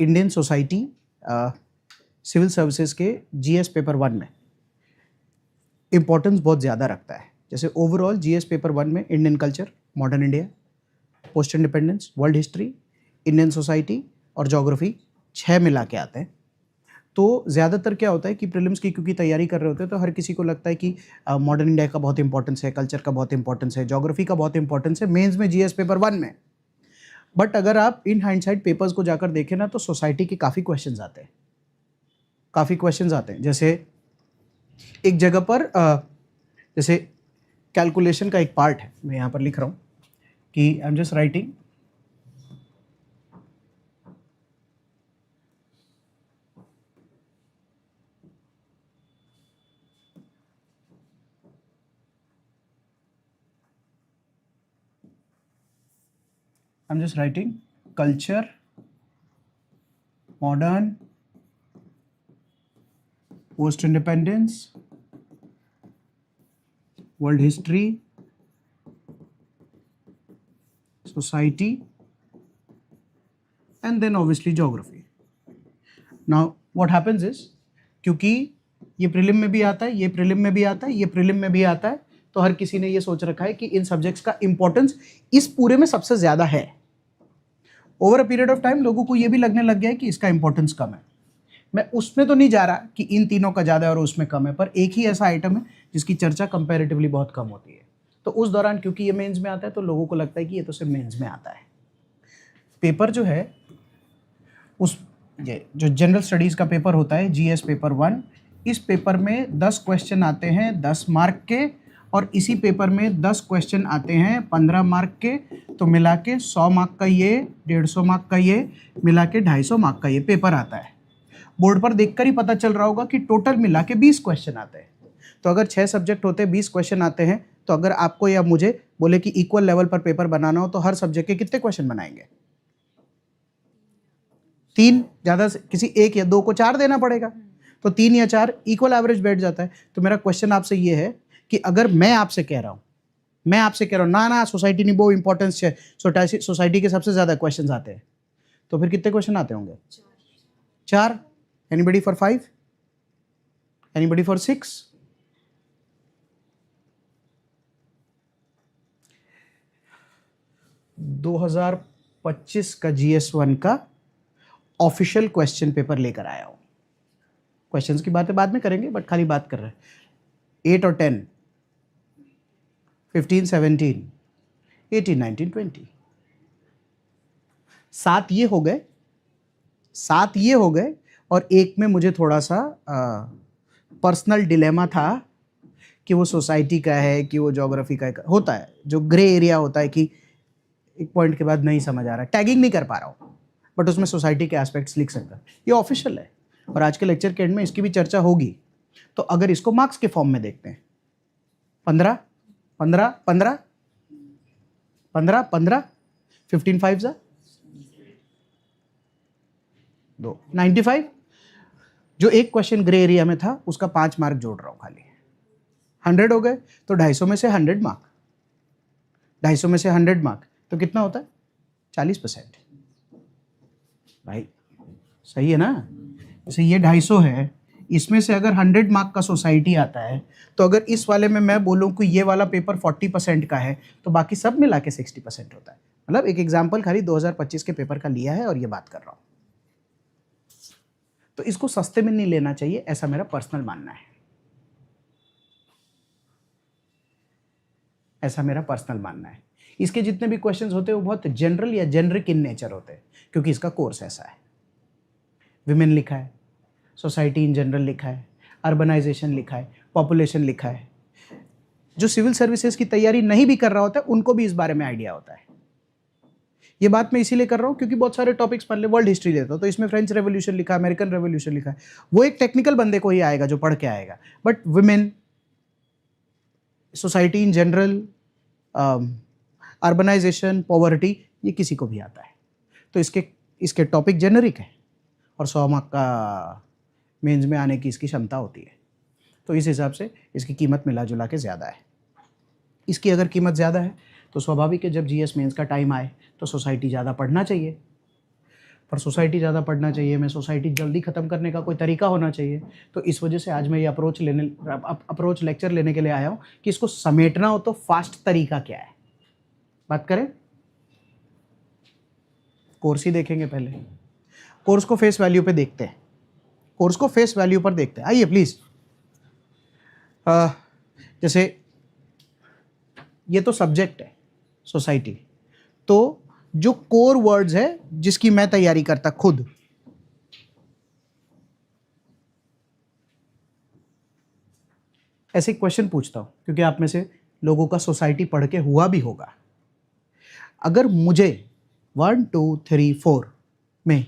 Indian society civil services के GS paper 1 में importance बहुत ज़्यादा रखता है। जैसे ओवरऑल जीएस पेपर 1 में Indian culture, modern India, post independence, world history, Indian society और ज्योग्राफी 6 मिला के आते हैं। तो ज़्यादातर क्या होता है कि प्रीलिम्स की क्योंकि तैयारी कर रहे होते हैं तो हर किसी को लगता है कि मॉडर्न इंडिया का बहुत इंपॉर्टेंस है, कल्चर का बहुत इंपॉर्टेंस है, ज्योग्राफी का बहुत इंपॉर्टेंस है मेंस में जीएस पेपर 1 में। बट अगर आप इन हाइंडसाइड पेपर्स को जाकर देखें ना तो सोसाइटी के काफ़ी क्वेश्चंस आते हैं, काफ़ी क्वेश्चंस आते हैं। जैसे एक जगह पर जैसे कैलकुलेशन का एक पार्ट है, मैं यहाँ पर लिख रहा हूँ कि I am just writing culture, modern, post independence, world history, society, and then obviously geography. Now what happens is, क्योंकि ये प्रीलिम में भी आता है, ये प्रीलिम में भी आता है, ये प्रीलिम में भी आता है, तो हर किसी ने ये सोच रखा है कि इन सब्जेक्ट्स का इंपॉर्टेंस इस पूरे में सबसे ज्यादा है। Over a period of time लोगों को ये भी लगने लग गया है कि इसका इंपॉर्टेंस कम है। मैं उसमें तो नहीं जा रहा कि इन तीनों का ज़्यादा है और उसमें कम है, पर एक ही ऐसा आइटम है जिसकी चर्चा कंपैरेटिवली बहुत कम होती है। तो उस दौरान क्योंकि ये मेंस में आता है तो लोगों को लगता है कि ये तो सिर्फ मेंस में आता है। पेपर जो है उस ये जो जनरल स्टडीज़ का पेपर होता है जीएस पेपर 1, इस पेपर में 10 क्वेश्चन आते हैं 10 मार्क के, और इसी पेपर में 10 क्वेश्चन आते हैं 15 मार्क के। तो मिला के 100 मार्क का ये, 150 मार्क का ये, मिला के 250 मार्क का ये पेपर आता है। बोर्ड पर देखकर ही पता चल रहा होगा कि टोटल मिला के 20 क्वेश्चन आते हैं। तो अगर 6 सब्जेक्ट होते हैं, 20 क्वेश्चन आते हैं, तो अगर आपको या मुझे बोले कि इक्वल लेवल पर पेपर बनाना हो तो हर सब्जेक्ट के कितने क्वेश्चन बनाएंगे? 3, ज़्यादा से किसी एक या दो को 4 देना पड़ेगा। तो 3 या 4 इक्वल एवरेज बैठ जाता है। तो मेरा क्वेश्चन आपसे ये है कि अगर मैं आपसे कह रहा हूँ ना सोसाइटी नहीं, वो इंपॉर्टेंस है, सोसाइटी के सबसे ज़्यादा क्वेश्चन आते हैं, तो फिर कितने क्वेश्चन आते होंगे? 4। Anybody for 5? Anybody for 6? (2025) का GS1 का ऑफिशियल क्वेश्चन पेपर लेकर आया हूं। क्वेश्चंस की बातें बाद में करेंगे, बट खाली बात कर रहे हैं। 8 और 10, 15, 17, 18, 19, 20, 7 ये हो गए और एक में मुझे थोड़ा सा पर्सनल डिलेमा था कि वो सोसाइटी का है कि वो ज्योग्राफी का है। होता है जो ग्रे एरिया होता है कि एक पॉइंट के बाद नहीं समझ आ रहा है, टैगिंग नहीं कर पा रहा हूँ, बट उसमें सोसाइटी के एस्पेक्ट्स लिख सकता। ये ऑफिशियल है और आज के लेक्चर के एंड में इसकी भी चर्चा होगी। तो अगर इसको मार्क्स के फॉर्म में देखते हैं, 15, 15, 15, 15, 15, 15 5 2, 95। जो एक क्वेश्चन ग्रे एरिया में था उसका 5 मार्क जोड़ रहा हूं खाली, 100 हो गए। तो 250 में से 100 मार्क, 250 में से 100 मार्क तो कितना होता है? 40%। भाई सही है ना? जैसे ये 250 है, इसमें से अगर 100 मार्क का सोसाइटी आता है, तो अगर इस वाले में मैं बोलूं कि ये वाला पेपर 40% का है, तो बाकी सब मिला के 60% होता है। मतलब एक एग्जाम्पल खाली 2025 के पेपर का लिया है और ये बात कर रहा हूं। तो इसको सस्ते में नहीं लेना चाहिए, ऐसा मेरा पर्सनल मानना है। ऐसा मेरा पर्सनल मानना है। इसके जितने भी क्वेश्चंस होते हैं वो बहुत जनरल या जेनरिक इन नेचर होते हैं, क्योंकि इसका कोर्स ऐसा है। विमेन लिखा है, सोसाइटी इन जनरल लिखा है, अर्बनाइजेशन लिखा है, पॉपुलेशन लिखा है। जो सिविल सर्विसेज की तैयारी नहीं भी कर रहा होता है उनको भी इस बारे में आइडिया होता है। ये बात मैं इसीलिए कर रहा हूँ क्योंकि बहुत सारे टॉपिक्स पढ़ ले, वर्ल्ड हिस्ट्री लेता हूँ तो इसमें फ्रेंच रेवोल्यूशन लिखा है, अमेरिकन रेवोल्यूशन लिखा है, वो एक टेक्निकल बंदे को ही आएगा जो पढ़ के आएगा। But women, society in general, urbanisation, poverty, ये किसी को भी आता है। तो इसके टॉपिक जेनरिक है और 100 मार्क का मेंस में आने की इसकी क्षमता होती है। तो इस हिसाब से इसकी कीमत मिला जुला के ज़्यादा है। इसकी अगर कीमत ज़्यादा है तो स्वाभाविक है जब जीएस मेंस का टाइम आए तो सोसाइटी ज़्यादा पढ़ना चाहिए। पर सोसाइटी ज़्यादा पढ़ना चाहिए, मैं सोसाइटी जल्दी ख़त्म करने का कोई तरीका होना चाहिए। तो इस वजह से आज मैं ये अप्रोच लेक्चर लेने के लिए आया हूँ कि इसको समेटना हो तो फास्ट तरीका क्या है। बात करें, कोर्स ही देखेंगे पहले। कोर्स को फेस वैल्यू पे देखते हैं, कोर्स को फेस वैल्यू पर देखते हैं। आइए प्लीज़। जैसे ये तो सब्जेक्ट है सोसाइटी, तो जो कोर वर्ड्स है जिसकी मैं तैयारी करता खुद, ऐसे क्वेश्चन पूछता हूं क्योंकि आप में से लोगों का सोसाइटी पढ़ के हुआ भी होगा। अगर मुझे 1 2 3 4 में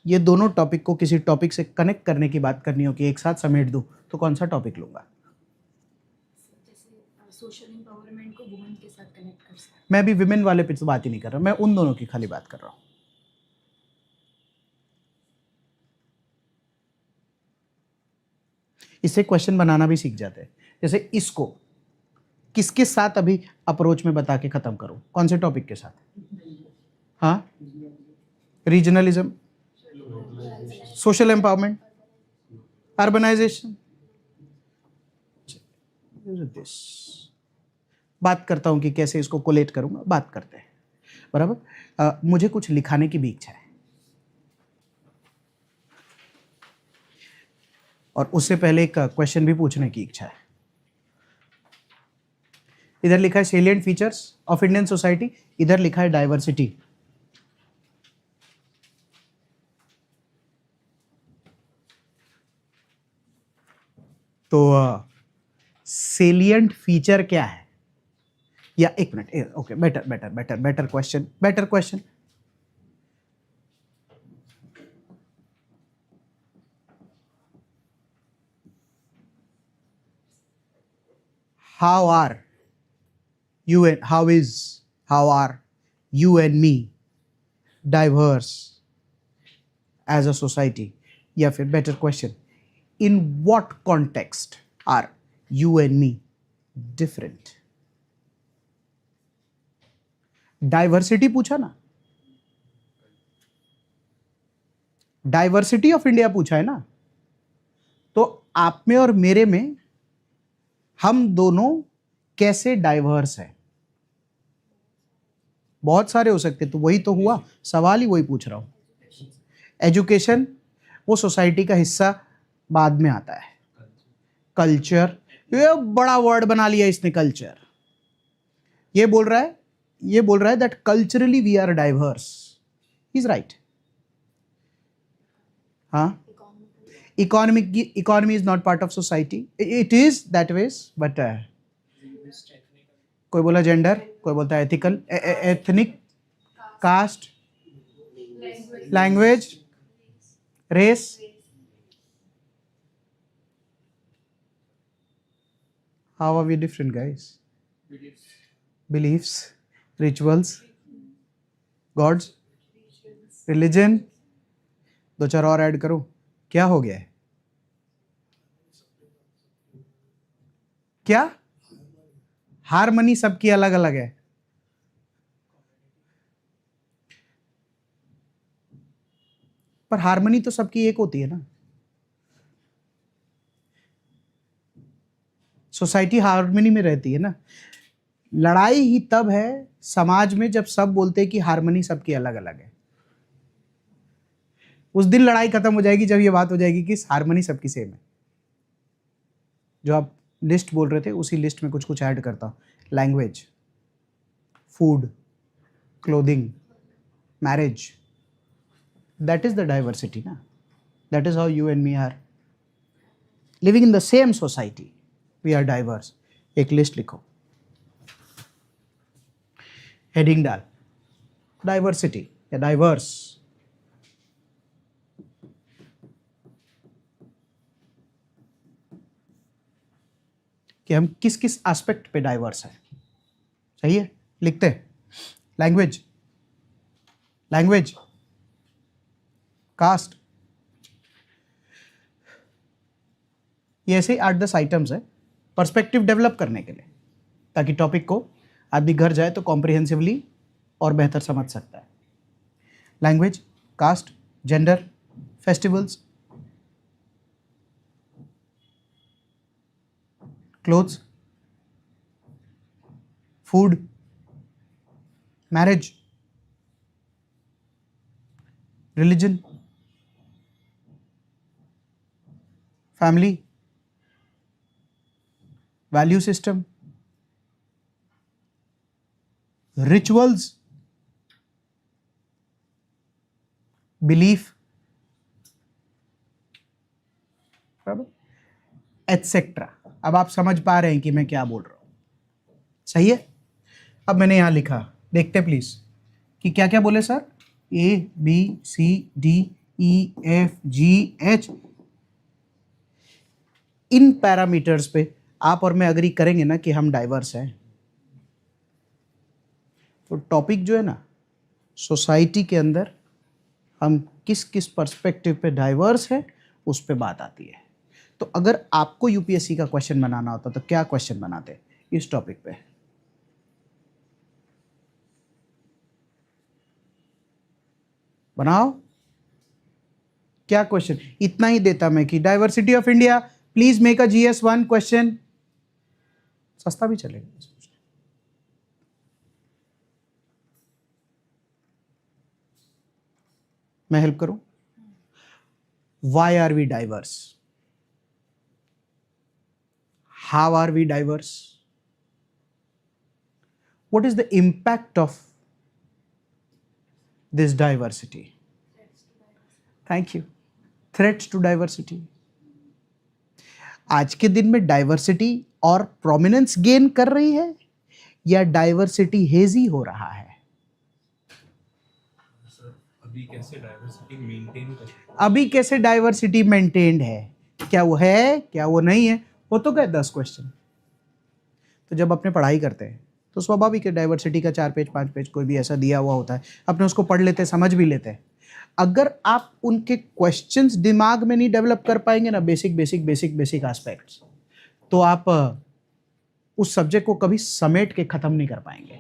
ये दोनों टॉपिक को किसी टॉपिक से कनेक्ट करने की बात करनी हो कि एक साथ समेट दूं, तो कौन सा टॉपिक लूंगा? सोशल एम्पावरमेंट को वुमेन के साथ कनेक्ट कर सकते हैं। मैं भी विमेन वाले पे तो बात ही नहीं कर रहा, मैं उन दोनों की खाली बात कर रहा हूं। इससे क्वेश्चन बनाना भी सीख जाते हैं। जैसे इसको किसके साथ अभी अप्रोच में बता के खत्म करूं, कौन से टॉपिक के साथ? हाँ, रीजनलिज्म, सोशल एम्पावरमेंट, अर्बनाइजेशन। बात करता हूं कि कैसे इसको कोलेट करूंगा, बात करते हैं। बराबर। मुझे कुछ लिखाने की भी इच्छा है, और उससे पहले एक क्वेश्चन भी पूछने की इच्छा है। इधर लिखा है salient features of Indian society, इधर लिखा है डाइवर्सिटी। तो सेलिएंट फीचर क्या है? या एक minute, okay, better question. How are you and how are you and me diverse as a society? या फिर better question, in what context are you and me different? Diversity पूछा ना, diversity of India पूछा है ना, तो आप में और मेरे में हम दोनों कैसे डाइवर्स हैं? बहुत सारे हो सकते, तो वही तो हुआ, सवाल ही वही पूछ रहा हूं। एजुकेशन वो सोसाइटी का हिस्सा बाद में आता है। कल्चर, ये बड़ा वर्ड बना लिया इसने, कल्चर। ये बोल रहा है that culturally we are diverse. Is right. हाँ, economy is not part of society. It is that ways, but कोई बोला जेंडर, कोई बोलता है ethical, ethnic, caste, language, race. How are we different, guys? Beliefs, rituals, gods, religion। दो चार और add करो, क्या हो गया है? क्या? हारमनी सबकी अलग अलग है। पर हारमनी तो सबकी एक होती है ना। सोसाइटी हारमनी में रहती है ना। लड़ाई ही तब है समाज में जब सब बोलते हैं कि हारमनी सबकी अलग अलग है। उस दिन लड़ाई खत्म हो जाएगी जब ये बात हो जाएगी कि हारमनी सबकी सेम है। जो आप लिस्ट बोल रहे थे उसी लिस्ट में कुछ कुछ ऐड करता हूं। Language, food, clothing, marriage, that is the diversity ना। That is how you and me are living in the same society, we are diverse. एक लिस्ट लिखो, हेडिंग डाल, डाइवर्सिटी या डाइवर्स। कि हम किस किस एस्पेक्ट पे डाइवर्स हैं। सही है, लिखते हैं। लैंग्वेज, कास्ट, ये ऐसे 8-10 आइटम्स है पर्सपेक्टिव डेवलप करने के लिए, ताकि टॉपिक को आदमी घर जाए तो कॉम्प्रिहेंसिवली और बेहतर समझ सकता है। Language, caste, gender, festivals, clothes, food, marriage, religion, family, value system, rituals, belief, etcetera. अब आप समझ पा रहे हैं कि मैं क्या बोल रहा हूं, सही है? अब मैंने यहां लिखा, देखते प्लीज कि क्या क्या बोले सर। ABCDEFGH, इन पैरामीटर्स पे आप और मैं अग्री करेंगे ना कि हम डाइवर्स हैं, तो टॉपिक जो है ना, सोसाइटी के अंदर हम किस किस पर्सपेक्टिव पे डाइवर्स है उस पे बात आती है। तो अगर आपको यूपीएससी का क्वेश्चन बनाना होता तो क्या क्वेश्चन बनाते इस टॉपिक पे? बनाओ, क्या क्वेश्चन? इतना ही देता मैं कि diversity of India, please make a GS1 question, सस्ता भी चलेगा। मैं हेल्प करूं? Why are we diverse? How are we diverse? What is the impact of this diversity? Thank you. Threats to diversity. आज के दिन में डाइवर्सिटी और प्रोमिनेंस गेन कर रही है या डाइवर्सिटी हेजी हो रहा है? अभी कैसे डाइवर्सिटी मेंटेन कर, अभी कैसे डाइवर्सिटी मेंटेन्ड है? क्या वो है, क्या वो नहीं है? वो तो गए 10 क्वेश्चन। तो जब अपने पढ़ाई करते हैं तो स्वाभाविक है डाइवर्सिटी का 4 पेज 5 पेज कोई भी ऐसा दिया हुआ होता है, अपने उसको पढ़ लेते हैं, समझ भी लेते हैं। अगर आप उनके क्वेश्चंस दिमाग में नहीं डेवलप कर पाएंगे ना, बेसिक एस्पेक्ट्स, तो आप उस सब्जेक्ट को कभी समेट के खत्म नहीं कर पाएंगे।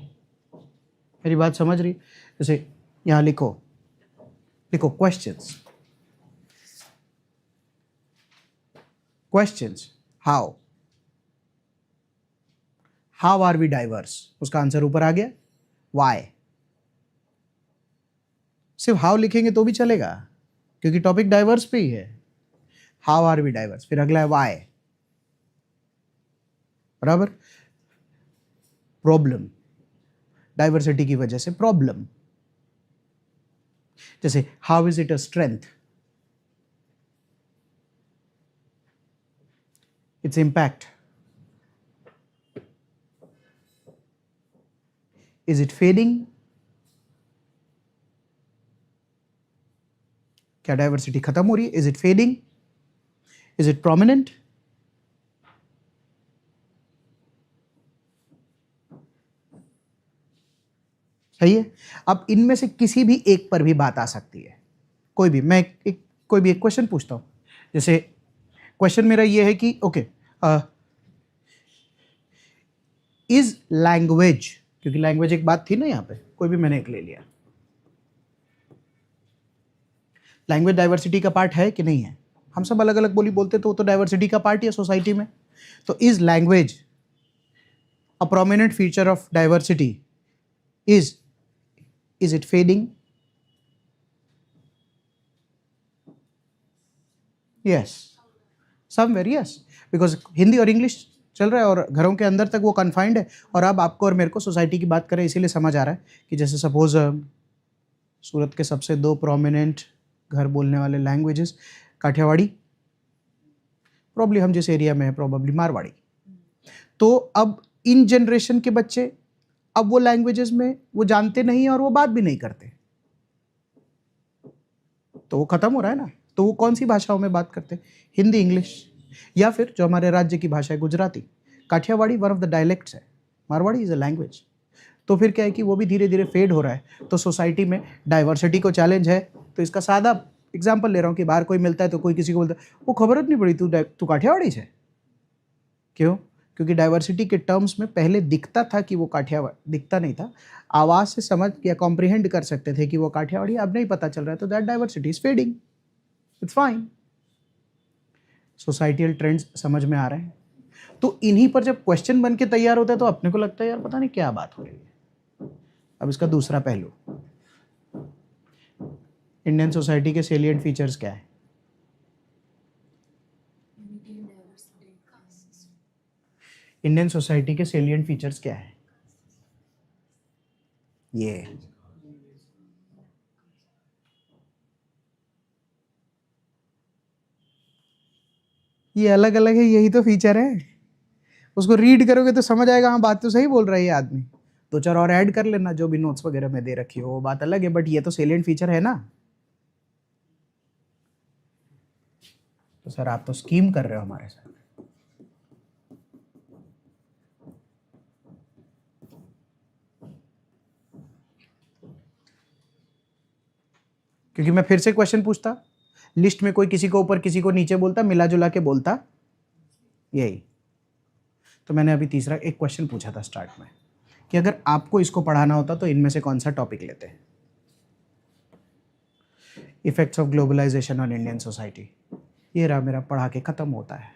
मेरी बात समझ रही? जैसे यहां लिखो questions, how are we diverse, उसका आंसर ऊपर आ गया। वाई, सिर्फ हाउ लिखेंगे तो भी चलेगा क्योंकि टॉपिक डाइवर्स पे ही है। हाउ आर वी डाइवर्स, फिर अगला है वाई, बराबर। प्रॉब्लम, डाइवर्सिटी की वजह से प्रॉब्लम, जैसे how is it a strength, its impact, is it fading, क्या डाइवर्सिटी खत्म हो रही है? Is it fading, is it prominent? सही है। अब इनमें से किसी भी एक पर भी बात आ सकती है, कोई भी। मैं कोई भी एक क्वेश्चन पूछता हूं, जैसे क्वेश्चन मेरा ये है कि ओके, इज लैंग्वेज, क्योंकि लैंग्वेज एक बात थी ना यहाँ पे, कोई भी मैंने एक ले लिया, लैंग्वेज डाइवर्सिटी का पार्ट है कि नहीं है? हम सब अलग अलग बोली बोलते तो वो तो डाइवर्सिटी का पार्ट ही है सोसाइटी में। तो is language a prominent feature of diversity? Is it fading? Yes, somewhere yes, because Hindi और इंग्लिश चल रहा है और घरों के अंदर तक वो कन्फाइंड है। और अब आपको और मेरे को सोसाइटी की बात करें इसीलिए समझ आ रहा है कि जैसे सपोज सूरत के सबसे 2 प्रोमिनेंट घर बोलने वाले लैंग्वेजेस, काठियावाड़ी, प्रॉब्ली हम जिस एरिया में है प्रॉब्ली मारवाड़ी। तो अब इन जनरेशन के बच्चे अब वो लैंग्वेजेस में वो जानते नहीं और वो बात भी नहीं करते, तो वो खत्म हो रहा है ना। तो वो कौन सी भाषाओं में बात करते? हिंदी, इंग्लिश, या फिर जो हमारे राज्य की भाषा है Gujarati. Kathiawadi one of the dialects है, मारवाड़ी इज अ लैंग्वेज। तो फिर क्या है कि वो भी धीरे धीरे फेड हो रहा है। तो सोसाइटी में डाइवर्सिटी को चैलेंज है। तो इसका सादा एग्जाम्पल ले रहा हूँ कि बाहर कोई मिलता है तो कोई किसी को बोलता है वो खबर नहीं पड़ी तू काठियावाड़ी है। क्यों? क्योंकि डाइवर्सिटी के टर्म्स में पहले दिखता था कि वो काठियावाड़, दिखता नहीं था, आवाज़ से समझ या कॉम्प्रिहेंड कर सकते थे कि वो काठियावाड़ी, अब नहीं पता चल रहा है, तो that diversity is fading, it's fine. Societal trends समझ में आ रहे हैं। तो इन्हीं पर जब क्वेश्चन बन के तैयार होता है तो अपने को लगता है यार पता नहीं क्या बात हो रही है। अब इसका दूसरा पहलू, इंडियन सोसाइटी के सेलिएंट फीचर्स क्या है? इंडियन सोसाइटी के सेलिएंट फीचर्स क्या है? ये अलग अलग है, यही तो फीचर है। उसको रीड करोगे तो समझ आएगा, हाँ बात तो सही बोल रहा है ये आदमी। दो चार और ऐड कर लेना जो भी नोट्स वगैरह में दे रखी हो, वो बात अलग है, बट ये तो सेलिएंट फीचर है ना। तो सर आप तो स्कीम कर रहे हो हमारे साथ। क्योंकि मैं फिर से क्वेश्चन पूछता, लिस्ट में कोई किसी को ऊपर किसी को नीचे बोलता, मिला जुला के बोलता, यही। तो मैंने अभी तीसरा एक क्वेश्चन पूछा था स्टार्ट में कि अगर आपको इसको पढ़ाना होता तो इनमें से कौन सा टॉपिक लेते हैं? Effects of globalisation on Indian society. ये रहा मेरा, पढ़ा के खत्म होता है।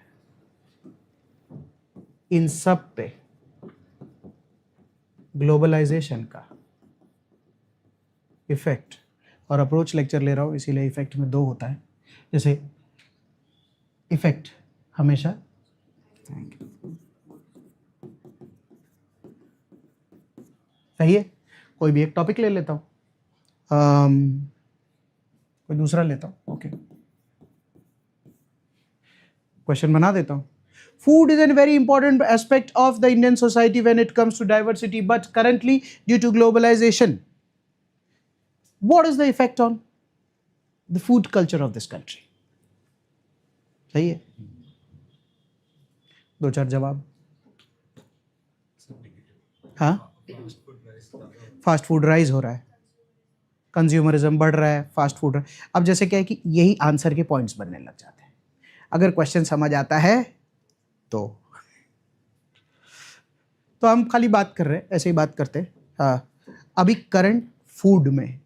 इन सब पे ग्लोबलाइजेशन का इफेक्ट और अप्रोच लेक्चर ले रहा हूँ, इसीलिए इफेक्ट में 2 होता है। जैसे इफेक्ट हमेशा, थैंक यू, सही है। कोई भी एक टॉपिक ले लेता हूँ, कोई दूसरा लेता हूँ, ओके, क्वेश्चन बना देता हूँ। Food is a very important aspect of the Indian society when it comes to diversity, but currently due to globalization, what is the effect on the food culture of this country? सही है, 2-4 जवाब। हाँ, fast food rise हो रहा है, consumerism बढ़ रहा है, फास्ट फूड। अब जैसे क्या है कि यही आंसर के पॉइंट्स बनने लग जाते हैं अगर क्वेश्चन समझ आता है तो हम खाली बात कर रहे हैं, ऐसे ही बात करते हैं। हाँ, अभी करंट फूड में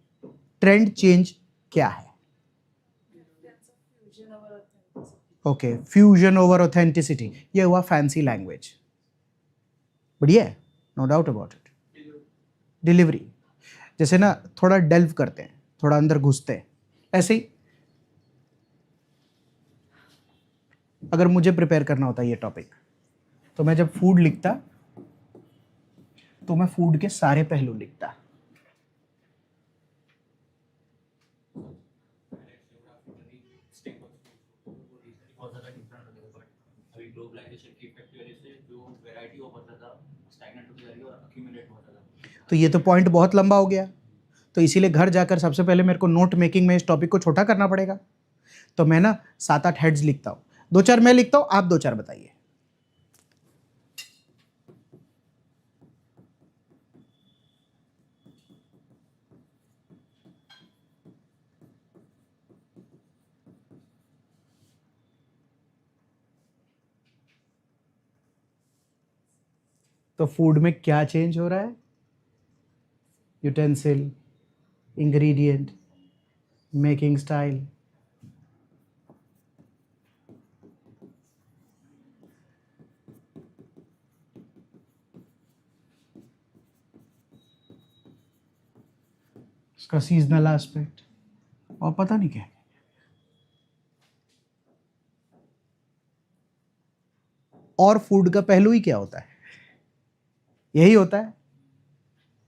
ट्रेंड चेंज क्या है? ओके, फ्यूजन ओवर ऑथेंटिसिटी, ये हुआ फैंसी लैंग्वेज, बढ़िया है, no doubt about it. Delivery, जैसे ना थोड़ा डेल्व करते हैं, थोड़ा अंदर घुसते हैं, ऐसे ही अगर मुझे प्रिपेयर करना होता ये टॉपिक, तो मैं जब फूड लिखता तो मैं फूड के सारे पहलू लिखता। तो ये तो पॉइंट बहुत लंबा हो गया, तो इसीलिए घर जाकर सबसे पहले मेरे को नोट मेकिंग में इस टॉपिक को छोटा करना पड़ेगा। तो मैं ना 7-8 हेड्स लिखता हूँ, 2-4 मैं लिखता हूँ, आप 2-4 बताइए। तो फूड में क्या चेंज हो रहा है? यूटेंसिल, इंग्रेडिएंट, मेकिंग स्टाइल, इसका सीजनल एस्पेक्ट, और पता नहीं क्या। और फूड का पहलू ही क्या होता है? यही होता है।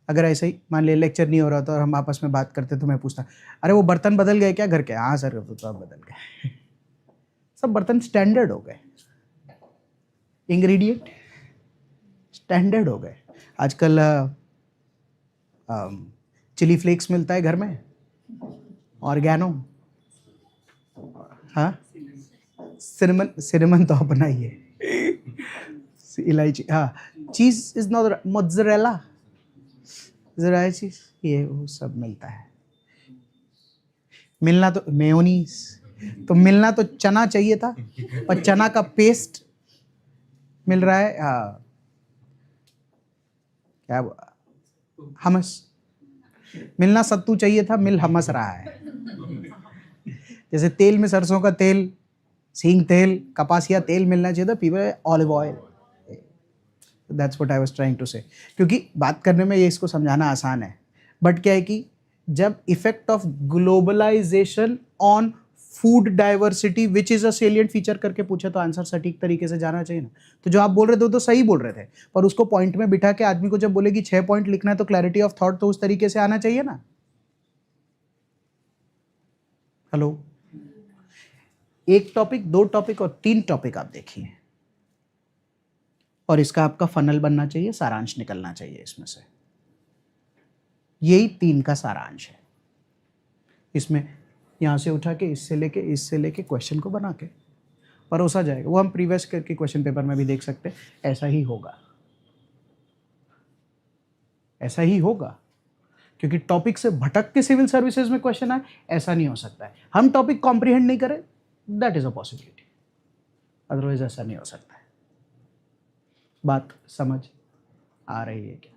अगर ऐसे ही मान लिया लेक्चर नहीं हो रहा था और हम आपस में बात करते तो मैं पूछता, अरे वो बर्तन बदल गए क्या घर के? हाँ सर, तो अब बदल गए, सब बर्तन स्टैंडर्ड हो गए, इंग्रेडिएंट स्टैंडर्ड हो गए। आजकल चिली फ्लेक्स मिलता है घर में, ऑर्गेनो, हाँ, सिनेमन तो अपना ही है, इलायची, हाँ, चीज इज नॉट मोज़रेला, जरा चीज, ये वो सब मिलता है। मिलना तो मेयोनीज, तो मिलना तो चना चाहिए था, और चना का पेस्ट मिल रहा है क्या हमस, मिलना सत्तू चाहिए था, मिल हमस रहा है। जैसे तेल में सरसों का तेल, सींग तेल, कपासिया तेल मिलना चाहिए था, people olive oil. That's what I was trying to say. क्योंकि बात करने में ये इसको समझाना आसान है, बट क्या है कि जब effect of globalisation on food diversity which is a salient feature करके पूछे तो आंसर सटीक तरीके से जाना चाहिए ना। तो जो आप बोल रहे थे वो तो सही बोल रहे थे, पर उसको पॉइंट में बिठा के आदमी को जब बोले कि 6 पॉइंट लिखना है तो क्लैरिटी ऑफ थॉट तो उस तरीके से आना चाहिए ना। हेलो, एक टॉपिक, 2 टॉपिक और 3 टॉपिक आप देखिए, और इसका आपका फनल बनना चाहिए, सारांश निकलना चाहिए इसमें से। यही 3 का सारांश है। इसमें यहाँ से उठा के इससे लेके क्वेश्चन को बना के परोसा जाएगा। वो हम प्रीवियस के क्वेश्चन पेपर में भी देख सकते हैं। ऐसा ही होगा, ऐसा ही होगा, क्योंकि टॉपिक से भटक के सिविल सर्विसेज में क्वेश्चन आए, ऐसा नहीं हो सकता है। हम टॉपिक कॉम्प्रिहेंड नहीं करें, that is a possibility, otherwise ऐसा नहीं हो सकता है। बात समझ आ रही है क्या?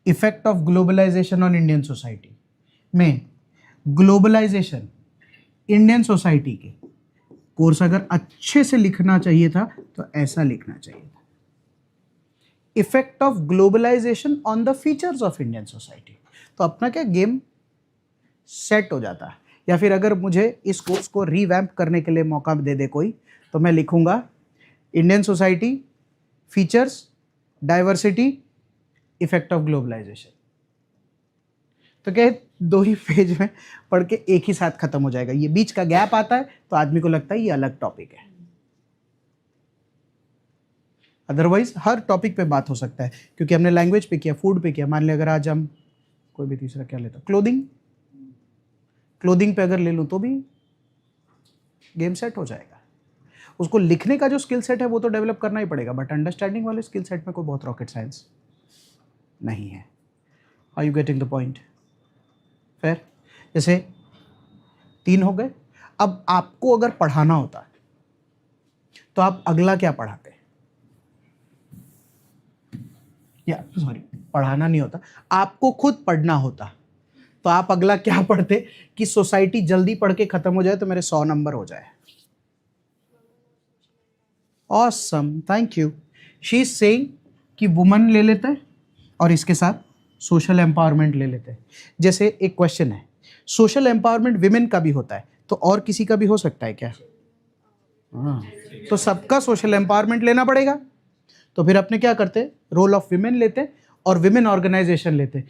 Effect of globalisation on Indian society में, ग्लोबलाइजेशन इंडियन सोसाइटी के कोर्स अगर अच्छे से लिखना चाहिए था तो ऐसा लिखना चाहिए था। Effect of globalisation on the features of Indian society, तो अपना क्या गेम सेट हो जाता है। या फिर अगर मुझे इस कोर्स को रीवैम्प करने के लिए मौका दे दे कोई, तो मैं लिखूंगा Indian society, features, diversity, effect of globalisation. तो क्या 2 ही पेज में पढ़ के एक ही साथ खत्म हो जाएगा। ये बीच का गैप आता है तो आदमी को लगता है ये अलग टॉपिक है, अदरवाइज हर टॉपिक पे बात हो सकता है। क्योंकि हमने लैंग्वेज पे किया, फूड पे किया, मान लिया अगर आज हम कोई भी तीसरा क्या लेता, क्लोथिंग पे अगर ले लूँ तो भी गेम सेट हो जाएगा। उसको लिखने का जो स्किल सेट है वो तो डेवलप करना ही पड़ेगा, बट अंडरस्टैंडिंग वाले स्किल सेट में कोई बहुत रॉकेट साइंस नहीं है। Are you getting the point? फिर जैसे 3 हो गए। अब आपको अगर पढ़ाना होता तो आप अगला क्या पढ़ाते? या सॉरी, पढ़ाना नहीं होता, आपको खुद पढ़ना होता तो आप अगला क्या पढ़ते कि सोसाइटी जल्दी पढ़ के खत्म हो जाए तो मेरे 100 नंबर हो जाए। Awesome, thank you. She is saying कि वुमन ले लेते हैं और इसके साथ सोशल एम्पावरमेंट ले लेते हैं। जैसे एक क्वेश्चन है, सोशल एम्पावरमेंट विमेन का भी होता है तो और किसी का भी हो सकता है क्या? हाँ, तो सबका सोशल एम्पावरमेंट लेना पड़ेगा। तो फिर अपने क्या करते, रोल ऑफ विमेन लेते और विमेन ऑर्गेनाइजेशन लेते।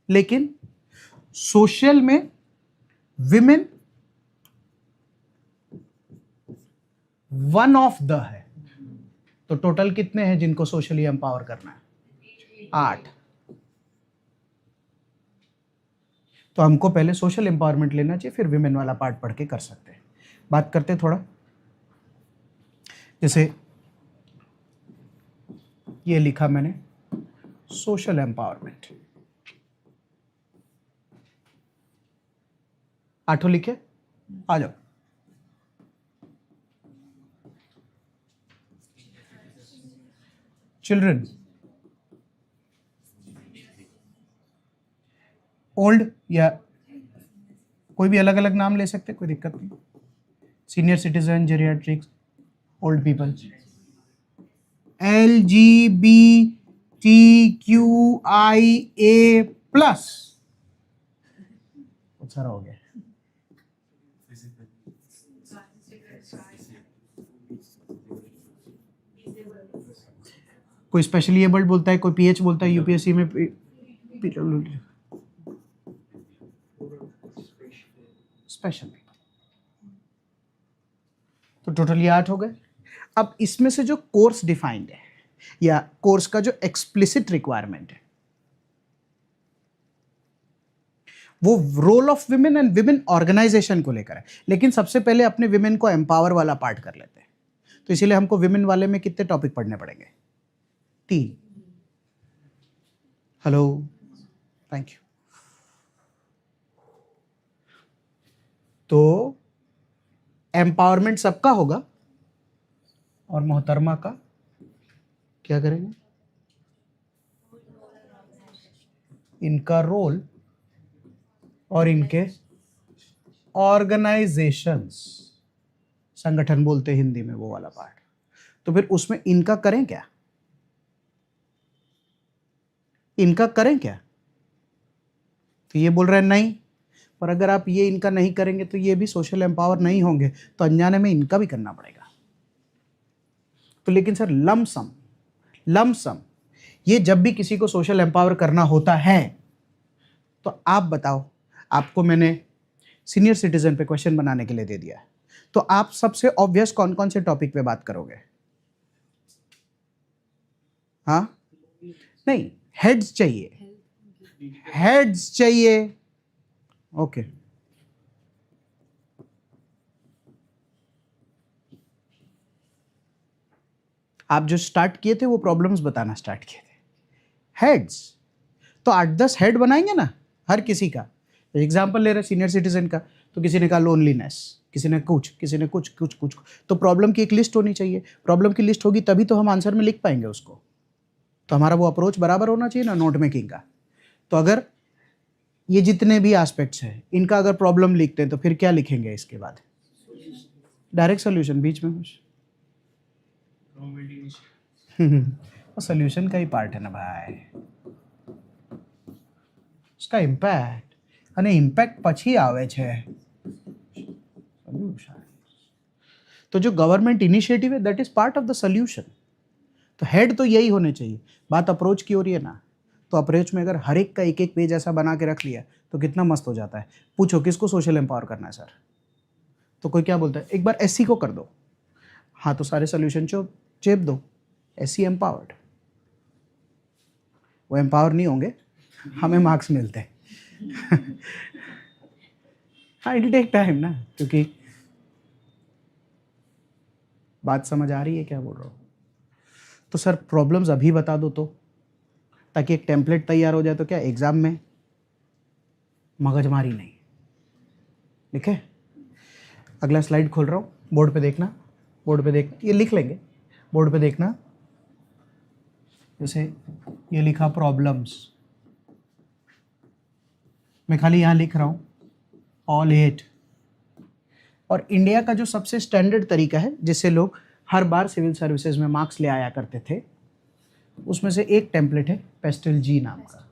लेकिन सोशल में विमेन वन ऑफ द है, तो टोटल कितने हैं जिनको सोशली एम्पावर करना है? 8। तो हमको पहले सोशल एम्पावरमेंट लेना चाहिए, फिर विमेन वाला पार्ट पढ़ के कर सकते हैं। बात करते थोड़ा, जैसे ये लिखा मैंने सोशल एम्पावरमेंट, 8 लिखे, आ जाओ। चिल्ड्रन, ओल्ड या कोई भी अलग अलग नाम ले सकते, कोई दिक्कत नहीं। Senior citizen, geriatrics, old people, LGBTQIA+, बहुत सारा हो गया। कोई स्पेशली एबल्ड बोलता है, कोई PH बोलता है, यूपीएससी में स्पेशल। तो टोटल ये 8 हो गए। अब इसमें से जो कोर्स डिफाइंड है या कोर्स का जो एक्सप्लिसिट रिक्वायरमेंट है वो role of women and women organisation को लेकर है। लेकिन सबसे पहले अपने विमेन को एम्पावर वाला पार्ट कर लेते हैं। तो इसीलिए हमको विमेन वाले में कितने टॉपिक पढ़ने पड़ेंगे? 3। Hello, thank you. तो एम्पावरमेंट सबका होगा और मोहतरमा का क्या करेंगे, इनका रोल और इनके ऑर्गेनाइजेशंस, संगठन बोलते हैं हिंदी में वो वाला पार्ट। तो फिर उसमें इनका करें क्या, इनका करें क्या? तो ये बोल रहे हैं नहीं, पर अगर आप ये इनका नहीं करेंगे तो ये भी सोशल एम्पावर नहीं होंगे, तो अनजाने में इनका भी करना पड़ेगा। तो लेकिन सर लमसम ये जब भी किसी को सोशल एम्पावर करना होता है, तो आप बताओ, आपको मैंने सीनियर सिटीजन पे क्वेश्चन बनाने के लिए दे दिया है, तो आप सबसे ऑब्वियस कौन कौन से टॉपिक पे बात करोगे? हाँ नहीं, हेड्स चाहिए, हेड्स चाहिए। ओके, आप जो स्टार्ट किए थे वो प्रॉब्लम्स बताना स्टार्ट किए थे, हेड्स। तो 8-10 हेड बनाएंगे ना हर किसी का। एग्जाम्पल ले रहे सीनियर सिटीजन का, तो किसी ने कहा लोनलीनेस, किसी ने कुछ। तो प्रॉब्लम की एक लिस्ट होनी चाहिए, प्रॉब्लम की लिस्ट होगी तभी तो हम आंसर में लिख पाएंगे उसको। तो हमारा वो अप्रोच बराबर होना चाहिए ना नोट मेकिंग का। तो अगर ये जितने भी एस्पेक्ट्स हैं इनका अगर प्रॉब्लम लिखते हैं तो फिर क्या लिखेंगे इसके बाद? डायरेक्ट सोल्यूशन, बीच में कुछ वो सोल्यूशन का ही पार्ट है ना भाई, उसका इम्पैक्ट અને ઇમ્પેક્ટ પછી આવે છે સોલ્યુશન। तो जो गवर्नमेंट इनिशिएटिव है that is part of the solution. तो हेड तो यही होने चाहिए। बात अप्रोच की हो रही है ना, तो अप्रोच में अगर हर एक का एक एक पेज ऐसा बना के रख लिया तो कितना मस्त हो जाता है। पूछो किसको सोशल एम्पावर करना है सर, तो कोई क्या बोलता है एक बार एससी को कर दो, हाँ तो सारे सोल्यूशन चेप दो, एससी एम्पावर्ड। वो एम्पावर नहीं होंगे, हमें मार्क्स मिलते हैं हाँ इट टेक टाइम ना, क्योंकि बात समझ आ रही है क्या बोल रहा हूँ। तो सर प्रॉब्लम्स अभी बता दो तो, ताकि एक टेम्पलेट तैयार हो जाए, तो क्या एग्जाम में मगजमारी नहीं। ठीक है, अगला स्लाइड खोल रहा हूँ, बोर्ड पे देखना, बोर्ड पे देख, ये लिख लेंगे, बोर्ड पे देखना। जैसे ये लिखा प्रॉब्लम्स, मैं खाली यहाँ लिख रहा हूँ ऑल 8। और इंडिया का जो सबसे स्टैंडर्ड तरीका है जिससे लोग हर बार सिविल सर्विसेज में मार्क्स ले आया करते थे, उसमें से एक टेम्पलेट है पेस्टल जी नाम का।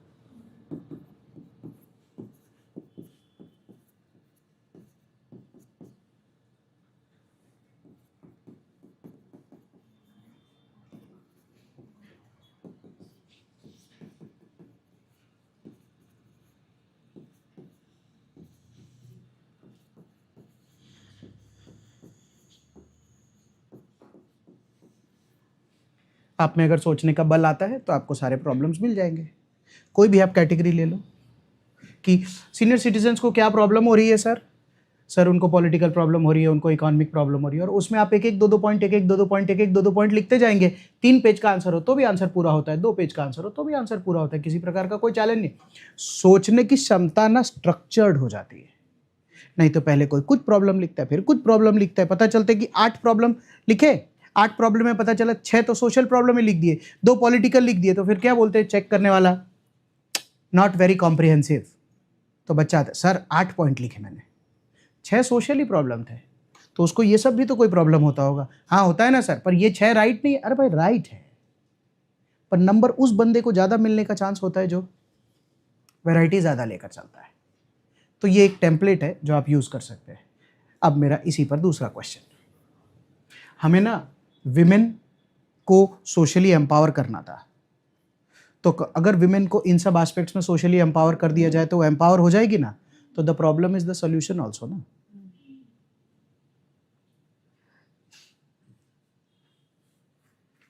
आप में अगर सोचने का बल आता है तो आपको सारे प्रॉब्लम्स मिल जाएंगे। कोई भी आप कैटेगरी ले लो कि सीनियर सिटीजन्स को क्या प्रॉब्लम हो रही है सर, उनको पॉलिटिकल प्रॉब्लम हो रही है, उनको इकोनॉमिक प्रॉब्लम हो रही है, और उसमें आप एक एक दो दो पॉइंट लिखते जाएंगे। 3 पेज का आंसर हो तो भी आंसर पूरा होता है, 2 पेज का आंसर हो तो भी आंसर पूरा होता है, किसी प्रकार का कोई चैलेंज नहीं। सोचने की क्षमता ना स्ट्रक्चर्ड हो जाती है। नहीं तो पहले कोई कुछ प्रॉब्लम लिखता है, फिर कुछ प्रॉब्लम लिखता है, पता चलता है कि 8 प्रॉब्लम लिखे, 8 प्रॉब्लम में पता चला 6 तो सोशल प्रॉब्लम में लिख दिए, 2 पॉलिटिकल लिख दिए, तो फिर क्या बोलते हैं चेक करने वाला, नॉट वेरी कॉम्प्रिहेंसिव। तो बच्चा आता सर 8 पॉइंट लिखे मैंने, 6 सोशली प्रॉब्लम थे, तो उसको ये सब भी तो कोई प्रॉब्लम होता होगा। हाँ होता है ना सर, पर ये 6 राइट नहीं है। अरे भाई राइट है, पर नंबर उस बंदे को ज़्यादा मिलने का चांस होता है जो वैरायटी ज़्यादा लेकर चलता है। तो ये एक टेम्पलेट है जो आप यूज़ कर सकते हैं। अब मेरा इसी पर दूसरा क्वेश्चन, हमें ना विमेन को सोशली एम्पावर करना था, तो अगर विमेन को इन सब एस्पेक्ट्स में सोशली एम्पावर कर दिया जाए तो वो एम्पावर हो जाएगी ना। तो the problem is the solution also ना।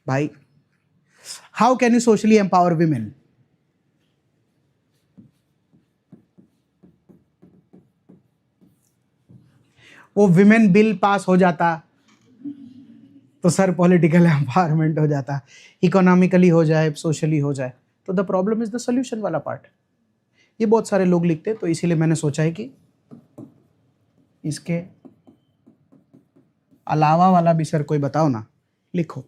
भाई how can you socially empower women? वो विमेन बिल पास हो जाता तो सर पॉलिटिकल एम्पावरमेंट हो जाता, इकोनॉमिकली हो जाए, सोशली हो जाए। तो the problem is the solution वाला पार्ट। ये बहुत सारे लोग लिखते हैं, तो इसीलिए मैंने सोचा है कि इसके अलावा वाला भी सर कोई बताओ ना, लिखो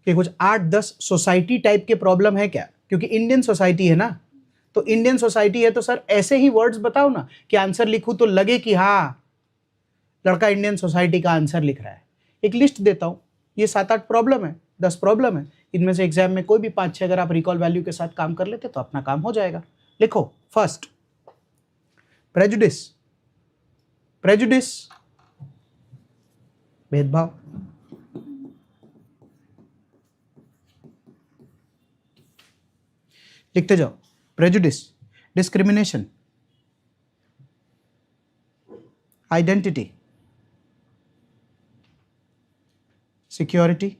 कि कुछ 8-10 सोसाइटी टाइप के प्रॉब्लम है क्या, क्योंकि इंडियन सोसाइटी है ना, तो इंडियन सोसाइटी है तो सर ऐसे ही वर्ड्स बताओ ना कि आंसर लिखूं तो लगे कि हाँ लड़का इंडियन सोसाइटी का आंसर लिख रहा है। एक लिस्ट देता हूं, ये 7-8 प्रॉब्लम है, 10 प्रॉब्लम है, इनमें से एग्जाम में कोई भी 5-6 अगर आप रिकॉल वैल्यू के साथ काम कर लेते तो अपना काम हो जाएगा। लिखो, फर्स्ट प्रेजुडिस, प्रेजुडिस भेदभाव, लिखते जाओ, prejudice, discrimination, identity, security,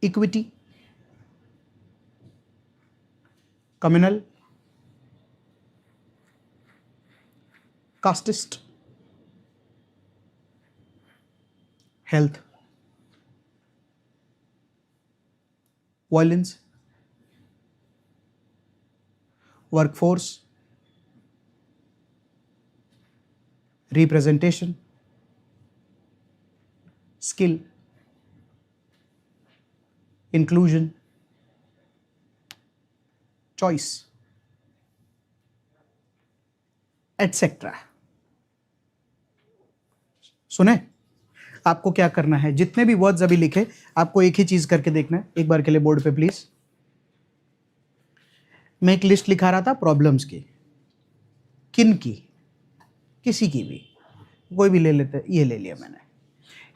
equity, communal, casteist, health, violence, workforce, representation, skill, inclusion, choice, etcetera. सुने, आपको क्या करना है, जितने भी वर्ड्स अभी लिखे आपको एक ही चीज करके देखना है। एक बार के लिए बोर्ड पे प्लीज। मैं एक लिस्ट लिखा रहा था प्रॉब्लम्स की, किन की, किसी की भी, कोई भी ले लेते, ये ले लिया मैंने,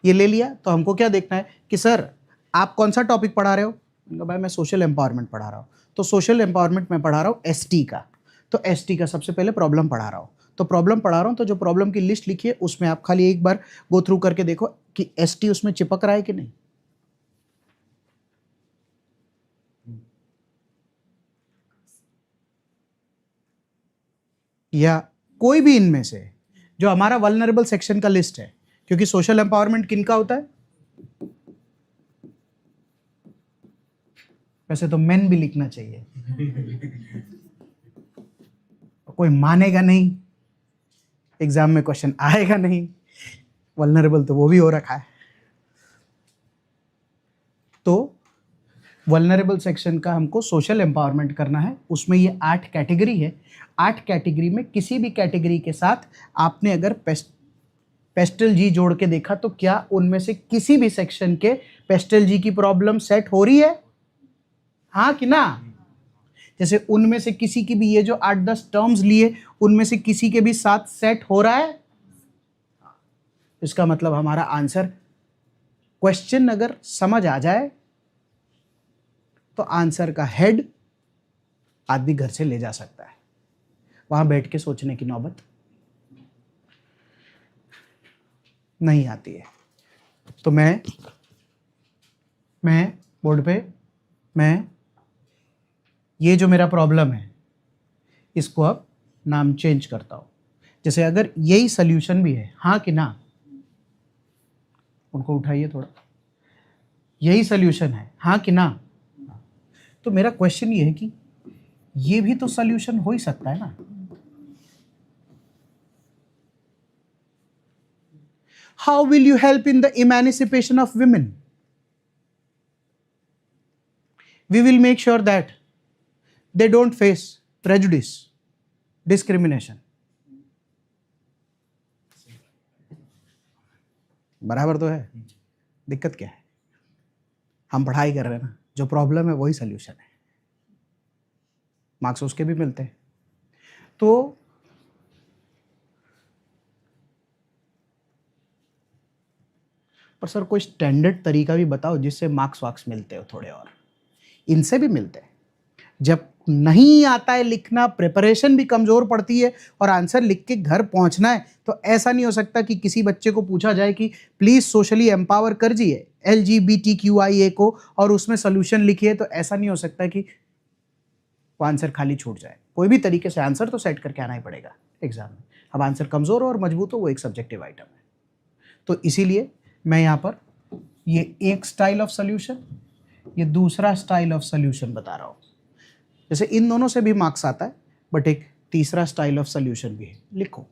ये ले लिया। तो हमको क्या देखना है कि सर आप कौन सा टॉपिक पढ़ा रहे हो, भाई मैं सोशल एम्पावरमेंट पढ़ा रहा हूँ, तो सोशल एम्पावरमेंट में पढ़ा रहा हूँ एसटी का, तो एसटी का सबसे पहले प्रॉब्लम पढ़ा रहा हूँ, तो प्रॉब्लम पढ़ा रहा हूँ, तो जो प्रॉब्लम की लिस्ट लिखी है उसमें आप खाली एक बार गो थ्रू करके देखो कि एसटी उसमें चिपक रहा है कि नहीं। या कोई भी इनमें से जो हमारा वल्नरेबल सेक्शन का लिस्ट है, क्योंकि सोशल एम्पावरमेंट किन का होता है, वैसे तो मेन भी लिखना चाहिए, कोई मानेगा नहीं, एग्जाम में क्वेश्चन आएगा नहीं, वल्नरेबल तो वो भी हो रखा है। तो वल्नरेबल सेक्शन का हमको सोशल एम्पावरमेंट करना है, उसमें ये 8 कैटेगरी है। 8 कैटेगरी में किसी भी कैटेगरी के साथ आपने अगर पेस्टल जी जोड़ के देखा तो क्या उनमें से किसी भी सेक्शन के पेस्टल जी की प्रॉब्लम सेट हो रही है, हाँ कि ना। जैसे उनमें से किसी की भी, ये जो 8-10 टर्म्स लिए उनमें से किसी के भी साथ सेट हो रहा है, इसका मतलब हमारा आंसर, क्वेश्चन अगर समझ आ जाए तो आंसर का हेड आदमी घर से ले जा सकता है, वहां बैठ के सोचने की नौबत नहीं आती है। तो मैं बोर्ड पे मैं ये जो मेरा प्रॉब्लम है इसको अब नाम चेंज करता हूं। जैसे अगर यही सल्यूशन भी है, हाँ कि ना, उनको उठाइए थोड़ा, यही सल्यूशन है, हाँ कि ना, तो मेरा क्वेश्चन ये है कि ये भी तो सल्यूशन हो ही सकता है ना। How will you help in the emancipation of women? We will make sure that they don't face prejudice, discrimination. बराबर तो है, दिक्कत क्या है, हम पढ़ाई कर रहे हैं ना, जो प्रॉब्लम है वही सल्यूशन है, मार्क्स उसके भी मिलते हैं। तो पर सर कोई स्टैंडर्ड तरीका भी बताओ जिससे मार्क्स वार्क्स मिलते हो थोड़े, और इनसे भी मिलते हैं। जब नहीं आता है लिखना, प्रिपरेशन भी कमजोर पड़ती है और आंसर लिख के घर पहुंचना है, तो ऐसा नहीं हो सकता कि किसी बच्चे को पूछा जाए कि प्लीज सोशली एम्पावर कर जिए LGBTQIA को और उसमें सोल्यूशन लिखिए, तो ऐसा नहीं हो सकता कि वो आंसर खाली छूट जाए। कोई भी तरीके से आंसर तो सेट करके आना ही पड़ेगा एग्जाम में। अब आंसर कमजोर हो और मजबूत हो वो एक सब्जेक्टिव आइटम है। तो इसीलिए मैं यहाँ पर ये एक स्टाइल ऑफ सोल्यूशन, ये दूसरा स्टाइल ऑफ सोल्यूशन बता रहा हूँ। जैसे इन दोनों से भी मार्क्स आता है, बट एक तीसरा स्टाइल ऑफ सोल्यूशन भी है, लिखो।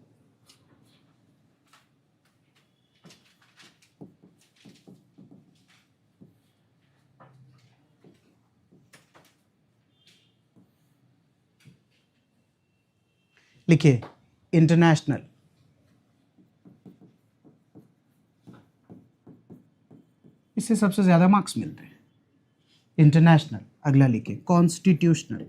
लिखिए इंटरनेशनल, इससे सबसे ज्यादा मार्क्स मिलते हैं। इंटरनेशनल, अगला लिखिए constitutional,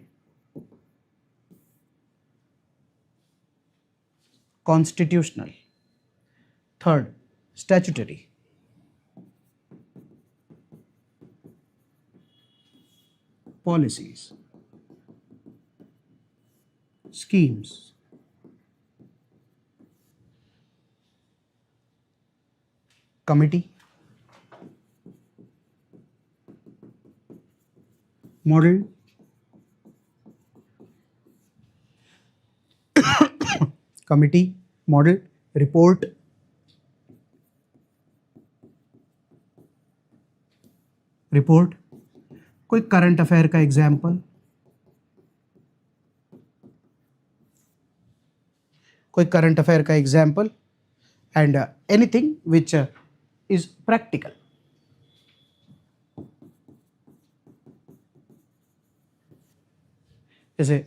constitutional. Third statutory, policies, schemes, committee, model, committee, model, report, report, कोई करंट अफेयर का एग्जाम्पल, कोई करंट अफेयर का example, and anything which is practical. जैसे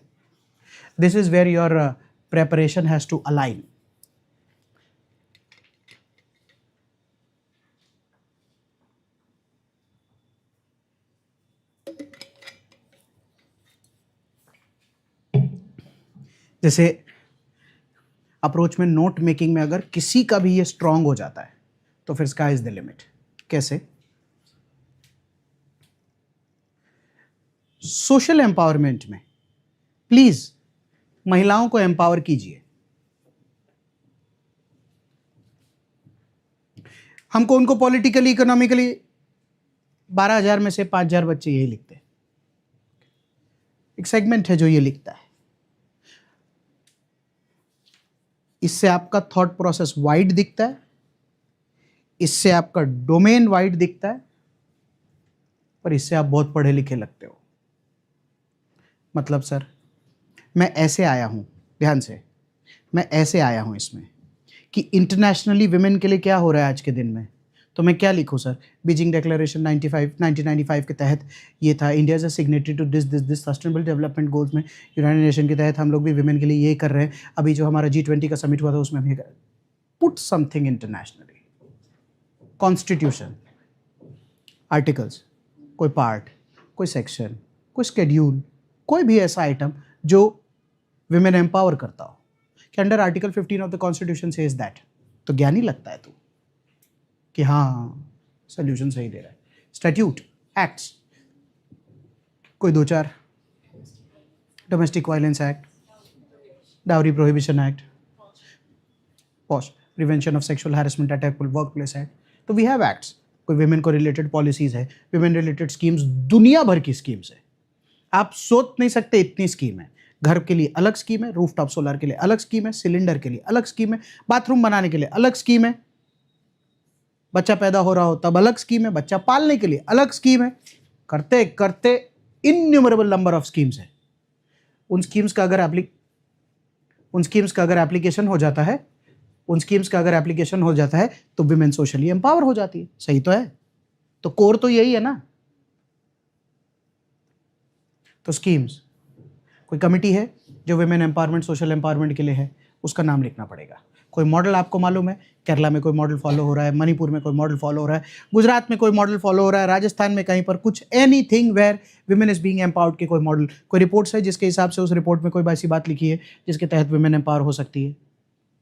this is where your preparation has to align. जैसे approach में note making में अगर किसी का भी ये स्ट्रांग हो जाता है तो फिर स्काई इज द लिमिट। कैसे? सोशल एम्पावरमेंट में प्लीज महिलाओं को एम्पावर कीजिए। हमको उनको पॉलिटिकली इकोनॉमिकली 12,000 में से 5,000 बच्चे यही लिखते हैं। एक सेगमेंट है जो ये लिखता है। इससे आपका थॉट प्रोसेस वाइड दिखता है, इससे आपका डोमेन वाइड दिखता है, पर इससे आप बहुत पढ़े लिखे लगते हो। मतलब सर मैं ऐसे आया हूं, ध्यान से, मैं ऐसे आया हूं इसमें कि इंटरनेशनली विमेन के लिए क्या हो रहा है आज के दिन में, तो मैं क्या लिखूं सर? बीजिंग डिक्लेरेशन 1995 के तहत ये था, India is a signatory to this sustainable development goals में यूनाइटेड नेशन के तहत हम लोग भी विमेन के लिए ये कर रहे हैं। अभी जो हमारा G20 का समिट हुआ था उसमें हम ये कर, put something internationally. Constitution, articles, कोई पार्ट, कोई सेक्शन, कोई शेड्यूल, कोई भी ऐसा आइटम जो विमेन एम्पावर करता हो कि under article 15 of the constitution says that, तो ज्ञानी लगता है तू कि हाँ सोल्यूशन सही दे रहा है। स्टैट्यूट, एक्ट्स, कोई 2-4, domestic violence act, dowry prohibition act, posh prevention of sexual harassment attack work place act. तो वी हैव एक्ट्स। कोई विमेन को रिलेटेड पॉलिसीज है, विमेन रिलेटेड स्कीम्स, दुनिया भर की स्कीम्स है, आप सोच नहीं सकते इतनी स्कीम है। घर के लिए अलग स्कीम है, रूफटॉप सोलर के लिए अलग स्कीम है, सिलेंडर के लिए अलग स्कीम है, बाथरूम बनाने के लिए अलग स्कीम है, बच्चा पैदा हो रहा हो तब अलग स्कीम है, बच्चा पालने के लिए अलग स्कीम है। करते करते इन्यूमरेबल नंबर ऑफ स्कीम्स है। उन स्कीम्स का अगर एप्लीकेशन हो जाता है तो विमेन सोशली एम्पावर हो जाती है। सही तो है? तो कोर तो यही है ना। तो स्कीम्स, कोई कमिटी है जो विमेन एम्पावरमेंट सोशल एम्पावरमेंट के लिए है, उसका नाम लिखना पड़ेगा। कोई मॉडल आपको मालूम है, केरला में कोई मॉडल फॉलो हो रहा है, मणिपुर में कोई मॉडल फॉलो हो रहा है, गुजरात में कोई मॉडल फॉलो हो रहा है, राजस्थान में कहीं पर कुछ, anything where women is being empowered के कोई मॉडल, कोई रिपोर्ट्स है जिसके हिसाब से उस रिपोर्ट में कोई ऐसी बात लिखी है जिसके तहत विमेन एम्पावर हो सकती है,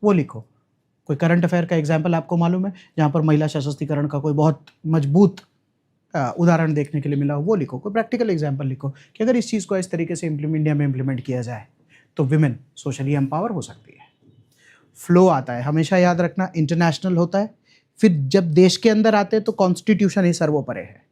वो लिखो। कोई करंट अफेयर का एग्जाम्पल आपको मालूम है जहाँ पर महिला सशक्तिकरण का कोई बहुत मजबूत उदाहरण देखने के लिए मिला हो, वो लिखो। कोई प्रैक्टिकल एग्जाम्पल लिखो कि अगर इस चीज़ को इस तरीके से इंडिया में इम्प्लीमेंट किया जाए तो विमेन सोशली एम्पावर हो सकती है। फ्लो आता है, हमेशा याद रखना, इंटरनेशनल होता है, फिर जब देश के अंदर आते हैं तो कॉन्स्टिट्यूशन ही सर्वोपरि है,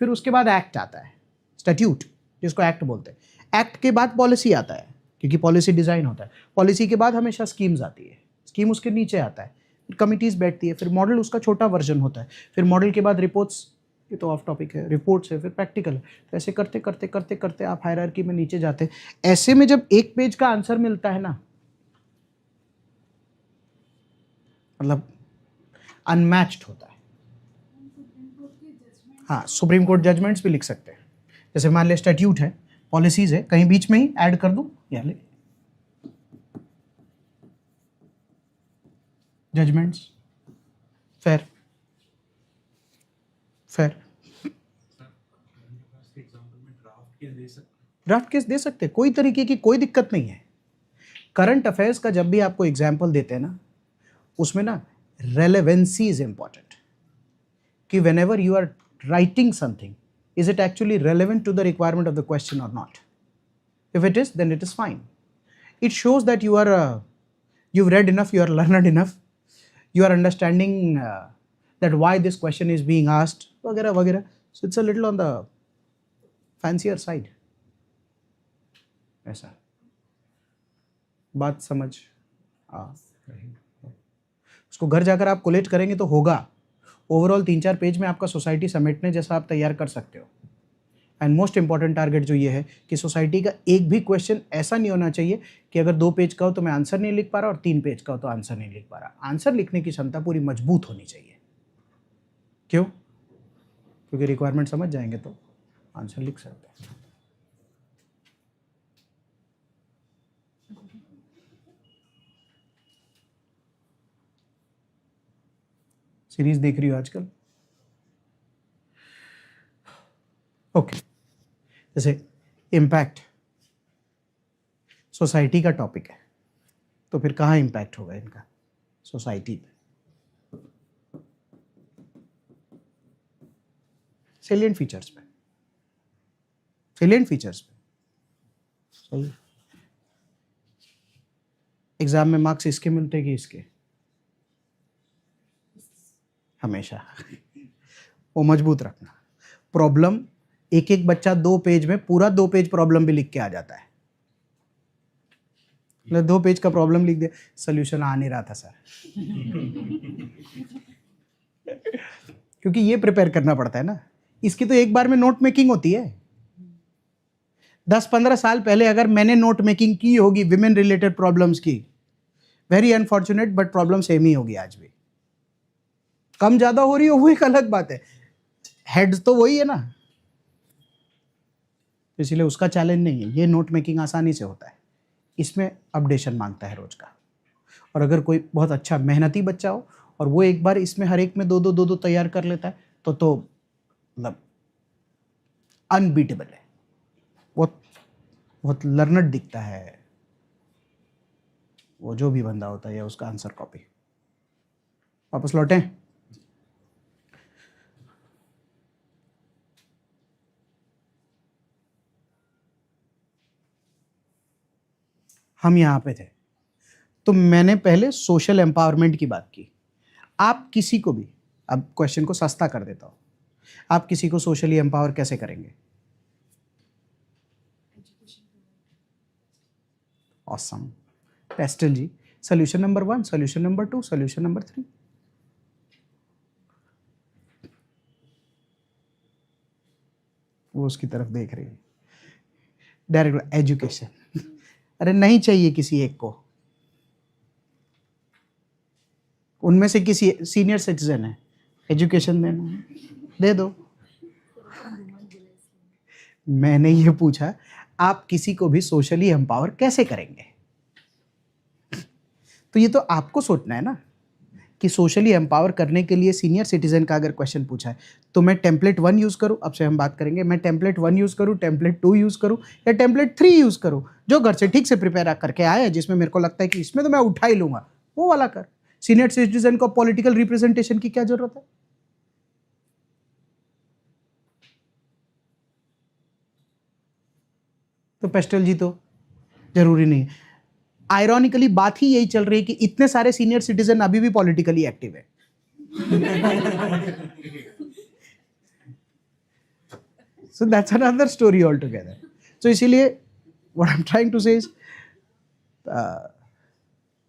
फिर उसके बाद एक्ट आता है, स्टैट्यूट जिसको एक्ट बोलते हैं। एक्ट के बाद पॉलिसी आता है क्योंकि पॉलिसी डिज़ाइन होता है। पॉलिसी के बाद हमेशा स्कीम्स आती है, स्कीम उसके नीचे आता है, फिर कमिटीज़ बैठती है, फिर मॉडल उसका छोटा वर्जन होता है, फिर मॉडल के बाद रिपोर्ट्स ये तो ऑफ टॉपिक है, रिपोर्ट्स है, फिर प्रैक्टिकल है। तो ऐसे करते करते करते करते आप हायरार्की में नीचे जाते हैं। ऐसे में जब एक पेज का आंसर मिलता है ना, मतलब अनमैच्ड होता है। हाँ, सुप्रीम कोर्ट जजमेंट्स भी लिख सकते हैं। जैसे मान लिया स्टैट्यूट है, पॉलिसीज है, कहीं बीच में ही ऐड कर दूं, या ले जजमेंट्स, फेयर फेयर। एग्जाम्पल में ड्राफ्ट केस दे सकते ड्राफ्ट केस दे सकते हैं, कोई तरीके की कोई दिक्कत नहीं है। करंट अफेयर्स का जब भी आपको एग्जाम्पल देते हैं ना, उसमें ना रेलेवेंसी इज इंपॉर्टेंट, कि whenever you are writing something, is it actually relevant to the requirement of the question or not? If it is, then it is fine. It shows that you are you've read enough, you are learned enough, you are understanding that why this question is being asked, वगैरह वगैरह. So it's a little on the fancier side. ऐसा बात समझ उसको घर जाकर आप collate करेंगे तो होगा। ओवरऑल 3-4 पेज में आपका सोसाइटी समेटने जैसा आप तैयार कर सकते हो। एंड मोस्ट इंपॉर्टेंट टारगेट जो ये है कि सोसाइटी का एक भी क्वेश्चन ऐसा नहीं होना चाहिए कि अगर 2 पेज का हो तो मैं आंसर नहीं लिख पा रहा और 3 पेज का हो तो आंसर नहीं लिख पा रहा। आंसर लिखने की क्षमता पूरी मजबूत होनी चाहिए। क्यों? क्योंकि रिक्वायरमेंट समझ जाएंगे तो आंसर लिख सकते हैं। सीरीज देख रही हो आजकल? ओके, जैसे इम्पैक्ट सोसाइटी का टॉपिक है, तो फिर कहाँ इम्पैक्ट होगा इनका? सोसाइटी पे, सेलिएंट फीचर्स पे, सेलिएंट फीचर्स पे। सही। एग्जाम में मार्क्स इसके मिलते कि इसके? हमेशा वो मजबूत रखना। प्रॉब्लम एक एक बच्चा 2 पेज में पूरा 2 पेज प्रॉब्लम भी लिख के आ जाता है। मतलब 2 पेज का प्रॉब्लम लिख दे, सोल्यूशन आ नहीं रहा था सर। क्योंकि ये प्रिपेयर करना पड़ता है ना। इसकी तो एक बार में नोट मेकिंग होती है। 10-15 साल पहले अगर मैंने नोट मेकिंग की होगी विमेन रिलेटेड प्रॉब्लम्स की, very unfortunate, but problem same ही होगी आज भी। कम ज्यादा हो रही हो वो एक अलग बात है, हेड्स तो वही है ना। इसलिए उसका चैलेंज नहीं है, ये नोट मेकिंग आसानी से होता है। इसमें अपडेशन मांगता है रोज का। और अगर कोई बहुत अच्छा मेहनती बच्चा हो और वो एक बार इसमें हर एक में 2-2 तैयार कर लेता है तो मतलब अनबीटेबल है। बहुत बहुत लर्नड दिखता है वो जो भी बंदा होता है, या उसका आंसर कॉपी। वापस लौटें। हम यहाँ पे थे तो मैंने पहले सोशल एम्पावरमेंट की बात की। आप किसी को भी, अब क्वेश्चन को सस्ता कर देता हूँ, आप किसी को सोशली एम्पावर कैसे करेंगे? ऑसम। पेस्टल जी, solution number 1, solution number 2, solution number 3। वो उसकी तरफ देख रही है। Direct education. अरे नहीं चाहिए किसी एक को, उनमें से किसी सीनियर सिटीजन है, एजुकेशन देना है, दे दो। मैंने ये पूछा आप किसी को भी सोशली एम्पावर कैसे करेंगे? तो ये तो आपको सोचना है ना कि सोशली एम्पावर करने के लिए सीनियर सिटीजन का अगर क्वेश्चन पूछा है तो मैं टेम्पलेट 1 यूज़ करूँ, अब से हम बात करेंगे, मैं टेम्पलेट 1 यूज़ करूँ, टेम्पलेट 2 यूज़ करूँ, या टेम्पलेट 3 यूज़ करूँ, जो घर से ठीक से प्रिपेयर करके आया, जिसमें मेरे को लगता है कि इसमें तो मैं उठा ही लूँगा, वो वाला कर। सीनियर सिटीजन को पॉलिटिकल रिप्रेजेंटेशन की क्या जरूरत है? तो पेस्टल जी तो जरूरी नहीं है। आयरॉनिकली बात ही यही चल रही है कि इतने सारे सीनियर सिटीजन अभी भी पॉलिटिकली एक्टिव है। So that's another story altogether. So इसीलिए what I'm trying to say is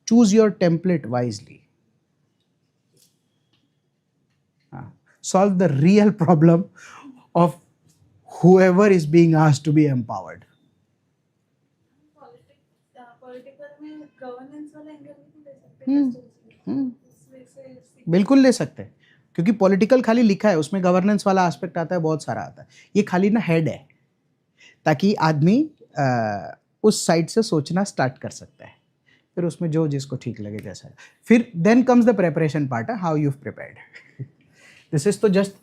choose your template wisely. solve the real problem of whoever is being asked to be empowered. Political में governance वाला angle भी ले सकते हम्म, हैं बिल्कुल ले सकते हैं, क्योंकि पॉलिटिकल खाली लिखा है, उसमें गवर्नेंस वाला एस्पेक्ट आता है, बहुत सारा आता है। ये खाली ना हेड है, ताकि आदमी उस साइड से सोचना स्टार्ट कर सकता है, फिर उसमें जो जिसको ठीक लगे जैसा है। फिर then comes the preparation part, how you prepared. This is तो just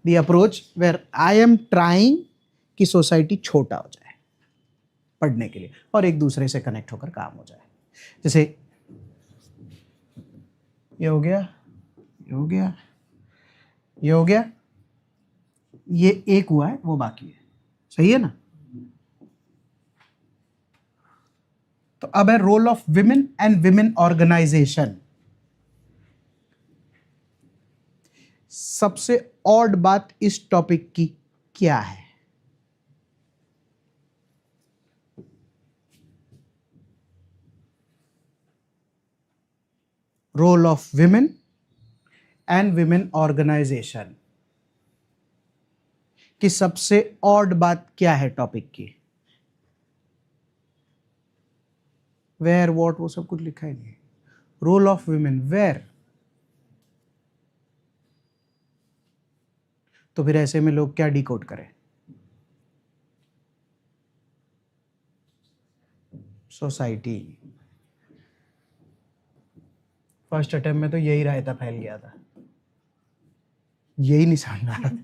the approach where I am trying कि सोसाइटी छोटा हो जाए पढ़ने के लिए और एक दूसरे से कनेक्ट होकर काम हो जाए। जैसे ये हो गया, ये हो गया, ये हो गया, ये एक हुआ है, वो बाकी है, सही है ना। तो अब है role of women and women organisation. सबसे ऑड बात इस टॉपिक की क्या है? Role of women and women organisation की सबसे ऑड बात क्या है टॉपिक की? वेयर, वॉट, वो सब कुछ लिखा ही नहीं। रोल ऑफ विमेन वेयर, तो फिर ऐसे में लोग क्या डिकोड करें? सोसाइटी। फर्स्ट अटेम्प्ट में तो यही रायता फैल गया था, यही नहीं समझ में आ रहा था,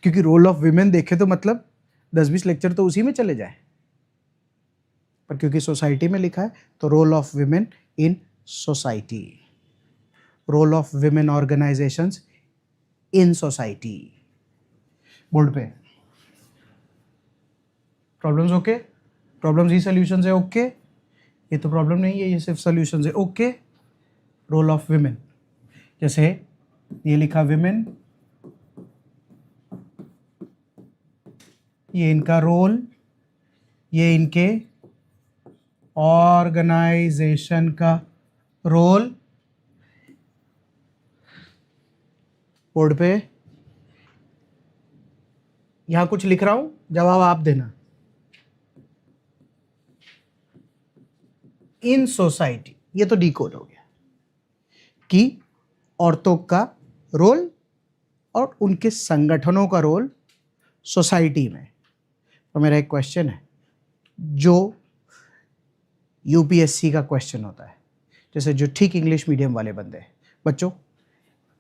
क्योंकि रोल ऑफ विमेन देखे तो मतलब 10-20 लेक्चर तो उसी में चले जाए, पर क्योंकि सोसाइटी में लिखा है तो role of women in society, role of women organisations in society. Board पे प्रॉब्लम्स ओके, प्रॉब्लम्स ही सॉल्यूशंस है ओके, ये तो प्रॉब्लम नहीं है, ये सिर्फ सॉल्यूशंस है ओके। रोल ऑफ विमेन, जैसे ये लिखा विमेन, ये इनका रोल, ये इनके ऑर्गेनाइजेशन का रोल। बोर्ड पे यहां कुछ लिख रहा हूं, जवाब आप देना। इन सोसाइटी, ये तो डिकोड हो गया कि औरतों का रोल और उनके संगठनों का रोल सोसाइटी में। तो मेरा एक क्वेश्चन है जो यूपीएससी का क्वेश्चन होता है, जैसे जो ठीक इंग्लिश मीडियम वाले बंदे हैं, बच्चों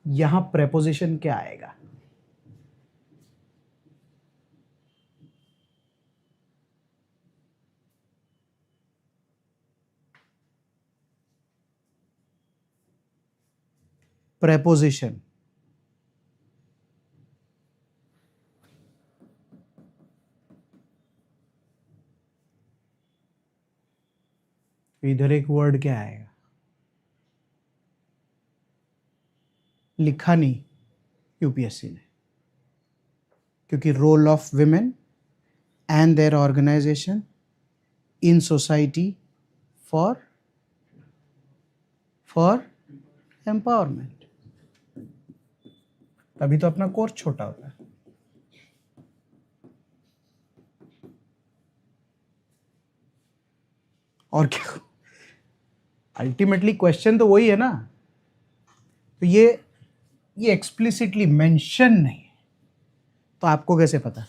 यहां प्रेपोजिशन क्या आएगा? प्रेपोजिशन इधर एक वर्ड क्या आएगा? लिखा नहीं यूपीएससी ने, क्योंकि role of women and their organisation in society for empowerment. तभी तो अपना कोर्स छोटा होता है। और क्या, अल्टीमेटली क्वेश्चन तो वही है ना। तो ये एक्सप्लिसिटली मेंशन नहीं है, तो आपको कैसे पता?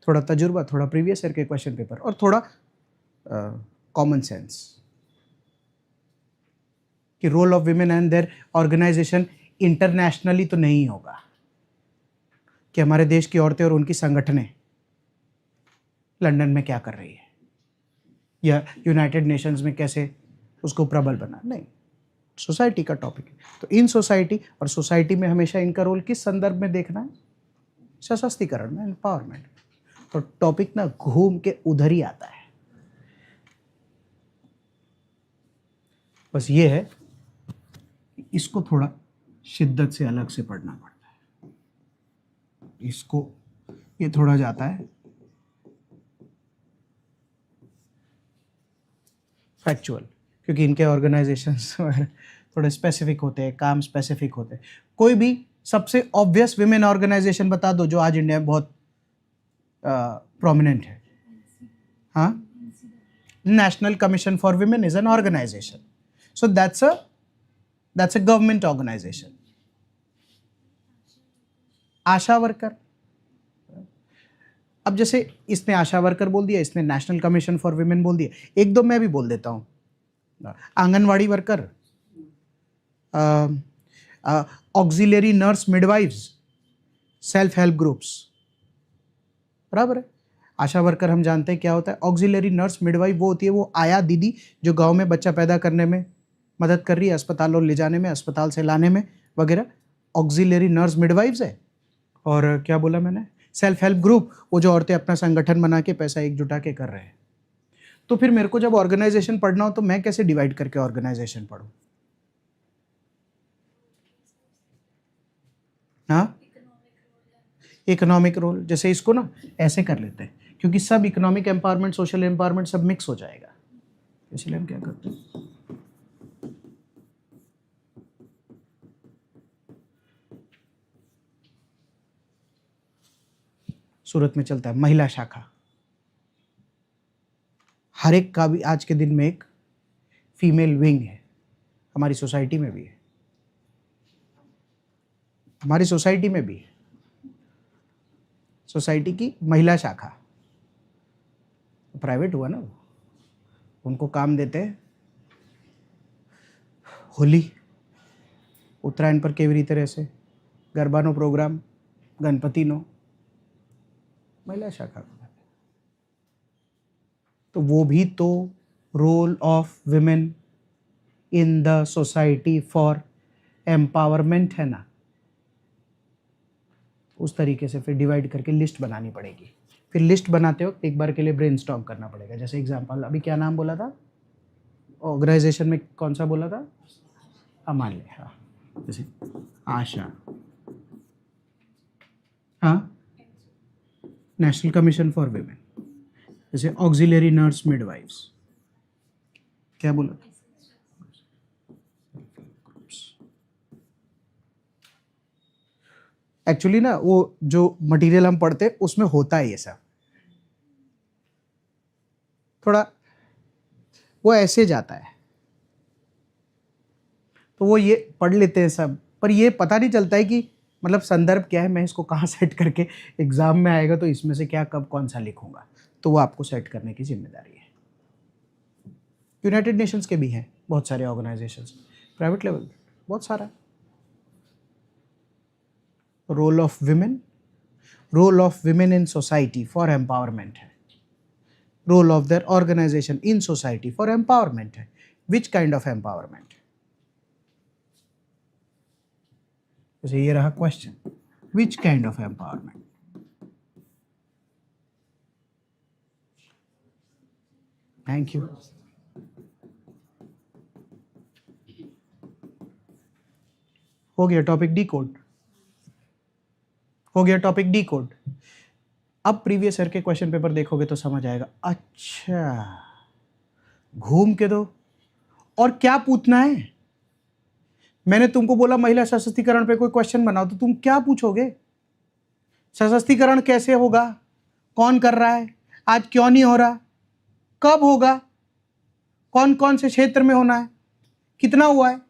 थोड़ा तजुर्बा, थोड़ा प्रीवियस ईयर के क्वेश्चन पेपर और थोड़ा कॉमन सेंस कि role of women and their organisation internationally तो नहीं होगा कि हमारे देश की औरतें और उनकी संगठनें लंदन में क्या कर रही है या यूनाइटेड नेशंस में कैसे उसको प्रबल बना, नहीं, सोसाइटी का टॉपिक है। तो इन सोसाइटी, और सोसाइटी में हमेशा इनका रोल किस संदर्भ में देखना है? सशक्तिकरण में, एम्पावरमेंट। तो टॉपिक ना घूम के उधर ही आता है। बस ये है कि इसको थोड़ा शिद्दत से अलग से पढ़ना पड़ता है। इसको ये थोड़ा जाता है फैक्चुअल, क्योंकि इनके ऑर्गेनाइजेशंस थोड़े स्पेसिफिक होते हैं, काम स्पेसिफिक होते हैं। कोई भी सबसे ऑब्वियस विमेन ऑर्गेनाइजेशन बता दो जो आज इंडिया में बहुत प्रोमिनेंट है. हाँ, national commission for women is an organisation. So that's a government organisation. ASHA worker, अब जैसे इसने आशा वर्कर बोल दिया, इसने नेशनल कमीशन फॉर विमेन बोल दिया, एक दो मैं भी बोल देता हूँ. Anganwadi worker, auxiliary nurse midwives, self help groups. बराबर है. आशा वर्कर हम जानते हैं क्या होता है. ऑक्सिलरी नर्स मिडवाइफ वो होती है, वो आया दीदी जो गांव में बच्चा पैदा करने में मदद कर रही है, अस्पतालों ले जाने में, अस्पताल से लाने में वगैरह. ऑक्सिलरी नर्स मिडवाइव्स है. और क्या बोला मैंने, सेल्फ हेल्प ग्रुप, वो जो औरतें अपना संगठन बना के पैसा एकजुटा के कर रहे हैं. तो फिर मेरे को जब ऑर्गेनाइजेशन पढ़ना हो तो मैं कैसे डिवाइड करके ऑर्गेनाइजेशन पढ़ूं? हाँ, इकोनॉमिक रोल. जैसे इसको ना ऐसे कर लेते हैं, क्योंकि सब इकोनॉमिक एम्पावरमेंट, सोशल एम्पावरमेंट सब मिक्स हो जाएगा, इसलिए हम क्या करते हैं, सूरत में चलता है महिला शाखा. हर एक का भी आज के दिन में एक फीमेल विंग है. हमारी सोसाइटी में भी है, हमारी सोसाइटी में भी है. सोसाइटी की महिला शाखा, प्राइवेट हुआ ना, उनको काम देते हैं होली, उत्तरायण पर केवी रीते રહેશે, गरबानो प्रोग्राम, गणपतिनो, महिला शाखा. तो वो भी तो role of women in the society for empowerment है ना. उस तरीके से फिर डिवाइड करके लिस्ट बनानी पड़ेगी. फिर लिस्ट बनाते हो एक बार के लिए ब्रेनस्टॉर्म करना पड़ेगा. जैसे एग्जांपल अभी क्या नाम बोला था, ऑर्गेनाइजेशन में कौन सा बोला था, मान ले. हाँ, जैसे आशा, हाँ, नेशनल कमीशन फॉर विमेन, जैसे ऑक्सिलरी नर्स मिडवाइव्स, क्या बोला था, एक्चुअली ना वो जो मटेरियल हम पढ़ते उसमें होता है ये सब, थोड़ा वो ऐसे जाता है, तो वो ये पढ़ लेते हैं सब, पर ये पता नहीं चलता है कि मतलब संदर्भ क्या है, मैं इसको कहाँ सेट करके एग्जाम में आएगा तो इसमें से क्या कब कौन सा लिखूंगा. तो वो आपको सेट करने की जिम्मेदारी है. यूनाइटेड नेशंस के भी हैं बहुत सारे ऑर्गेनाइजेशंस, प्राइवेट लेवल बहुत सारा. Role of women in society for empowerment है. Role of their organisation in society for empowerment है. Which kind of empowerment. जैसे ये रहा question, which kind of empowerment. Thank you. हो गया टॉपिक डी कोड, हो गया टॉपिक डी कोड. अब प्रीवियस ईयर के क्वेश्चन पेपर देखोगे तो समझ आएगा. अच्छा, घूम के दो और क्या पूछना है. मैंने तुमको बोला महिला सशक्तिकरण पे कोई क्वेश्चन बनाओ, तो तुम क्या पूछोगे, सशक्तिकरण कैसे होगा, कौन कर रहा है, आज क्यों नहीं हो रहा, कब होगा, कौन कौन से क्षेत्र में होना है, कितना हुआ है,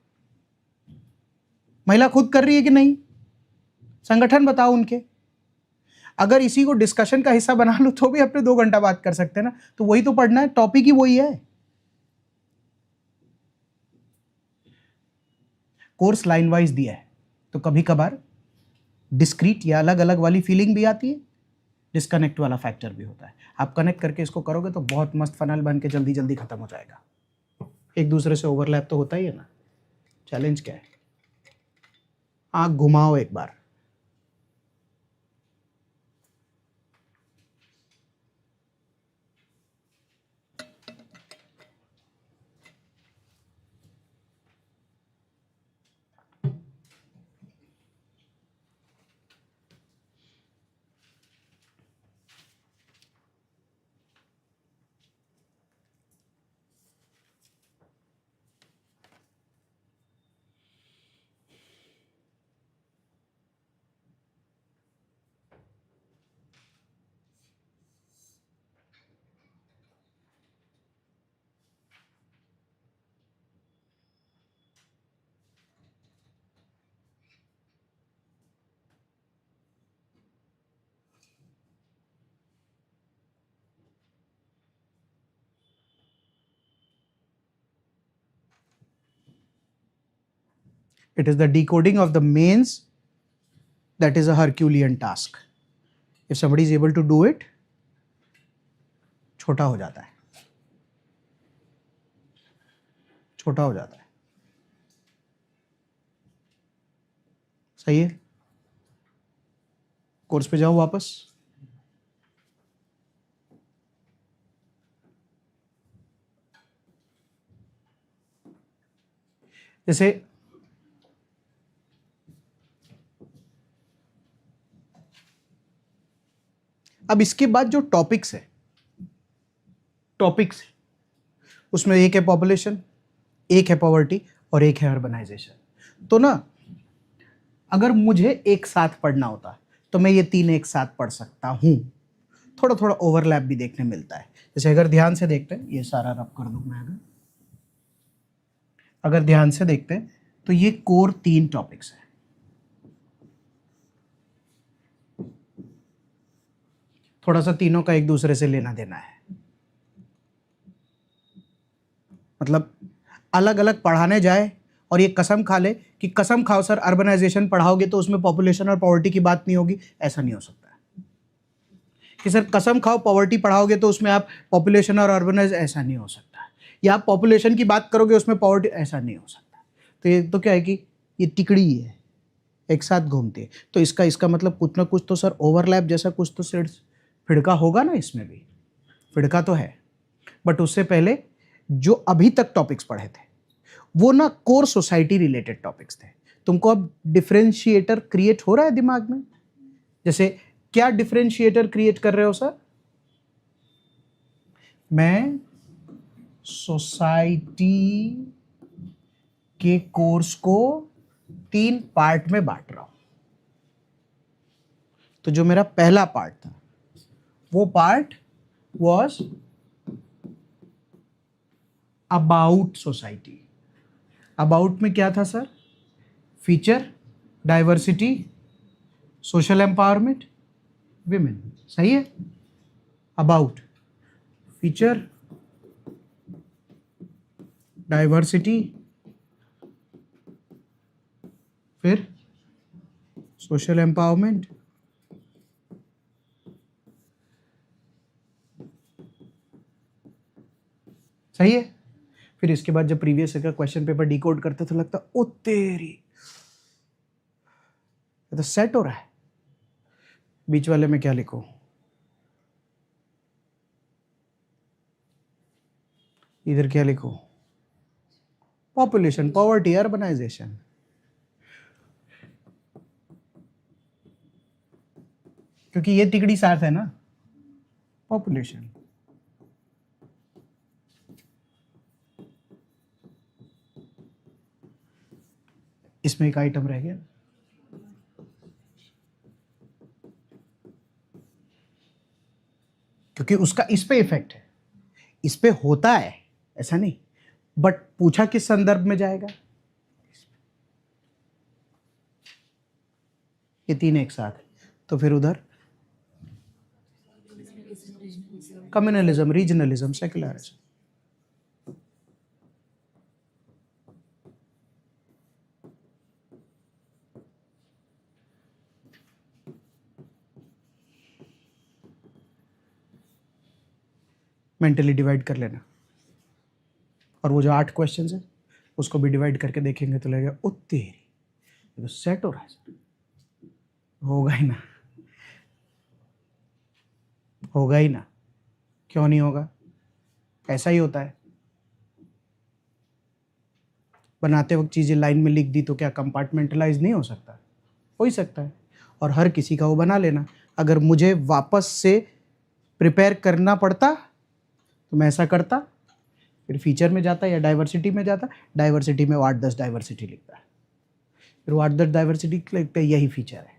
महिला खुद कर रही है कि नहीं, संगठन बताओ उनके. अगर इसी को डिस्कशन का हिस्सा बना लो तो भी अपने 2 घंटा बात कर सकते हैं ना. तो वही तो पढ़ना है, टॉपिक ही वही है. कोर्स लाइन वाइज दिया है तो कभी कभार डिस्क्रीट या अलग अलग वाली फीलिंग भी आती है, डिस्कनेक्ट वाला फैक्टर भी होता है. आप कनेक्ट करके इसको करोगे तो बहुत मस्त फनल बन के जल्दी जल्दी खत्म हो जाएगा. एक दूसरे से ओवरलैप तो होता ही है ना. चैलेंज क्या है, आंख घुमाओ एक बार, It is the decoding of the mains that is a Herculean task. If somebody is able to do it, छोटा हो जाता है, छोटा हो जाता है. सही है. कोर्स पे जाऊं वापस. जैसे अब इसके बाद जो टॉपिक्स है, टॉपिक्स उसमें एक है पॉपुलेशन, एक है पॉवर्टी और एक है अर्बनाइजेशन. तो ना अगर मुझे एक साथ पढ़ना होता तो मैं ये तीन एक साथ पढ़ सकता हूँ. थोड़ा थोड़ा ओवरलैप भी देखने मिलता है. जैसे अगर ध्यान से देखते हैं, ये सारा रब कर दूँ मैं, अगर ध्यान से देखते हैं तो ये कोर 3 टॉपिक्स है. थोड़ा सा तीनों का एक दूसरे से लेना देना है. मतलब अलग अलग पढ़ाने जाए और ये कसम खा ले कि कसम खाओ सर अर्बनाइजेशन पढ़ाओगे तो उसमें पॉपुलेशन और पॉवर्टी की बात नहीं होगी, ऐसा नहीं हो सकता है. कि सर कसम खाओ पॉवर्टी पढ़ाओगे तो उसमें आप पॉपुलेशन और अर्बनाइज, ऐसा नहीं हो सकता. या आप पॉपुलेशन की बात करोगे उसमें पॉवर्टी, ऐसा नहीं हो सकता. तो ये तो क्या है कि ये टिकड़ी है, एक साथ घूमती है. तो इसका मतलब कुछ ना कुछ तो सर ओवरलैप जैसा कुछ तो फिड़का होगा ना. इसमें भी फिड़का तो है. बट उससे पहले जो अभी तक टॉपिक्स पढ़े थे वो ना कोर सोसाइटी रिलेटेड टॉपिक्स थे. तुमको अब डिफरेंशिएटर क्रिएट हो रहा है दिमाग में. जैसे क्या डिफरेंशिएटर क्रिएट कर रहे हो सर? मैं सोसाइटी के कोर्स को 3 पार्ट में बांट रहा हूं. तो जो मेरा पहला पार्ट था वो part was about society. About में क्या था sir? Feature, diversity, social empowerment, women. सही है. अबाउट, फीचर, डाइवर्सिटी, फिर सोशल एम्पावरमेंट, सही है. फिर इसके बाद जब प्रीवियस का क्वेश्चन पेपर डिकोड करते तो लगता ओ तेरी, ये तो सेट हो रहा है. बीच वाले में क्या लिखूं? इधर क्या लिखूं? Population, poverty, urbanisation. क्योंकि ये तिकड़ी साथ है ना, पॉपुलेशन. इसमें एक आइटम रह गया, क्योंकि उसका इस पे इफेक्ट है, इस पे होता है, ऐसा नहीं. बट पूछा किस संदर्भ में जाएगा? ये 3 एक साथ है. तो फिर उधर communalism, regionalism, secularism. Mentally divide कर लेना. और वो जो 8 क्वेश्चंस है उसको भी डिवाइड करके देखेंगे तो लगेगा ओ तेरी, ये तो सेट हो रहा है. होगा ही ना, होगा ही ना. क्यों नहीं होगा? ऐसा ही होता है. बनाते वक्त चीज़ें लाइन में लिख दी तो क्या कंपार्टमेंटलाइज नहीं हो सकता? हो ही सकता है. और हर किसी का वो बना लेना. अगर मुझे वापस से प्रिपेयर करना पड़ता तो मैं ऐसा करता, फिर फीचर में जाता या डाइवर्सिटी में जाता. डाइवर्सिटी में वो 8-10 डाइवर्सिटी लिखता है, फिर वो 8-10 डाइवर्सिटी लिखते यही फीचर है.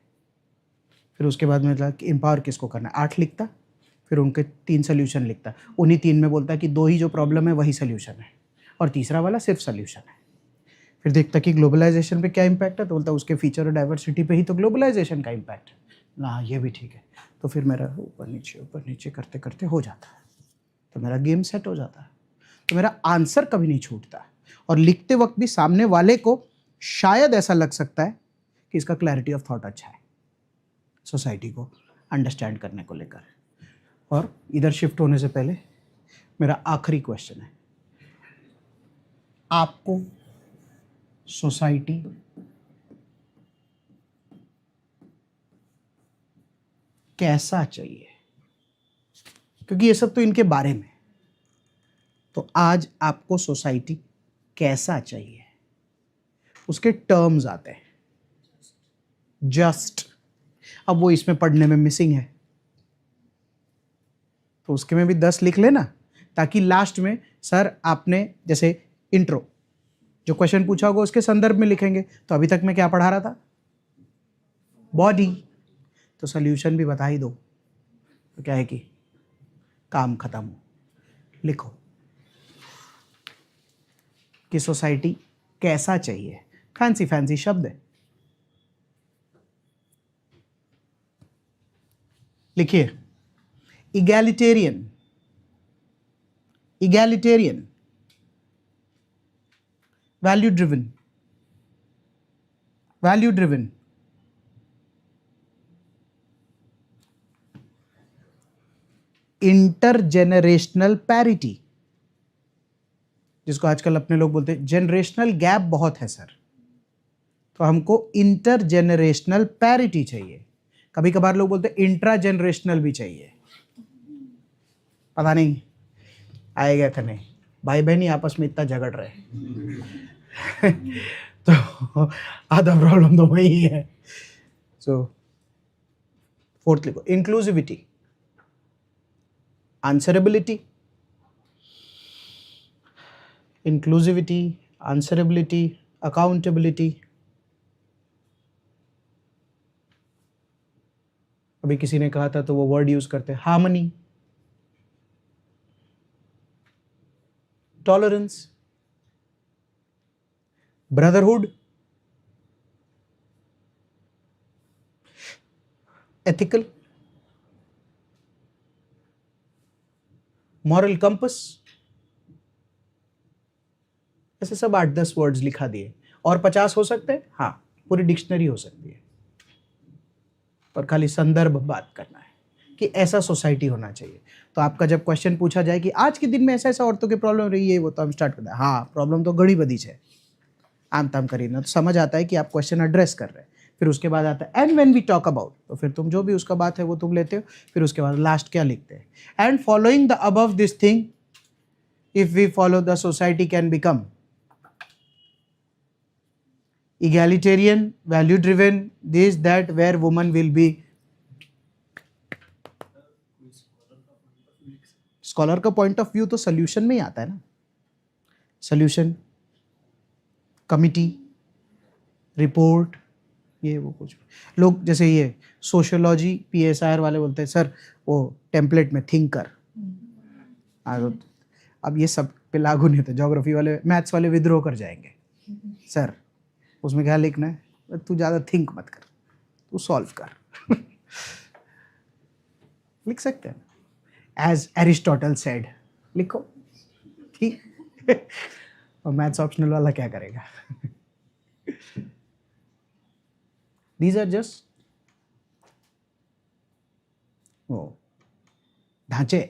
फिर उसके बाद में कि एम्पावर किसको करना है, 8 लिखता. फिर उनके 3 सोल्यूशन लिखता. उन्हीं 3 में बोलता है कि 2 ही जो प्रॉब्लम है वही सोल्यूशन है और तीसरा वाला सिर्फ सोल्यूशन है. फिर देखता कि ग्लोबलाइजेशन पे क्या इम्पैक्ट है, तो बोलता उसके फीचर और डाइवर्सिटी पे ही तो ग्लोबलाइजेशन का इम्पैक्ट है ना. ये भी ठीक है. तो फिर मेरा ऊपर नीचे करते करते हो जाता है. तो मेरा गेम सेट हो जाता है. तो मेरा आंसर कभी नहीं छूटता. और लिखते वक्त भी सामने वाले को शायद ऐसा लग सकता है कि इसका क्लैरिटी ऑफ थॉट अच्छा है सोसाइटी को अंडरस्टैंड करने को लेकर। और इधर शिफ्ट होने से पहले मेरा आखिरी क्वेश्चन है, आपको सोसाइटी कैसा चाहिए? क्योंकि ये सब तो इनके बारे में, तो आज आपको सोसाइटी कैसा चाहिए, उसके टर्म्स आते हैं। जस्ट, अब वो इसमें पढ़ने में मिसिंग है तो उसके में भी 10 लिख लेना, ताकि लास्ट में सर आपने जैसे इंट्रो जो क्वेश्चन पूछा होगा उसके संदर्भ में लिखेंगे। तो अभी तक मैं क्या पढ़ा रहा था? बॉडी। तो सॉल्यूशन भी बता ही दो, तो क्या है कि काम खत्म हो। लिखो कि सोसाइटी कैसा चाहिए, फैंसी फैंसी शब्द है। लिखिए, egalitarian, egalitarian, value driven, value driven, intergenerational parity, जिसको आजकल अपने लोग बोलते हैं जनरेशनल गैप बहुत है सर, तो हमको इंटरजेनरेशनल पैरिटी चाहिए। कभी कभार लोग बोलते हैं इंट्रा जनरेशनल भी चाहिए, पता नहीं आएगा कि नहीं। भाई बहन ही आपस में इतना झगड़ रहे तो आधा प्रॉब्लम तो वही है। सो फोर्थ लिखो, inclusivity, answerability, inclusivity, answerability, accountability. अभी किसी ने कहा था तो वो वर्ड यूज करते हैं, harmony, tolerance, brotherhood, ethical, moral compass. ऐसे सब 8-10 वर्ड्स लिखा दिए, और 50 हो सकते हैं, हाँ पूरी डिक्शनरी हो सकती है, पर खाली संदर्भ बात करना है कि ऐसा सोसाइटी होना चाहिए। तो आपका जब क्वेश्चन पूछा जाए कि आज के दिन में ऐसा ऐसा औरतों की प्रॉब्लम रही है, वो तो हम स्टार्ट करते हैं, हाँ प्रॉब्लम तो गड़ी बदी है, आम ताम करिए ना, तो समझ आता है कि आप क्वेश्चन एड्रेस कर रहे हैं। फिर उसके बाद आता है and when we talk about, तो फिर तुम जो भी उसका बात है वो तुम लेते हो। फिर उसके बाद लास्ट क्या लिखते हैं, and following the above this thing if we follow the society can become egalitarian, value driven, this that, where woman will be। Scholar का पॉइंट ऑफ व्यू तो सोल्यूशन में ही आता है ना, सोल्यूशन, कमिटी, रिपोर्ट, ये वो कुछ लोग जैसे ये सोशियोलॉजी पीएसआर वाले बोलते हैं सर वो टेम्पलेट में थिंक कर। अब ये सब पे लागू नहीं होता, ज्योग्राफी वाले मैथ्स वाले विद्रोह कर जाएंगे, सर उसमें क्या लिखना है, तू ज़्यादा थिंक मत कर, तू सॉल्व कर लिख सकते हैं, एज एरिस्टोटल सेड, लिखो ठीक और मैथ्स ऑप्शनल वाला क्या करेगा दीज आर जस्ट वो ढांचे।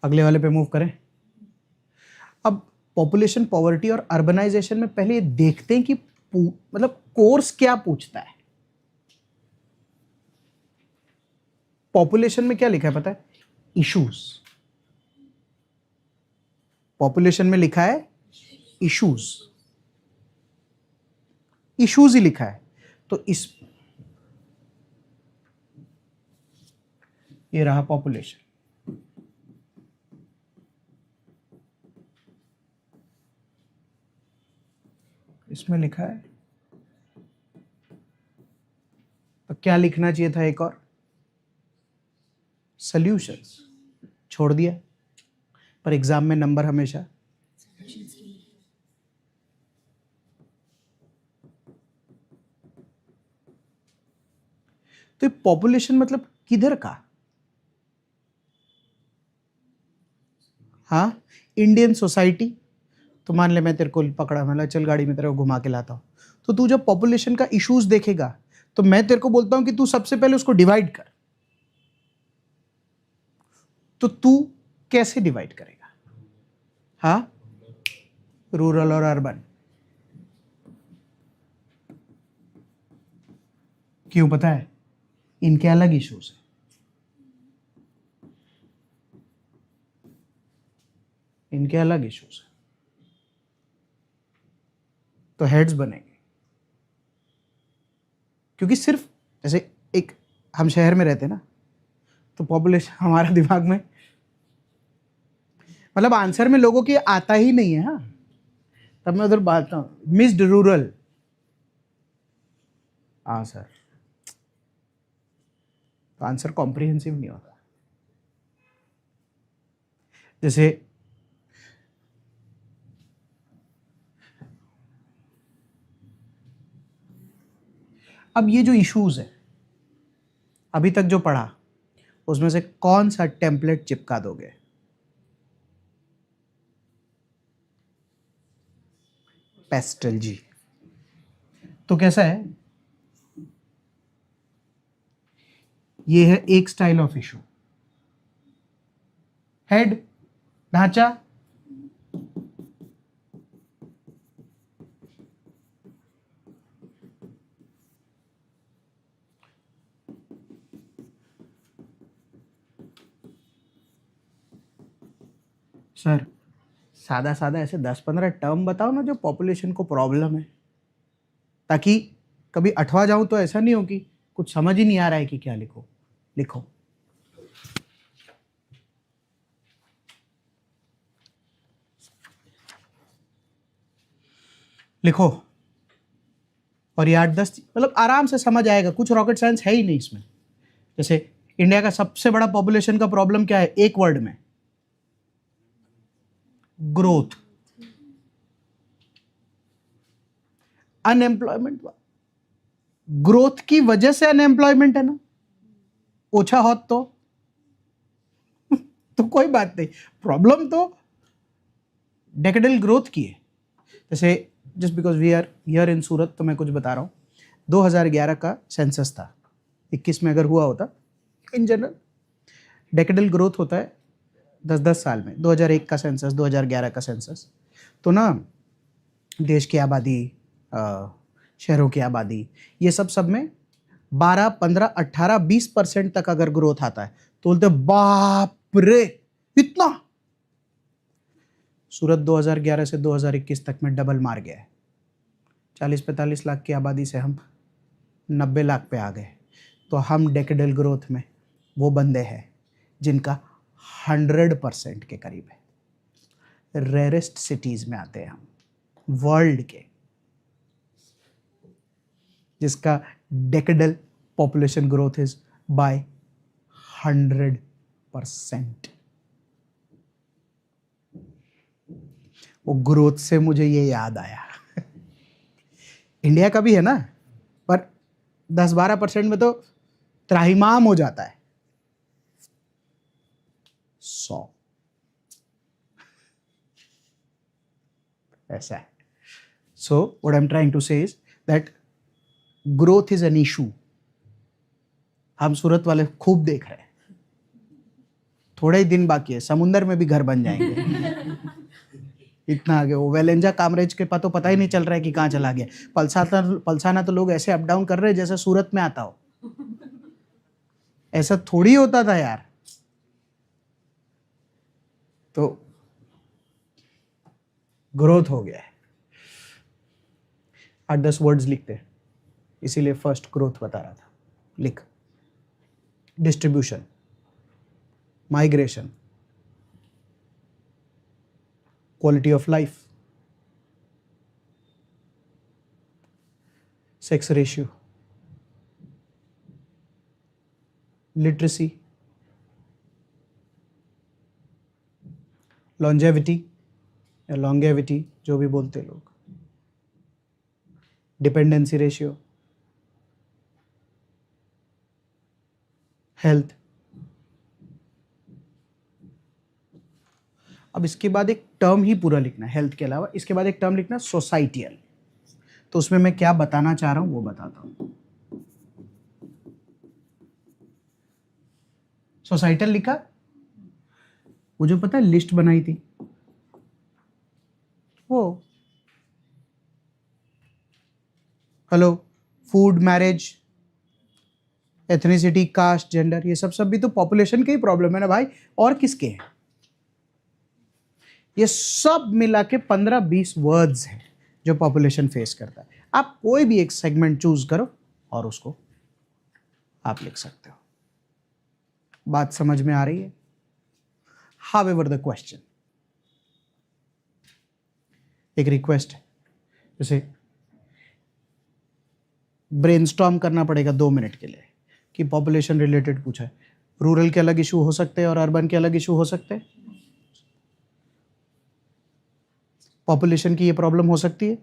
अगले वाले पे मूव करें। अब पॉपुलेशन, पॉवर्टी और अर्बनाइजेशन में पहले ये देखते हैं कि मतलब कोर्स क्या पूछता है। पॉपुलेशन में क्या लिखा है पता है, इश्यूज। पॉपुलेशन में लिखा है इश्यूज, इश्यूज ही लिखा है। तो इस ये रहा पॉपुलेशन, इसमें लिखा है, तो क्या लिखना चाहिए था एक और, सॉल्यूशंस, छोड़ दिया। पर एग्जाम में नंबर हमेशा तो पॉपुलेशन मतलब किधर का, हाँ इंडियन सोसाइटी, तो मान ले मैं तेरे को पकड़ा, मतलब चल गाड़ी में तेरे को घुमा के लाता हूँ, तो तू जब पॉपुलेशन का इश्यूज देखेगा तो मैं तेरे को बोलता हूँ कि तू सबसे पहले उसको डिवाइड कर। तो तू कैसे डिवाइड करेगा? हाँ, रूरल और अर्बन। क्यों पता है? इनके अलग इश्यूज है। इनके अलग इश्यूज है, तो हेड्स बनेंगे। क्योंकि सिर्फ जैसे एक हम शहर में रहते हैं ना, तो पॉपुलेशन हमारा दिमाग में मतलब आंसर में लोगों की आता ही नहीं है। हाँ, तब मैं उधर बात मिस्ड रूरल आंसर, तो आंसर कॉम्प्रिहेंसिव नहीं होता। जैसे अब ये जो इश्यूज है अभी तक जो पढ़ा, उसमें से कौन सा टेम्पलेट चिपका दोगे? पेस्टल जी। तो कैसा है, ये है एक स्टाइल ऑफ इशू। हेड, ढांचा, सर सादा सादा ऐसे 10-15 टर्म बताओ ना जो पॉपुलेशन को प्रॉब्लम है, ताकि कभी अठवा जाऊं तो ऐसा नहीं हो कि कुछ समझ ही नहीं आ रहा है कि क्या लिखो। लिखो। लिखो। और ये 8-10 मतलब आराम से समझ आएगा, कुछ रॉकेट साइंस है ही नहीं इसमें। जैसे इंडिया का सबसे बड़ा पॉपुलेशन का प्रॉब्लम क्या है एक वर्ड में? ग्रोथ। अनएम्प्लॉयमेंट, ग्रोथ की वजह से अनएम्प्लॉयमेंट है ना, ओछा होत तो कोई बात नहीं, प्रॉब्लम तो डेकेडल ग्रोथ की है। जैसे just because we are here in Surat, तो मैं कुछ बता रहा हूँ। 2011 का सेंसस था, 21 में अगर हुआ होता, इन जनरल डेकेडल ग्रोथ होता है 10-10 साल में। 2001 का सेंसस, 2011 का सेंसस, तो ना देश की आबादी, शहरों की आबादी, ये सब में 12, 15, 18, 20% तक अगर ग्रोथ आता है तो बोलते बाप रे इतना। सूरत 2011 से 2021 तक में डबल मार गया है। 40-45 लाख की आबादी से हम 90 लाख पे आ गए। तो हम डेकेडल ग्रोथ में वो बंदे हैं जिनका 100% के करीब है। रेयरेस्ट सिटीज में आते हैं हम वर्ल्ड के, जिसका decadal population growth is by 100%। वो ग्रोथ से मुझे ये याद आया इंडिया का भी है ना, पर 10-12% में तो त्राहिमाम हो जाता है। 100 ऐसा है। So what I am trying to say is that growth is an issue. हम सूरत वाले खूब देख रहे हैं, थोड़े ही दिन बाकी है, समुंदर में भी घर बन जाएंगे इतना आगे। वो वेलेंजा कामरेज के तो पता ही नहीं चल रहा है कि कहाँ चला गया। पलसाना तो लोग ऐसे अप डाउन कर रहे हैं जैसे सूरत में आता हो। ऐसा थोड़ी होता था यार। तो ग्रोथ हो गया है। 8-10 वर्ड्स लिखते हैं, इसीलिए फर्स्ट ग्रोथ बता रहा था। लिख। Distribution, migration, quality of life, sex ratio, literacy, longevity या लॉन्गेविटी जो भी बोलते लोग, डिपेंडेंसी रेशियो, हेल्थ, अब इसके बाद एक टर्म ही पूरा लिखना है हेल्थ के अलावा, इसके बाद एक टर्म लिखना सोसाइटियल। तो उसमें मैं क्या बताना चाह रहा हूं वो बताता हूं। सोसाइटल लिखा, वो जो पता है लिस्ट बनाई थी वो, hello, food, marriage, ethnicity, caste, gender, ये सब भी तो पॉपुलेशन के ही प्रॉब्लम है ना भाई, और किसके हैं? ये सब मिला के 15-20 वर्ड्स हैं जो पॉपुलेशन फेस करता है। आप कोई भी एक सेगमेंट चूज करो और उसको आप लिख सकते हो। बात समझ में आ रही है? हाउएवर द क्वेश्चन, एक रिक्वेस्ट है, जैसे ब्रेनस्टॉर्म करना पड़ेगा 2 मिनट के लिए कि पॉपुलेशन रिलेटेड पूछा है, रूरल के अलग इशू हो सकते हैं और अर्बन के अलग इशू हो सकते हैं। पॉपुलेशन की ये प्रॉब्लम हो सकती है,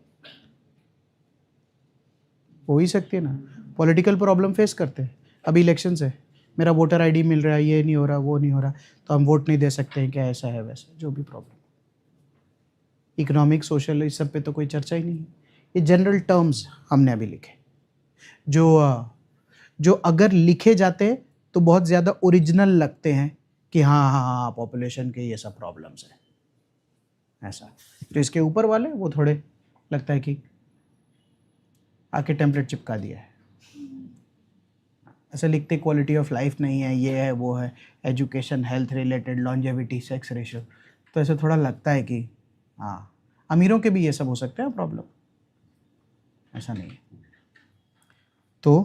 हो ही सकती है ना। पॉलिटिकल प्रॉब्लम फेस करते हैं, अभी इलेक्शंस है, मेरा वोटर आईडी मिल रहा है, ये नहीं हो रहा, वो नहीं हो रहा, तो हम वोट नहीं दे सकते हैं क्या, ऐसा है वैसा, जो भी प्रॉब्लम। इकोनॉमिक, सोशल, इस सब पे तो कोई चर्चा ही नहीं है। ये जनरल टर्म्स हमने अभी लिखे, जो अगर लिखे जाते हैं तो बहुत ज़्यादा ओरिजिनल लगते हैं कि हाँ हाँ हाँ पॉपुलेशन के ये सब प्रॉब्लम्स हैं, ऐसा। जो इसके ऊपर वाले वो थोड़े लगता है कि आके टेम्पलेट चिपका दिया है, ऐसा लिखते क्वालिटी ऑफ लाइफ नहीं है, ये है वो है, education, health related, longevity, sex ratio, तो ऐसे थोड़ा लगता है कि हाँ अमीरों के भी ये सब हो सकते हैं प्रॉब्लम, ऐसा नहीं है। तो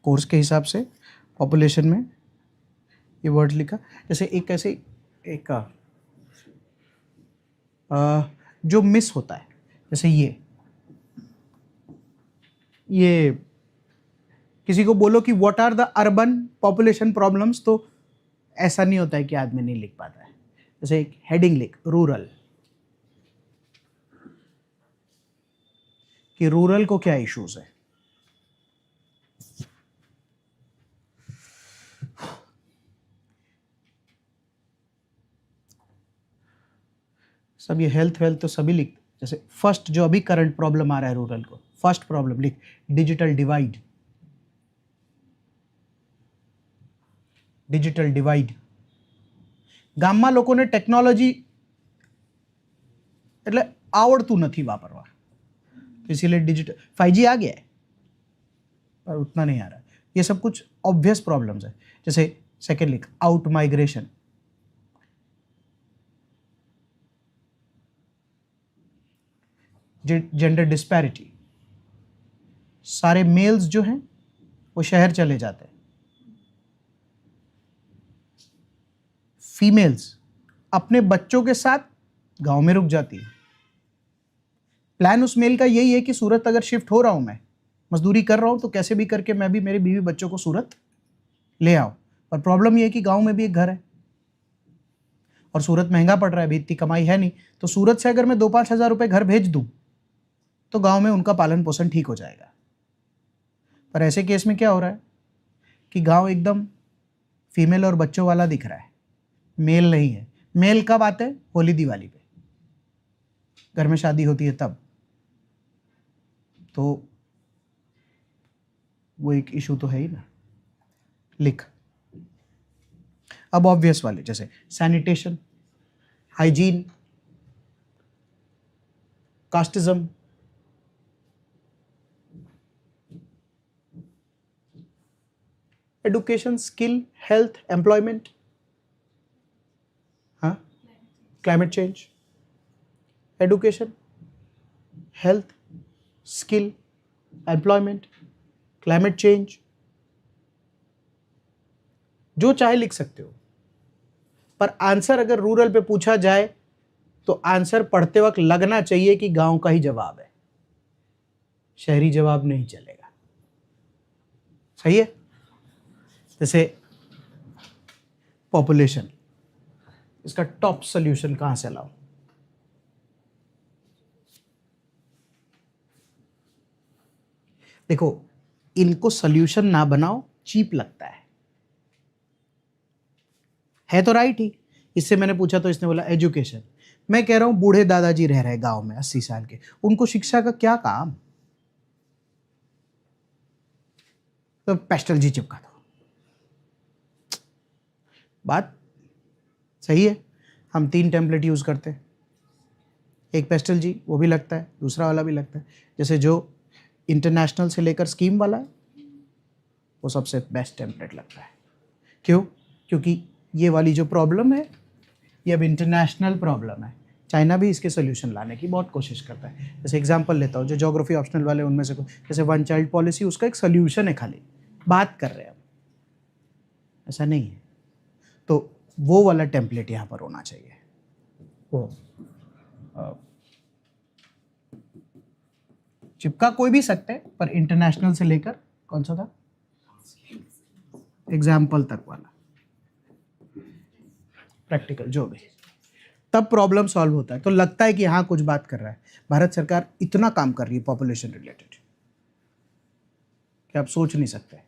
कोर्स के हिसाब से पॉपुलेशन में ये वर्ड लिखा, जैसे एक ऐसे एक जो मिस होता है, जैसे ये किसी को बोलो कि what are the urban population problems, तो ऐसा नहीं होता है कि आदमी नहीं लिख पाता है। जैसे एक हेडिंग लिख, रूरल, कि रूरल को क्या इश्यूज है। सब ये हेल्थ वेल्थ तो सभी लिख, जैसे फर्स्ट जो अभी करंट प्रॉब्लम आ रहा है रूरल को, फर्स्ट प्रॉब्लम लिख, डिजिटल डिवाइड। डिजिटल डिवाइड, ગામમાં લોકોને ટેકનોલોજી એટલે આવડતું નથી વાપરવા, तो इसीलिए डिजिटल 5G आ गया है पर उतना नहीं आ रहा। ये सब कुछ ऑब्वियस प्रॉब्लम्स है। जैसे सेकेंड लिख, आउट माइग्रेशन, जेंडर डिस्पैरिटी, सारे मेल्स जो हैं वो शहर चले जाते हैं, फीमेल्स अपने बच्चों के साथ गांव में रुक जाती है। प्लान उस मेल का यही है कि सूरत अगर शिफ्ट हो रहा हूं, मैं मजदूरी कर रहा हूं, तो कैसे भी करके मैं भी मेरी बीवी बच्चों को सूरत ले आऊं। पर प्रॉब्लम ये है कि गांव में भी एक घर है और सूरत महंगा पड़ रहा है, अभी इतनी कमाई है नहीं, तो सूरत से अगर मैं 2-5 हज़ार रुपये घर भेज दूं तो गांव में उनका पालन पोषण ठीक हो जाएगा। पर ऐसे केस में क्या हो रहा है कि गांव एकदम फीमेल और बच्चों वाला दिख रहा है, मेल नहीं है। मेल कब आते हैं? होली दिवाली पे, घर में शादी होती है तब, तो वो एक इशू तो है ही ना। लिख अब ऑब्वियस वाले, जैसे sanitation, hygiene, casteism, education, skill, health, employment, हाँ, climate change, education, health, skill, employment, climate change, जो चाहे लिख सकते हो। पर आंसर अगर रूरल पे पूछा जाए तो आंसर पढ़ते वक्त लगना चाहिए कि गांव का ही जवाब है, शहरी जवाब नहीं चलेगा। सही है? जैसे पॉपुलेशन, इसका टॉप सॉल्यूशन कहां से लाओ? देखो, इनको सॉल्यूशन ना बनाओ, चीप लगता है तो राइट ही। इससे मैंने पूछा तो इसने बोला एजुकेशन। मैं कह रहा हूँ बूढ़े दादाजी रह रहे गांव में 80 साल के, उनको शिक्षा का क्या काम? तो पेस्टल जी चिपका दो। बात सही है, हम 3 टेम्पलेट यूज़ करते हैं, एक पेस्टल जी वो भी लगता है, दूसरा वाला भी लगता है। जैसे जो इंटरनेशनल से लेकर स्कीम वाला है वो सबसे बेस्ट टेम्पलेट लगता है। क्यों? क्योंकि ये वाली जो प्रॉब्लम है ये अब इंटरनेशनल प्रॉब्लम है। चाइना भी इसके सोल्यूशन लाने की बहुत कोशिश करता है। जैसे एग्जांपल लेता हूँ, जो ज्योग्राफी ऑप्शनल वाले उनमें से जैसे 1 चाइल्ड पॉलिसी, उसका एक सोल्यूशन है, खाली बात कर रहे हैं हम, ऐसा नहीं है। तो वो वाला टेम्पलेट यहाँ पर होना चाहिए। वो चिपका कोई भी सकते हैं, पर इंटरनेशनल से लेकर कौन सा था, एग्जाम्पल तक वाला, प्रैक्टिकल जो भी, तब प्रॉब्लम सॉल्व होता है। तो लगता है कि हाँ कुछ बात कर रहा है। भारत सरकार इतना काम कर रही है पॉपुलेशन रिलेटेड कि आप सोच नहीं सकते।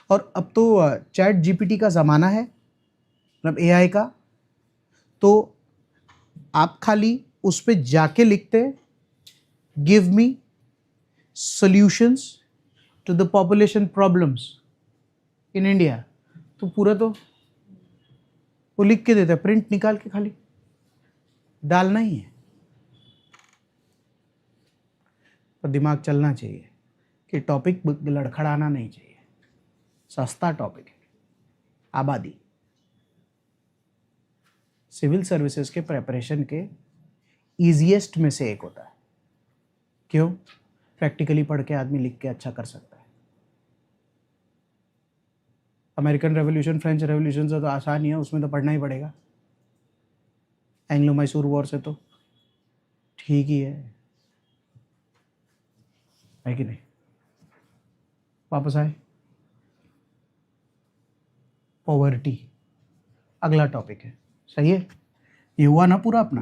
और अब तो चैट जीपीटी का ज़माना है, मतलब एआई का, तो आप खाली उस पर जाके लिखते give me solutions to the population problems in India, तो पूरा तो वो लिख के देता है, प्रिंट निकाल के खाली डालना ही है। पर दिमाग चलना चाहिए कि टॉपिक लड़खड़ाना नहीं चाहिए, सस्ता टॉपिक है। आबादी सिविल सर्विसेज के प्रेपरेशन के ईजीएस्ट में से एक होता है। क्यों? प्रैक्टिकली पढ़ के आदमी लिख के अच्छा कर सकता है। अमेरिकन रेवोल्यूशन, फ्रेंच रेवोल्यूशन से तो आसान ही है, उसमें तो पढ़ना ही पड़ेगा। एंग्लो मैसूर वॉर से तो ठीक ही है कि नहीं? वापस आए, पॉवर्टी अगला टॉपिक है। सही है, ये हुआ ना पूरा अपना,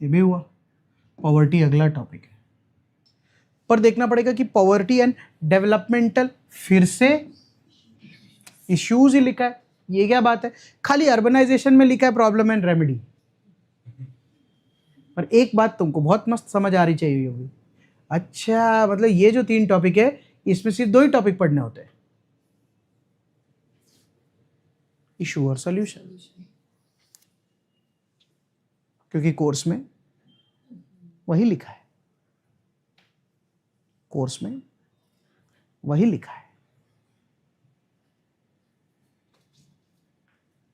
ये भी हुआ। पॉवर्टी अगला टॉपिक है, पर देखना पड़ेगा कि पॉवर्टी एंड डेवलपमेंटल फिर से इश्यूज ही लिखा है। ये क्या बात है, खाली अर्बनाइजेशन में लिखा है प्रॉब्लम एंड रेमेडी। पर एक बात तुमको बहुत मस्त समझ आ रही चाहिए होगी, अच्छा मतलब ये जो 3 टॉपिक है इसमें सिर्फ 2 ही टॉपिक पढ़ने होते हैं, इशू और सॉल्यूशन, क्योंकि कोर्स में वही लिखा है, कोर्स में वही लिखा है।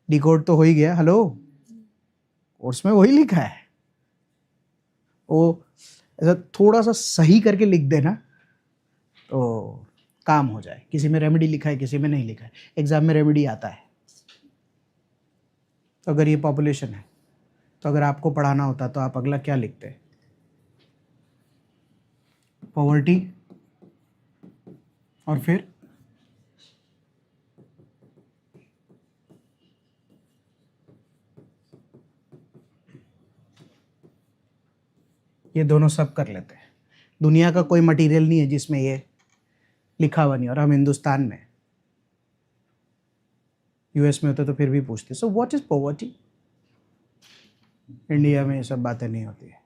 डिकोड तो हो ही गया, हेलो, कोर्स में वही लिखा है। वो ऐसा थोड़ा सा सही करके लिख देना तो काम हो जाए। किसी में रेमेडी लिखा है, किसी में नहीं लिखा है। एग्जाम में रेमेडी आता है, तो अगर ये पॉपुलेशन है तो अगर आपको पढ़ाना होता तो आप अगला क्या लिखते? पॉवर्टी और फिर ये दोनों सब कर लेते हैं। दुनिया का कोई मटेरियल नहीं है जिसमें ये लिखा हुआ नहीं, और हम हिंदुस्तान में, यूएस में होते तो फिर भी पूछते so what is poverty. India में ये सब बातें नहीं होती है।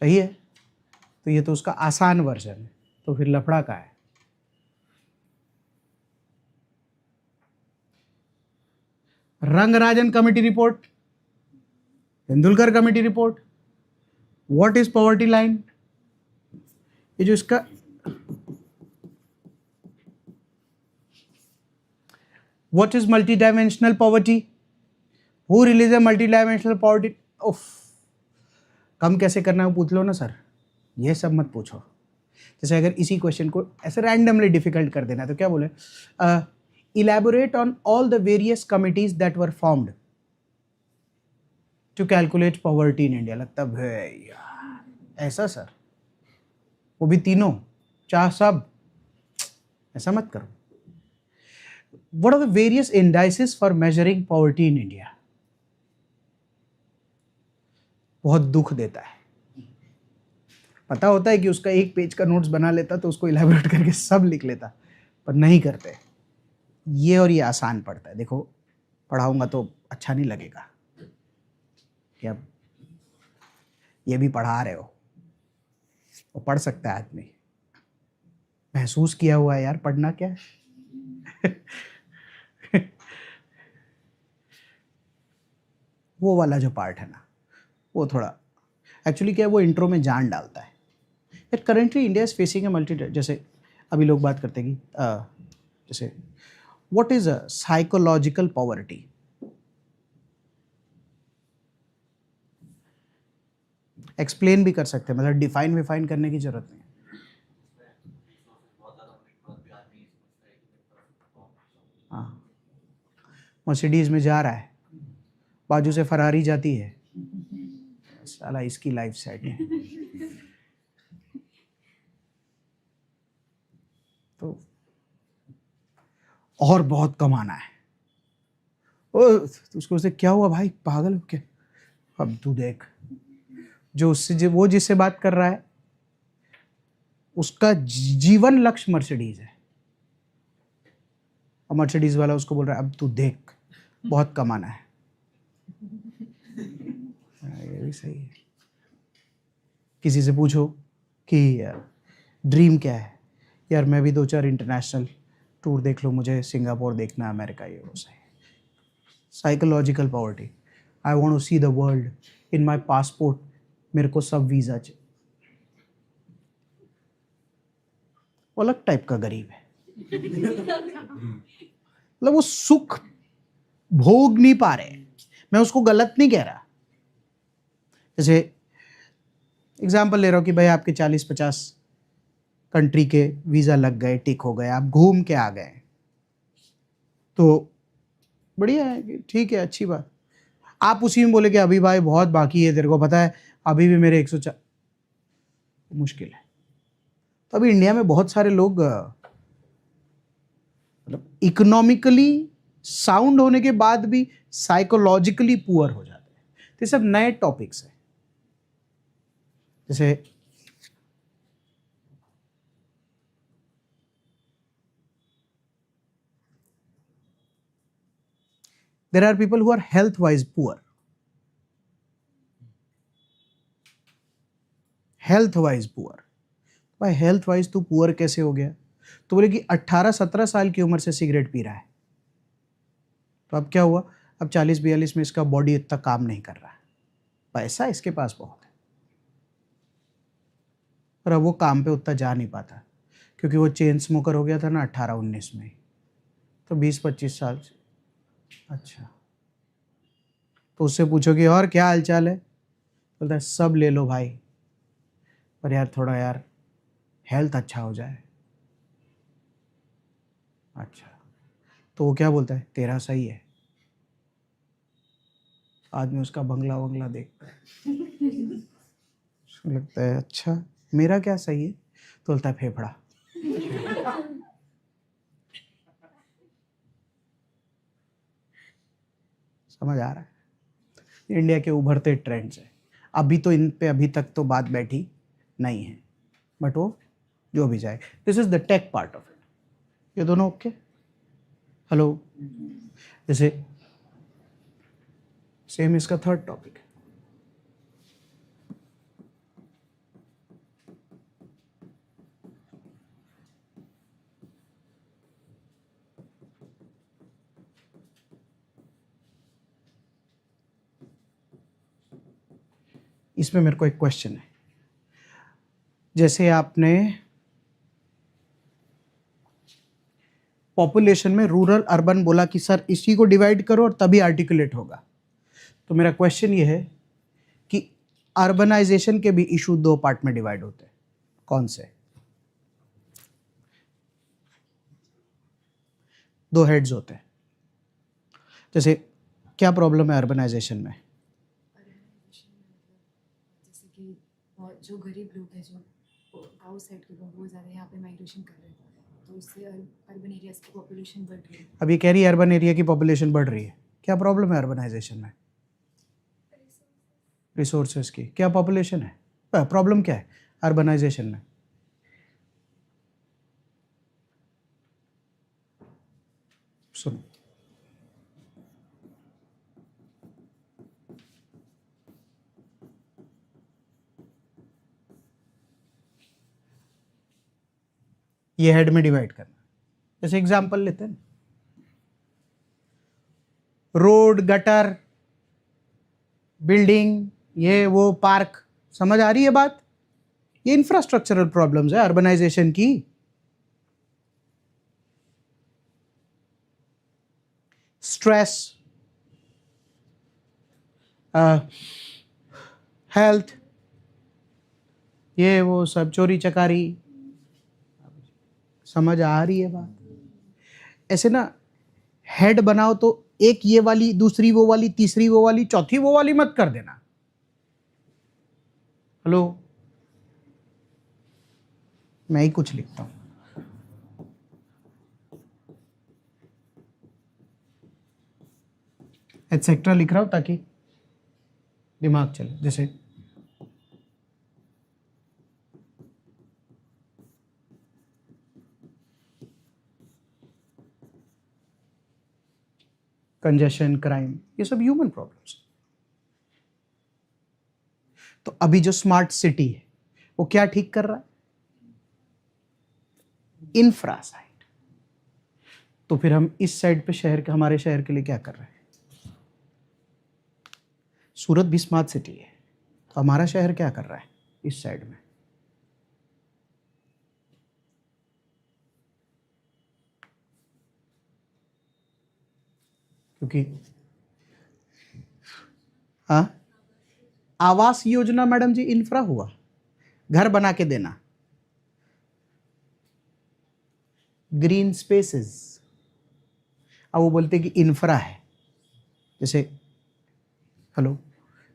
सही है, तो ये तो उसका आसान वर्जन है, तो फिर लफड़ा का है। Rangarajan committee report, Tendulkar committee report, what is poverty line, ये जो इसका what is multi dimensional poverty, who release a multi dimensional poverty. उफ, कम कैसे करना है वो पूछ लो ना सर, ये सब मत पूछो। जैसे अगर इसी क्वेश्चन को ऐसे रैंडमली डिफिकल्ट कर देना तो क्या बोले, elaborate on all the various committees that were formed to calculate poverty in India. लगता भैया ऐसा सर, वो भी तीनों, चाह सब, ऐसा मत करो। What are the various indices for measuring poverty in India? बहुत दुख देता है। पता होता है कि उसका 1 पेज का नोट्स बना लेता तो उसको इलैबोरेट करके सब लिख लेता, पर नहीं करते। ये और ये आसान पड़ता है। देखो पढ़ाऊंगा तो अच्छा नहीं लगेगा कि अब ये भी पढ़ा रहे हो, वो पढ़ सकता है आदमी, महसूस किया हुआ है यार पढ़ना क्या है। वो वाला जो पार्ट है ना, वो थोड़ा एक्चुअली क्या है, वो इंट्रो में जान डालता है। यार currently India is facing a multi, जैसे अभी लोग बात करते हैं कि जैसे what is a psychological poverty. Explain भी कर सकते हैं, मतलब डिफाइन विफाइन करने की जरूरत नहीं है। हाँ, मर्सिडीज में जा रहा है, बाजू से फरारी जाती है, साला इसकी लाइफ सेट है। तो और बहुत कमाना है। ओ उसको उससे क्या हुआ भाई, पागल हो क्या? अब तू देख, जो उससे वो जिससे बात कर रहा है उसका जीवन लक्ष्य मर्सिडीज है, और मर्सिडीज वाला उसको बोल रहा है अब तू देख बहुत कमाना है। ये भी सही है। किसी से पूछो कि ड्रीम क्या है, यार मैं भी 2-4 इंटरनेशनल टूर देख लूँ, मुझे सिंगापुर देखना है, अमेरिका, ये वो सही। Psychological poverty, I want to see the world, in my passport मेरे को सब वीज़ा चाहिए। वो अलग टाइप का गरीब है, मतलब वो सुख भोग नहीं पा रहे। मैं उसको गलत नहीं कह रहा, जैसे एग्जाम्पल ले रहा हूँ कि भाई आपके 40-50 कंट्री के वीज़ा लग गए, टिक हो गए, आप घूम के आ गए, तो बढ़िया है कि ठीक है, अच्छी बात। आप उसी में बोले कि अभी भाई बहुत बाकी है, तेरे को पता है अभी भी मेरे 104, मुश्किल है। तो अभी इंडिया में बहुत सारे लोग मतलब इकोनॉमिकली साउंड होने के बाद भी साइकोलॉजिकली पुअर हो जाते हैं। तो ये सब नए टॉपिक्स हैं। जैसे there are people who are health wise poor, health wise poor. भाई हेल्थ वाइज तू पुअर कैसे हो गया? तो बोले कि 18-17 साल की उम्र से सिगरेट पी रहा है, तो अब क्या हुआ, अब 40-42 में इसका बॉडी इतना काम नहीं कर रहा है, पैसा इसके पास बहुत है, पर अब वो काम पे उतना जा नहीं पाता, क्योंकि वो चेन स्मोकर हो गया था ना 18-19 में, तो 20-25 साल से। अच्छा, तो उससे पूछोगे और क्या हालचाल है, बोलता है सब ले लो भाई, पर यार थोड़ा यार हेल्थ अच्छा हो जाए। अच्छा, तो वो क्या बोलता है, तेरा सही है। आदमी उसका बंगला वंगला देखता है, उसको लगता है अच्छा मेरा क्या सही है, तो बोलता है फेफड़ा। समझ आ रहा है? इंडिया के उभरते ट्रेंड्स है, अभी तो इन पे अभी तक तो बात बैठी नहीं है, बट वो जो भी जाए, this is the take part of it. ये दोनों ओके? हेलो, जैसे सेम इसका थर्ड टॉपिक है, इसमें मेरे को एक क्वेश्चन है। जैसे आपने पॉपुलेशन में रूरल अर्बन बोला कि सर इसी को डिवाइड करो और तभी आर्टिकुलेट होगा, तो मेरा क्वेश्चन ये है कि अर्बनाइजेशन के भी इशू 2 पार्ट में डिवाइड होते हैं, कौन से? 2 हेड्स होते हैं। जैसे क्या प्रॉब्लम है अर्बनाइजेशन में? जैसे कि जो गरीब लोग हैं, जो गाँव साइड के लोग, वो ज़्यादा यहाँ पे माइग्रेशन कर रहे हैं, तो उससे अर्बन एरियाज़ की पॉपुलेशन बढ़ रही है। अभी कह रही है अर्बन एरिया की पॉपुलेशन बढ़ रही है, क्या प्रॉब्लम है अर्बनाइजेशन में? रिसोर्सेज की, क्या पॉपुलेशन है, प्रॉब्लम क्या है अर्बनाइजेशन में? सुनो, ये हेड में डिवाइड करना। जैसे एग्जांपल लेते हैं, रोड, गटर, बिल्डिंग, ये वो, पार्क, समझ आ रही है बात? ये इंफ्रास्ट्रक्चरल प्रॉब्लम्स है अर्बनाइजेशन की। स्ट्रेस, हेल्थ, ये वो सब, चोरी चकारी, समझ आ रही है बात? ऐसे ना हेड बनाओ तो एक ये वाली, दूसरी वो वाली, तीसरी वो वाली, चौथी वो वाली मत कर देना। हेलो, मैं ही कुछ लिखता हूं, एटसेट्रा लिख रहा हूं ताकि दिमाग चले। जैसे कंजेशन, क्राइम, ये सब ह्यूमन प्रॉब्लम्स। तो अभी जो स्मार्ट सिटी है वो क्या ठीक कर रहा है? Infra side. तो फिर हम इस साइड पे शहर के, हमारे शहर के लिए क्या कर रहे हैं? सूरत भी स्मार्ट सिटी है, तो हमारा शहर क्या कर रहा है इस साइड में? क्योंकि हाँ, आवास योजना मैडम जी इंफ्रा हुआ, घर बना के देना। ग्रीन स्पेसेस, अब वो बोलते कि इंफ्रा है। जैसे हेलो,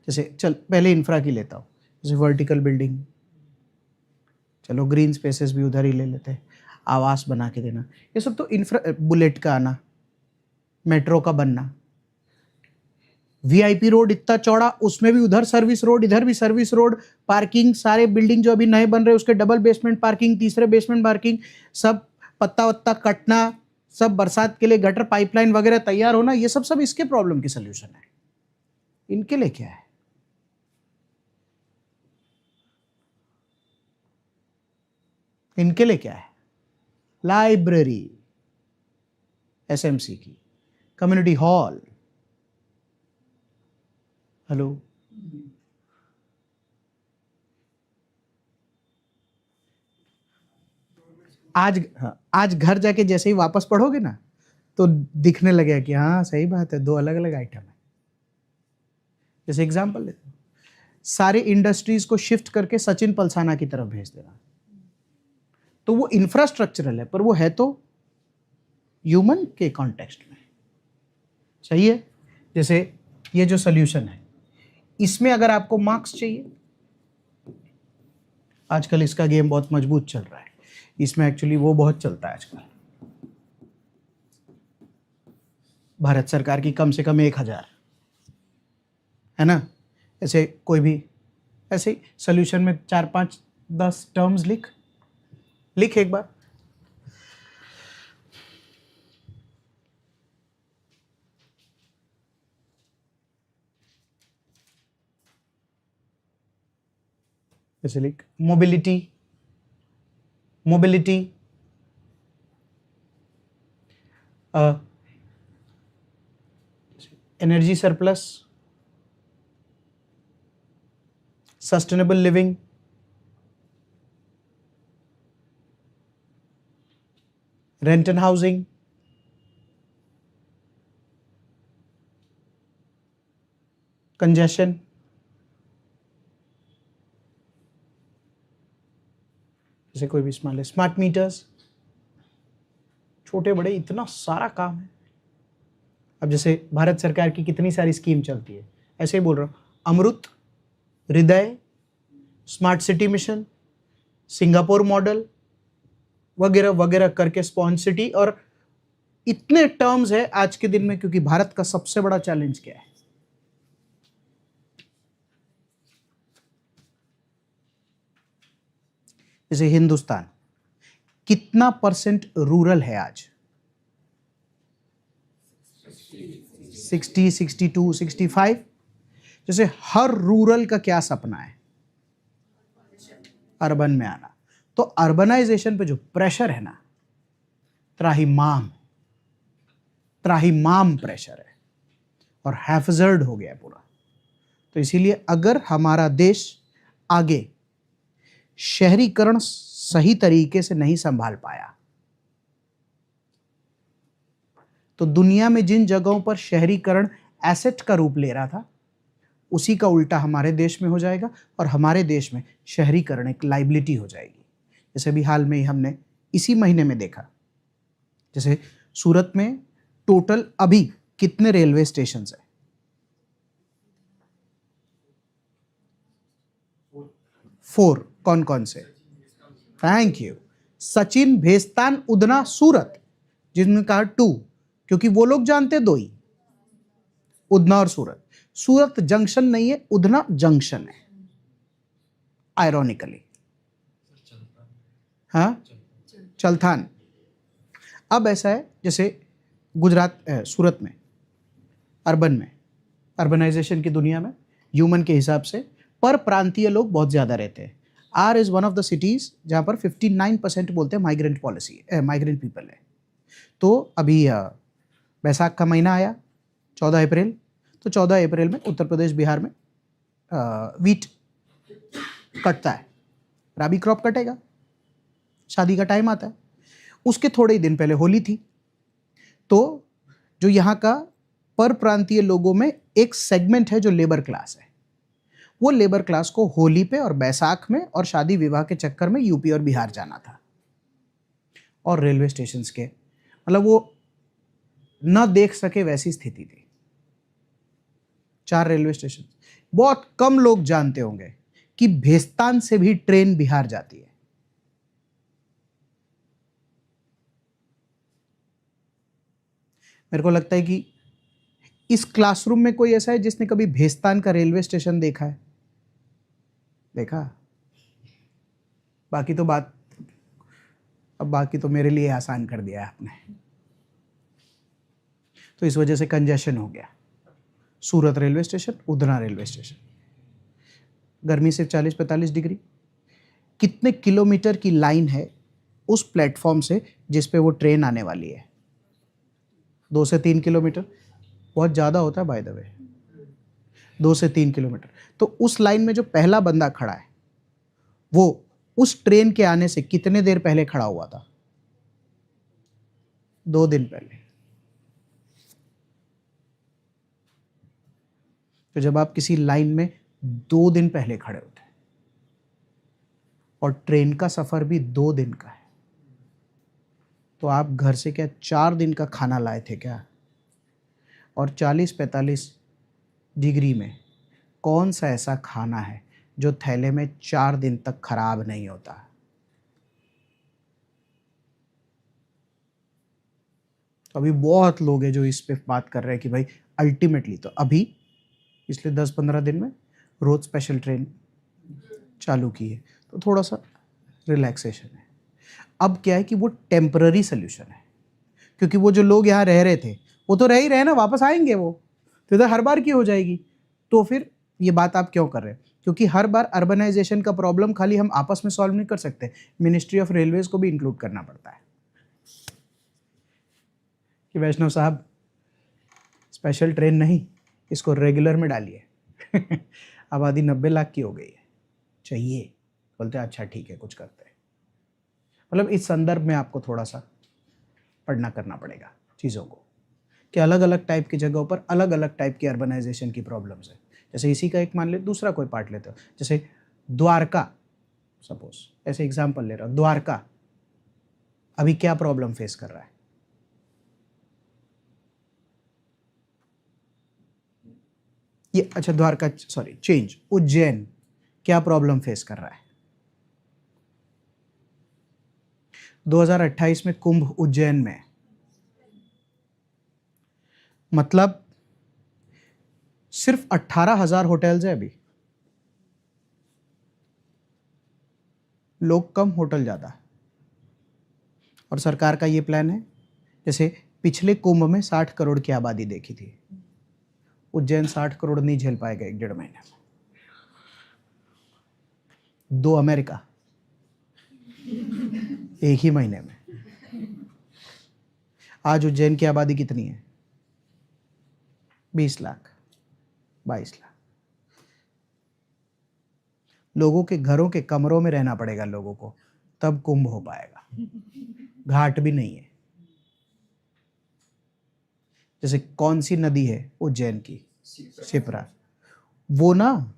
जैसे चल पहले इंफ्रा की लेता हूँ, जैसे वर्टिकल बिल्डिंग, चलो ग्रीन स्पेसेस भी उधर ही ले लेते हैं, आवास बना के देना, ये सब तो इंफ्रा। बुलेट का आना, मेट्रो का बनना, वीआईपी रोड इतना चौड़ा, उसमें भी उधर सर्विस रोड, इधर भी सर्विस रोड, पार्किंग, सारे बिल्डिंग जो अभी नए बन रहे हैं उसके डबल बेसमेंट पार्किंग, तीसरे बेसमेंट पार्किंग, सब पत्ता वत्ता कटना, सब बरसात के लिए गटर पाइपलाइन वगैरह तैयार होना, ये सब सब इसके प्रॉब्लम की सोल्यूशन है। इनके लिए क्या है? इनके लिए क्या है? लाइब्रेरी, एसएमसी की, कम्युनिटी हॉल। हेलो, आज, हाँ, आज घर जाके जैसे ही वापस पढ़ोगे ना तो दिखने लगेगा कि हाँ सही बात है, दो अलग अलग आइटम है। जैसे एग्जांपल लेते हैं, सारे इंडस्ट्रीज को शिफ्ट करके सचिन पलसाना की तरफ भेज देना, तो वो इंफ्रास्ट्रक्चरल है पर वो है तो ह्यूमन के कॉन्टेक्स्ट में। सही है? जैसे ये जो सोल्यूशन है, इसमें अगर आपको मार्क्स चाहिए, आजकल इसका गेम बहुत मजबूत चल रहा है, इसमें एक्चुअली वो बहुत चलता है आजकल, भारत सरकार की कम से कम 1000, है ना? ऐसे कोई भी ऐसे सोल्यूशन में 4 5 10 टर्म्स लिख एक बार। जैसे लिख mobility, energy surplus, sustainable living, rent and housing, congestion, जैसे कोई भी स्मार्ट मीटर्स, छोटे बड़े इतना सारा काम है। अब जैसे भारत सरकार की कितनी सारी स्कीम चलती है, ऐसे ही बोल रहा हूँ, अमृत, हृदय, smart city mission, Singapore model वगैरह वगैरह करके स्पॉन्ज सिटी, और इतने टर्म्स है आज के दिन में। क्योंकि भारत का सबसे बड़ा चैलेंज क्या है? जैसे हिंदुस्तान कितना % रूरल है आज? 60, 62, 65। जैसे हर रूरल का क्या सपना है? अर्बन में आना। तो अर्बनाइजेशन पे जो प्रेशर है ना, त्राहिमाम प्रेशर है और हैफजर्ड हो गया है पूरा। तो इसीलिए अगर हमारा देश आगे शहरीकरण सही तरीके से नहीं संभाल पाया तो दुनिया में जिन जगहों पर शहरीकरण एसेट का रूप ले रहा था उसी का उल्टा हमारे देश में हो जाएगा और हमारे देश में शहरीकरण एक लाइबिलिटी हो जाएगी। जैसे अभी हाल में ही हमने इसी महीने में देखा, जैसे सूरत में टोटल अभी कितने रेलवे स्टेशन है? 4। कौन कौन से? Thank you. सचिन, भेस्तान, उधना, सूरत। जिनने कहा 2, क्योंकि वो लोग जानते 2 ही, उधना और सूरत। सूरत जंक्शन नहीं है, उधना जंक्शन है, आयरॉनिकली। हाँ, चलथान। अब ऐसा है जैसे गुजरात, सूरत में, अर्बन में, अर्बनाइजेशन की दुनिया में ह्यूमन के हिसाब से पर प्रांतीय लोग बहुत ज़्यादा रहते हैं। आर is one of the cities जहाँ पर 59% बोलते हैं माइग्रेंट माइग्रेंट पीपल है। तो अभी बैसाख का महीना आया 14 अप्रैल, तो 14 अप्रैल में उत्तर प्रदेश बिहार में वीट कटता है, राबी क्रॉप कटेगा, शादी का टाइम आता है। उसके थोड़े ही दिन पहले होली थी। तो जो यहाँ का पर प्रांतीय लोगों में एक सेगमेंट है जो लेबर क्लास है, वो लेबर क्लास को होली पे और बैसाख में और शादी विवाह के चक्कर में यूपी और बिहार जाना था। और रेलवे स्टेशंस के मतलब वो न देख सके वैसी स्थिति थी। 4 रेलवे स्टेशन। बहुत कम लोग जानते होंगे कि भेस्तान से भी ट्रेन बिहार जाती है। मेरे को लगता है कि इस क्लासरूम में कोई ऐसा है जिसने कभी भेस्तान का रेलवे स्टेशन देखा है? देखा? बाकी तो मेरे लिए आसान कर दिया है आपने। तो इस वजह से कंजेशन हो गया। Surat railway station, Udhna railway station, गर्मी सिर्फ 40-45 डिग्री। कितने किलोमीटर की लाइन है उस प्लेटफॉर्म से जिस पे वो ट्रेन आने वाली है? 2 से 3 किलोमीटर। बहुत ज़्यादा होता है बाय द वे, 2 से 3 किलोमीटर। तो उस लाइन में जो पहला बंदा खड़ा है वो उस ट्रेन के आने से कितने देर पहले खड़ा हुआ था? 2 दिन पहले। तो जब आप किसी लाइन में 2 दिन पहले खड़े होते हैं और ट्रेन का सफर भी 2 दिन का है, तो आप घर से क्या 4 दिन का खाना लाए थे क्या? और 40-45 डिग्री में कौन सा ऐसा खाना है जो थैले में 4 दिन तक खराब नहीं होता? तो अभी बहुत लोग हैं जो इस पे बात कर रहे हैं कि भाई अल्टीमेटली तो अभी पिछले 10-15 दिन में रोज स्पेशल ट्रेन चालू की है, तो थोड़ा सा रिलैक्सेशन है। अब क्या है कि वो टेम्पररी सोल्यूशन है, क्योंकि वो जो लोग यहाँ रह रहे थे वो तो रह ही रहे ना, वापस आएंगे वो, तो इधर हर बार की हो जाएगी। तो फिर ये बात आप क्यों कर रहे हैं? क्योंकि हर बार अर्बनाइजेशन का प्रॉब्लम खाली हम आपस में सॉल्व नहीं कर सकते, मिनिस्ट्री ऑफ रेलवेज को भी इंक्लूड करना पड़ता है कि वैष्णव साहब स्पेशल ट्रेन नहीं, इसको रेगुलर में डालिए। आबादी 90 लाख की हो गई है, चाहिए? बोलते हैं अच्छा ठीक है कुछ करते हैं। मतलब इस संदर्भ में आपको थोड़ा सा पढ़ना करना पड़ेगा चीज़ों को, कि अलग अलग टाइप की जगहों पर अलग अलग टाइप की अर्बनाइजेशन की प्रॉब्लम्स है। जैसे इसी का एक मान ले, दूसरा कोई पार्ट लेते हो, जैसे द्वारका, सपोज ऐसे एग्जाम्पल ले रहा हूँ, द्वारका अभी क्या प्रॉब्लम फेस कर रहा है? ये अच्छा द्वारका, सॉरी चेंज, उज्जैन क्या प्रॉब्लम फेस कर रहा है? 2028 में कुंभ उज्जैन में, मतलब सिर्फ 18,000 होटल्स है अभी, लोग कम होटल ज़्यादा। और सरकार का ये प्लान है, जैसे पिछले कुंभ में 60 करोड़ की आबादी देखी थी, उज्जैन 60 करोड़ नहीं झेल पाएगा 1-1.5 महीने में। 2 अमेरिका एक ही महीने में। आज उज्जैन की आबादी कितनी है? 20 लाख, 22 लाख। लोगों के घरों के कमरों में रहना पड़ेगा लोगों को, तब कुंभ हो पाएगा। घाट भी नहीं है। जैसे कौन सी नदी है उज्जैन की? शिप्रा। वो ना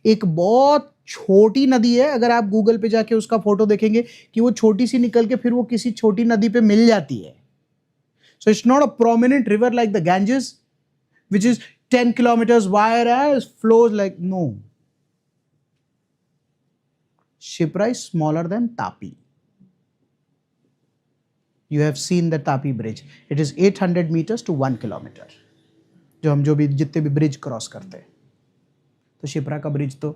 एक बहुत छोटी नदी है, अगर आप गूगल पे जाके उसका फोटो देखेंगे कि वो छोटी सी निकल के फिर वो किसी छोटी नदी पे मिल जाती है। So it's not a prominent river like the Ganges which is 10 kilometers wide and flows like, no. Shipra is smaller than Tapi. You have seen the Tapi bridge. It is 800 meters to 1 kilometer. जो भी जितने भी bridge cross करते हैं, तो शिप्रा का bridge तो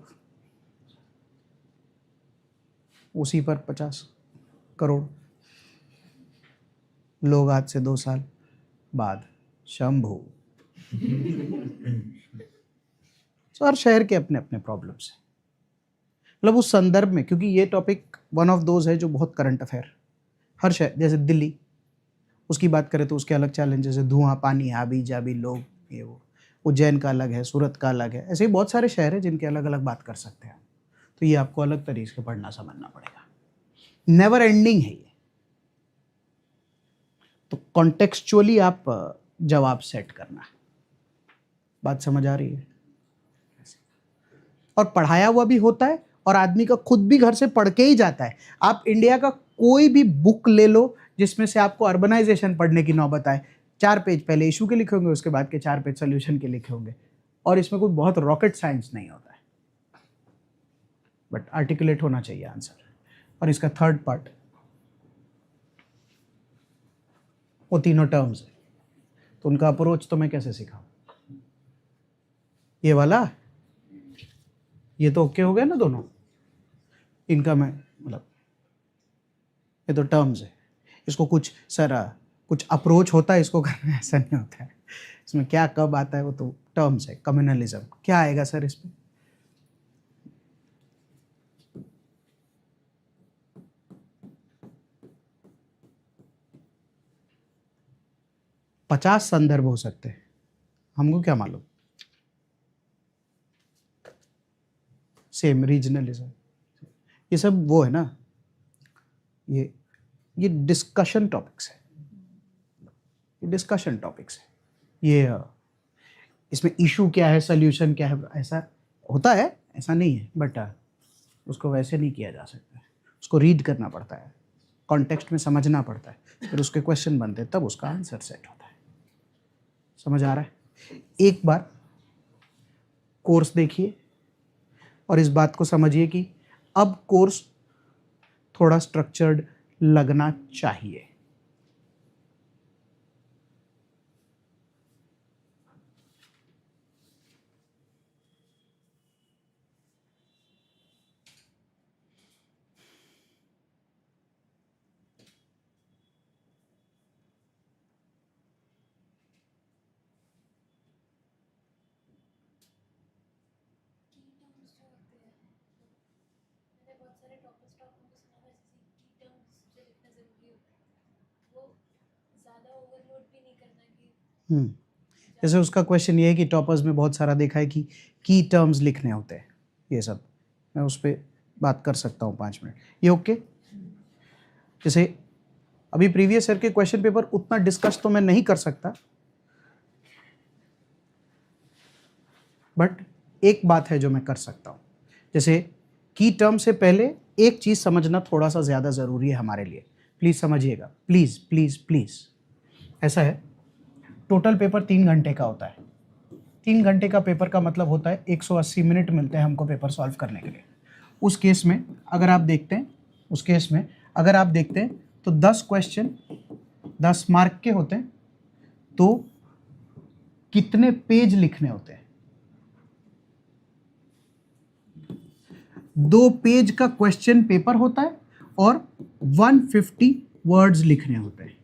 उसी पर 50 करोड़ लोग आज से 2 साल बाद शंभू। हर शहर के अपने अपने प्रॉब्लम्स हैं। मतलब उस संदर्भ में, क्योंकि ये टॉपिक वन ऑफ दोज है जो बहुत करंट अफेयर, हर शहर, जैसे दिल्ली, उसकी बात करें तो उसके अलग चैलेंजेस है, धुआं, पानी, हाबी जाबी, लोग, ये वो। उज्जैन का अलग है, सूरत का अलग है, ऐसे ही बहुत सारे शहर हैं जिनके अलग अलग बात कर सकते हैं। तो ये आपको अलग तरीके से पढ़ना समझना पड़ेगा। नेवर एंडिंग है ये। तो कॉन्टेक्चुअली आप जवाब सेट करना है। बात समझ आ रही है? और पढ़ाया हुआ भी होता है और आदमी का खुद भी घर से पढ़ के ही जाता है। आप इंडिया का कोई भी बुक ले लो जिसमें से आपको अर्बनाइजेशन पढ़ने की नौबत आए, 4 पेज पहले इशू के लिखे होंगे, उसके बाद के 4 पेज सोल्यूशन के लिखे होंगे, और इसमें कोई बहुत रॉकेट साइंस नहीं होता है, बट आर्टिकुलेट होना चाहिए आंसर। और इसका थर्ड पार्ट, वो तीनों टर्म्स है, तो उनका अप्रोच तो मैं कैसे सिखाऊं? ये वाला, ये तो ओके हो गया ना दोनों, इनका मैं मतलब, ये तो टर्म्स है, इसको कुछ सर कुछ अप्रोच होता है इसको करना, ऐसा नहीं होता है। इसमें क्या कब आता है वो तो टर्म्स है। कम्युनलिज्म क्या आएगा सर इसमें? पचास संदर्भ हो सकते हैं, हमको क्या मालूम। सेम रीजनलिज्म, ये सब वो है ना, ये डिस्कशन टॉपिक्स है, ये डिस्कशन टॉपिक्स है। ये इसमें इशू क्या है, सोल्यूशन क्या है, ऐसा होता है, ऐसा नहीं है, बट उसको वैसे नहीं किया जा सकता है। उसको रीड करना पड़ता है, कॉन्टेक्स्ट में समझना पड़ता है, फिर उसके क्वेश्चन बनते हैं, तब उसका आंसर सेट होता है। समझ आ रहा है? एक बार कोर्स देखिए और इस बात को समझिए कि अब कोर्स थोड़ा स्ट्रक्चर्ड लगना चाहिए। जैसे उसका क्वेश्चन ये है कि टॉपर्स में बहुत सारा देखा है कि की टर्म्स लिखने होते हैं, ये सब मैं उस पर बात कर सकता हूँ 5 मिनट, ये ओके। जैसे अभी प्रीवियस ईयर के क्वेश्चन पेपर उतना डिस्कस तो मैं नहीं कर सकता, बट एक बात है जो मैं कर सकता हूँ। जैसे की टर्म से पहले एक चीज़ समझना थोड़ा सा ज़्यादा ज़रूरी है हमारे लिए, प्लीज़ समझिएगा, प्लीज़ प्लीज़ प्लीज़। ऐसा है, टोटल पेपर 3 घंटे का होता है। 3 घंटे का पेपर का मतलब होता है 180 मिनट मिलते हैं हमको पेपर सॉल्व करने के लिए। उस केस में अगर आप देखते हैं, तो 10 क्वेश्चन 10 मार्क के होते हैं, तो कितने पेज लिखने होते हैं? 2 पेज का क्वेश्चन पेपर होता है और 150 वर्ड्स लिखने होते हैं।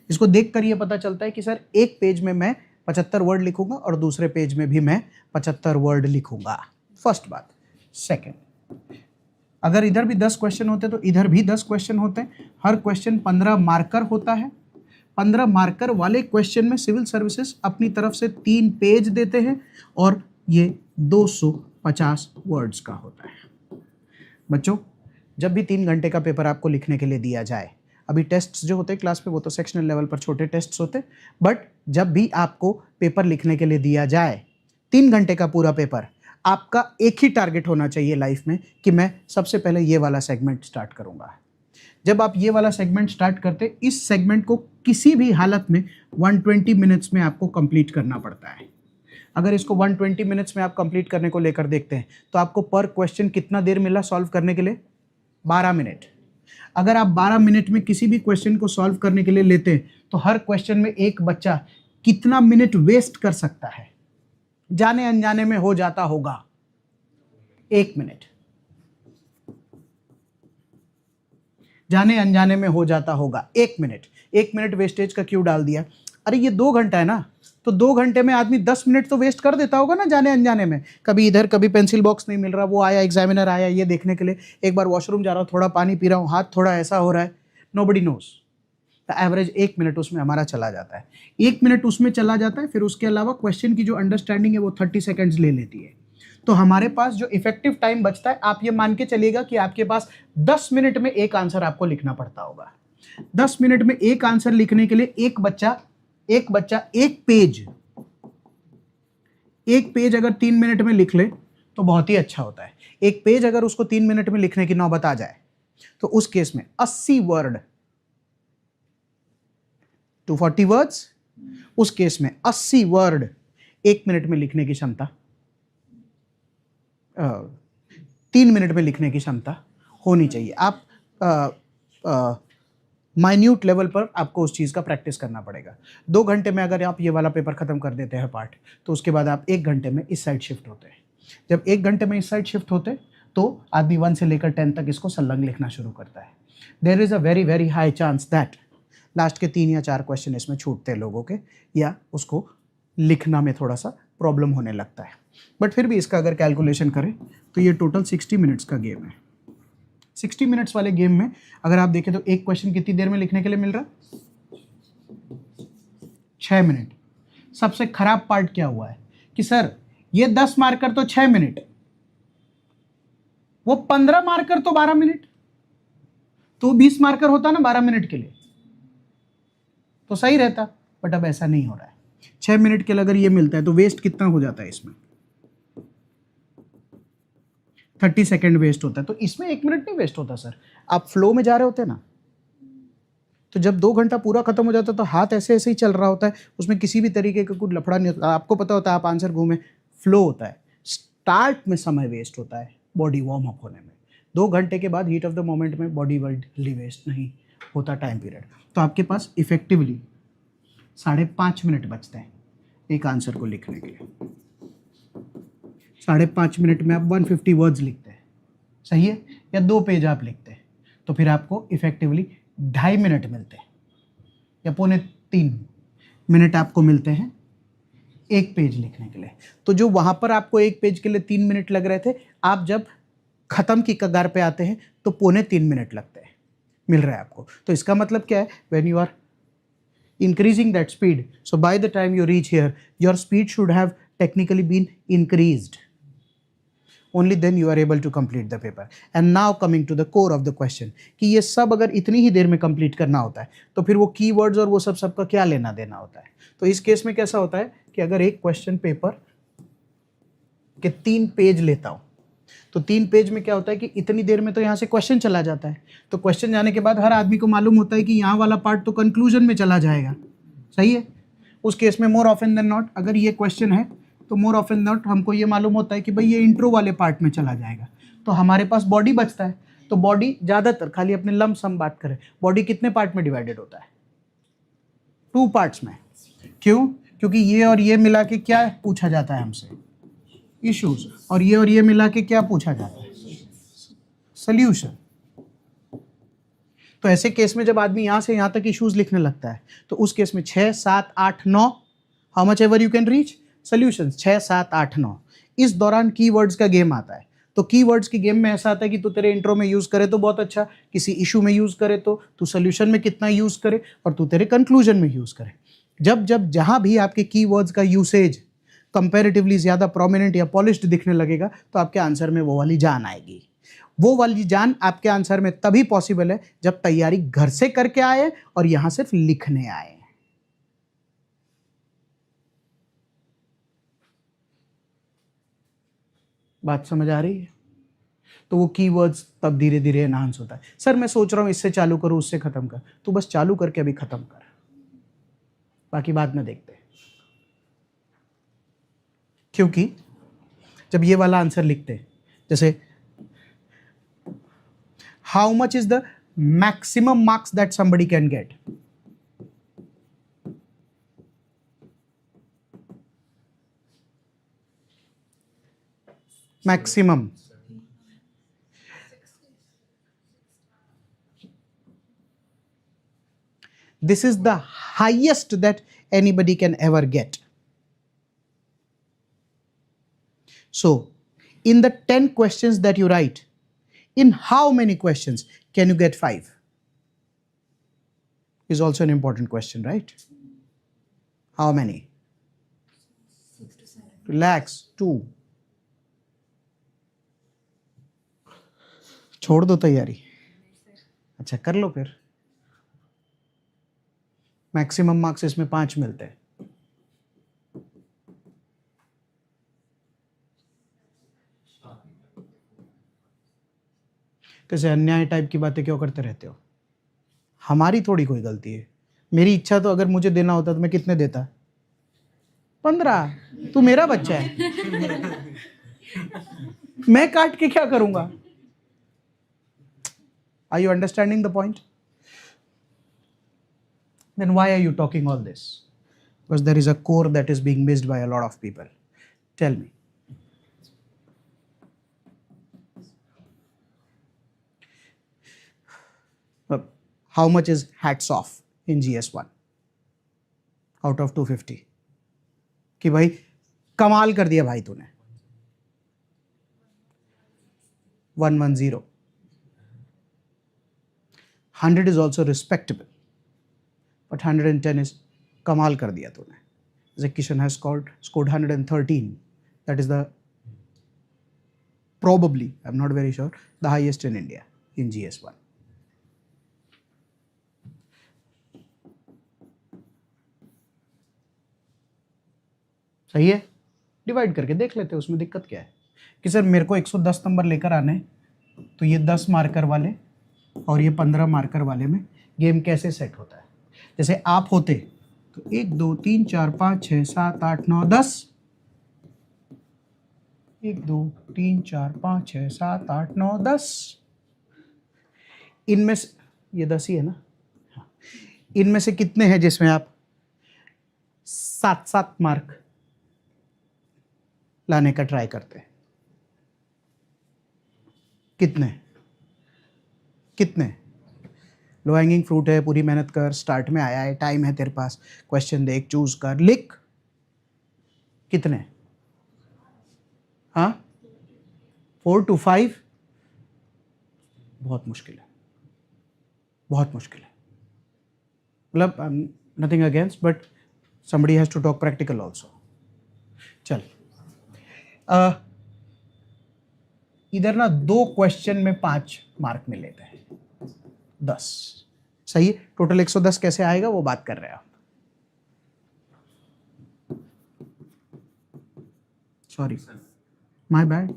इसको देखकर ये पता चलता है कि सर एक पेज में मैं 75 वर्ड लिखूंगा और दूसरे पेज में भी मैं 75 वर्ड लिखूंगा। फर्स्ट बात। सेकंड, अगर इधर भी 10 क्वेश्चन होते तो इधर भी 10 क्वेश्चन होते। हर क्वेश्चन 15 मार्कर होता है। 15 मार्कर वाले क्वेश्चन में सिविल सर्विसेज अपनी तरफ से 3 पेज देते हैं और ये 250 वर्ड्स का होता है। बच्चों, जब भी 3 घंटे का पेपर आपको लिखने के लिए दिया जाए, अभी टेस्ट्स जो होते हैं क्लास में वो तो सेक्शनल लेवल पर छोटे टेस्ट्स होते, बट जब भी आपको पेपर लिखने के लिए दिया जाए 3 घंटे का पूरा पेपर, आपका एक ही टारगेट होना चाहिए लाइफ में कि मैं सबसे पहले ये वाला सेगमेंट स्टार्ट करूंगा। जब आप ये वाला सेगमेंट स्टार्ट करते, इस सेगमेंट को किसी भी हालत में 120 मिनट्स में आपको कंप्लीट करना पड़ता है। अगर इसको 120 मिनट्स में आप कंप्लीट करने को लेकर देखते हैं तो आपको पर क्वेश्चन कितना देर मिला सॉल्व करने के लिए? 12 मिनट। अगर आप 12 मिनट में किसी भी क्वेश्चन को सॉल्व करने के लिए लेते हैं तो हर क्वेश्चन में एक बच्चा कितना मिनट वेस्ट कर सकता है? जाने अनजाने में हो जाता होगा 1 मिनट। जाने अनजाने में हो जाता होगा 1 मिनट। 1 मिनट वेस्टेज का क्यों डाल दिया? अरे ये 2 घंटा है ना, तो 2 घंटे में आदमी 10 मिनट तो वेस्ट कर देता होगा ना जाने अनजाने में। कभी इधर, कभी पेंसिल बॉक्स नहीं मिल रहा, वो आया एग्जामिनर आया ये देखने के लिए, एक बार वॉशरूम जा रहा हूँ, थोड़ा पानी पी रहा हूँ, हाथ थोड़ा ऐसा हो रहा है, nobody knows. The average 1 minute उसमें हमारा चला जाता है। 1 मिनट उसमें चला जाता है। फिर उसके अलावा क्वेश्चन की जो अंडरस्टैंडिंग है वो 30 सेकेंड्स ले लेती है। तो हमारे पास जो इफेक्टिव टाइम बचता है, आप ये मान के चलिएगा कि आपके पास 10 मिनट में एक आंसर आपको लिखना पड़ता होगा। 10 मिनट में एक आंसर लिखने के लिए एक बच्चा एक पेज अगर 3 मिनट में लिख ले तो बहुत ही अच्छा होता है। एक पेज अगर उसको 3 मिनट में लिखने की नौबत आ जाए तो उस केस में 80 वर्ड, 240 वर्ड्स, उस केस में 80 वर्ड 1 मिनट में लिखने की क्षमता, 3 मिनट में लिखने की क्षमता होनी चाहिए। आप माइन्यूट लेवल पर आपको उस चीज़ का प्रैक्टिस करना पड़ेगा। 2 घंटे में अगर आप ये वाला पेपर ख़त्म कर देते हैं पार्ट, तो उसके बाद आप 1 घंटे में इस साइड शिफ्ट होते हैं। जब 1 घंटे में इस साइड शिफ्ट होते तो आदमी 1 से लेकर 10 तक इसको संलग्न लिखना शुरू करता है। There is a very very high chance that last के 3 या 4 क्वेश्चन इसमें छूटते हैं लोगों के, या उसको लिखना में थोड़ा सा प्रॉब्लम होने लगता है। बट फिर भी इसका अगर कैलकुलेशन करें तो ये टोटल 60 मिनट्स का गेम है। 60 मिनट्स वाले गेम में अगर आप देखें तो एक क्वेश्चन कितनी देर में लिखने के लिए मिल रहा है? 6 मिनट। सबसे खराब पार्ट क्या हुआ है कि सर ये 10 मार्कर तो 6 मिनट, वो 15 मार्कर तो 12 मिनट, तो 20 मार्कर होता ना 12 मिनट के लिए तो सही रहता, बट अब ऐसा नहीं हो रहा है। 6 मिनट के लिए अगर ये मिलता है तो वेस्ट कितना हो जाता है इसमें? 30 सेकेंड वेस्ट होता है। तो इसमें 1 मिनट नहीं वेस्ट होता सर, आप फ्लो में जा रहे होते ना, तो जब 2 घंटा पूरा खत्म हो जाता है तो हाथ ऐसे ऐसे ही चल रहा होता है, उसमें किसी भी तरीके का कुछ लफड़ा नहीं होता। आपको पता होता है आप आंसर घूमे, फ्लो होता है। स्टार्ट में समय वेस्ट होता है बॉडी वार्म अप होने में। 2 घंटे के बाद हीट ऑफ द मोमेंट में बॉडी वर्ल्ड वेस्ट नहीं होता टाइम पीरियड। तो आपके पास इफेक्टिवली 5.5 मिनट बचते हैं एक आंसर को लिखने के लिए। 5.5 मिनट में आप 150 वर्ड्स लिखते हैं, सही है, या 2 पेज आप लिखते हैं, तो फिर आपको इफेक्टिवली 2.5 मिनट मिलते हैं या 2.75 मिनट आपको मिलते हैं एक पेज लिखने के लिए। तो जो वहाँ पर आपको एक पेज के लिए 3 मिनट लग रहे थे, आप जब ख़त्म की कगार पे आते हैं तो 2.75 मिनट लगते हैं, मिल रहा है आपको। तो इसका मतलब क्या है? When you are increasing that speed, so by the time you reach here your speed should have technically been increased, only then you are able to complete the paper. And now coming to the core of the question कि ये सब अगर इतनी ही देर में complete करना होता है तो फिर वो कीवर्ड्स और वो सब का क्या लेना देना होता है? तो इस केस में कैसा होता है कि अगर एक क्वेश्चन पेपर के 3 पेज लेता हूँ तो 3 पेज में क्या होता है कि इतनी देर में तो यहाँ से क्वेश्चन चला जाता है। तो क्वेश्चन जाने के बाद हर आदमी को मालूम होता है कि यहाँ वाला पार्ट तो कंक्लूजन में चला जाएगा, सही है। उस केस में मोर ऑफन देन नॉट अगर ये क्वेश्चन है तो मोर ऑफन नॉट हमको ये मालूम होता है कि भाई ये इंट्रो वाले पार्ट में चला जाएगा। तो हमारे पास बॉडी बचता है। तो बॉडी ज़्यादातर, खाली अपने लम सम बात करें, बॉडी कितने पार्ट में डिवाइडेड होता है? 2 पार्ट्स में। क्यों? क्योंकि ये और ये मिला के क्या पूछा जाता है हमसे? इश्यूज। और ये मिला के क्या पूछा जाता है? सॉल्यूशन। तो ऐसे केस में जब आदमी यहाँ से यहाँ तक इश्यूज लिखने लगता है तो उस केस में 6, 7, 8, 9 how much ever you can reach solutions 6 7 8 9। इस दौरान कीवर्ड्स का गेम आता है। तो कीवर्ड्स की गेम में ऐसा आता है कि तू तेरे इंट्रो में यूज करे तो बहुत अच्छा, किसी इशू में यूज करे तो, तू सोल्यूशन में कितना यूज करे और तू तेरे कंक्लूजन में यूज करे। जब जब जहां भी आपके कीवर्ड्स का यूसेज कंपैरेटिवली ज़्यादा प्रोमिनेंट या पॉलिश्ड दिखने लगेगा तो आपके आंसर में वो वाली जान आएगी। वो वाली जान आपके आंसर में तभी पॉसिबल है जब तैयारी घर से करके आए और यहां सिर्फ लिखने आए। बात समझ आ रही है? तो वो कीवर्ड्स तब धीरे धीरे एनहांस होता है। सर मैं सोच रहा हूं इससे चालू करूं उससे खत्म कर, तू बस चालू करके अभी खत्म कर, बाकी बाद में देखते हैं। क्योंकि जब ये वाला आंसर लिखते हैं, जैसे how much is the maximum marks that somebody can get, maximum, this is the highest that anybody can ever get. So in the 10 questions that you write, in how many questions can you get 5 is also an important question, right? How many? 6 to 7. Relax, 2. छोड़ दो तैयारी, अच्छा कर लो फिर। Maximum marks इसमें 5 मिलते हैं। कैसे अन्याय टाइप की बातें क्यों करते रहते हो? हमारी थोड़ी कोई गलती है। मेरी इच्छा तो अगर मुझे देना होता तो मैं कितने देता? 15। तू मेरा बच्चा है, मैं काट के क्या करूंगा? Are you understanding the point? Then why are you talking all this? Because there is a core that is being missed by a lot of people. Tell me. How much is hats off in GS1 out of 250? कि भाई कमाल कर दिया भाई तूने। 110. 100 is also respectable, but 110 is कमाल कर दिया तूने. Kishan has scored 113. That is the probably, I'm not very sure, the highest in India in GS1. सही है? डिवाइड करके देख लेते हैं, उसमें दिक्कत क्या है कि सर मेरे को 110 नंबर लेकर आने, तो ये 10 मार्कर वाले और ये 15 मार्कर वाले में गेम कैसे सेट होता है? जैसे आप होते तो 1 2 3 4 5 6 7 8 9 10, 1 2 3 4 5 6 7 8 9 10, इनमें से ये 10 ही है ना, हाँ। इनमें से कितने हैं जिसमें आप 7 मार्क लाने का ट्राई करते हैं? कितने कितने? लो हैंगिंग फ्रूट है, पूरी मेहनत कर, स्टार्ट में आया है, टाइम है तेरे पास, क्वेश्चन देख, चूज कर, लिख। कितने? हाँ, 4 to 5? बहुत मुश्किल है, बहुत मुश्किल है। मतलब nothing against, but somebody has to talk practical also. चल, इधर ना 2 क्वेश्चन में 5 मार्क मिले थे, 10, सही है? टोटल 110 कैसे आएगा वो बात कर रहे हैं आप। Sorry, my bad.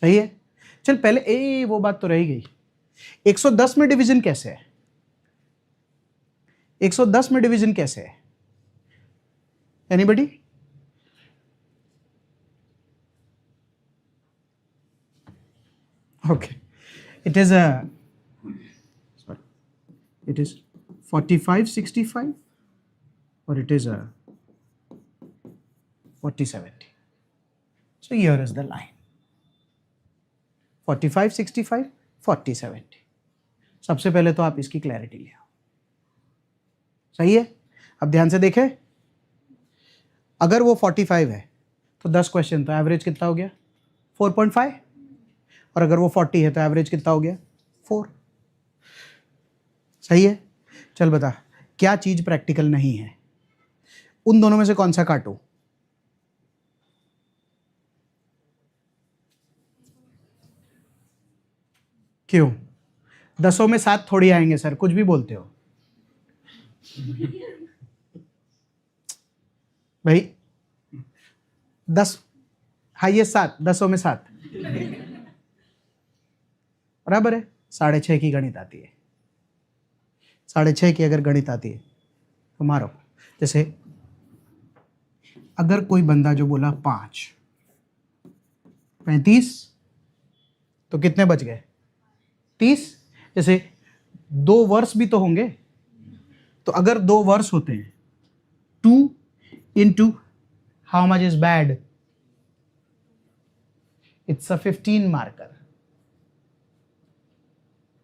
सही है? चल पहले वो बात तो रह गई, 110 में डिवीजन कैसे है? 110 में डिवीजन कैसे है? Anybody? Okay, it is 45-65 or it is a 40-70. So here is the line, 45-65, 40-70. सबसे पहले तो आप इसकी क्लैरिटी ले आओ। सही है। अब ध्यान से देखें, अगर वो 45 है तो 10 क्वेश्चन, तो एवरेज कितना हो गया 4.5, और अगर वो 40 है तो एवरेज कितना हो गया 4। सही है। चल बता, क्या चीज प्रैक्टिकल नहीं है? उन दोनों में से कौन सा काटो? क्यों? 10 में 7 थोड़ी आएंगे सर, कुछ भी बोलते हो भाई। 10 हाईएस्ट 7, 10 में 7 बराबर है। 6.5 की गणित आती है, 6.5 की अगर गणित आती है तो मारो। जैसे अगर कोई बंदा जो बोला 5, 35, तो कितने बच गए 30। जैसे 2 वर्स भी तो होंगे, तो अगर 2 वर्स होते हैं 2 into how much is bad, it's a 15 marker.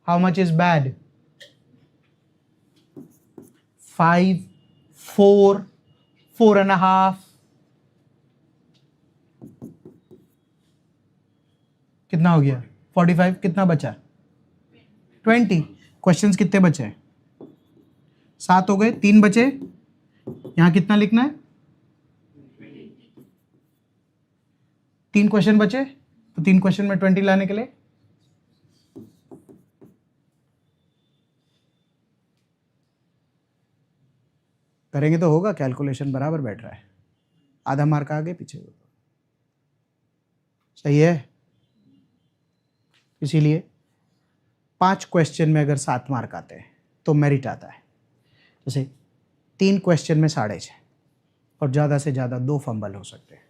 How much is bad? 5, 4, 4.5. कितना हो गया 45, कितना बचा 20। क्वेश्चंस कितने बचे? 7 हो गए, 3 बचे। यहां कितना लिखना है? 3 क्वेश्चन बचे, तो 3 क्वेश्चन में 20 लाने के लिए करेंगे तो होगा, कैलकुलेशन बराबर बैठ रहा है। आधा मार्क आगे पीछे। सही है। इसीलिए 5 क्वेश्चन में अगर 7 मार्क आते हैं तो मेरिट आता है। जैसे 3 क्वेश्चन में 6.5 और ज़्यादा से ज़्यादा 2 फंबल हो सकते हैं,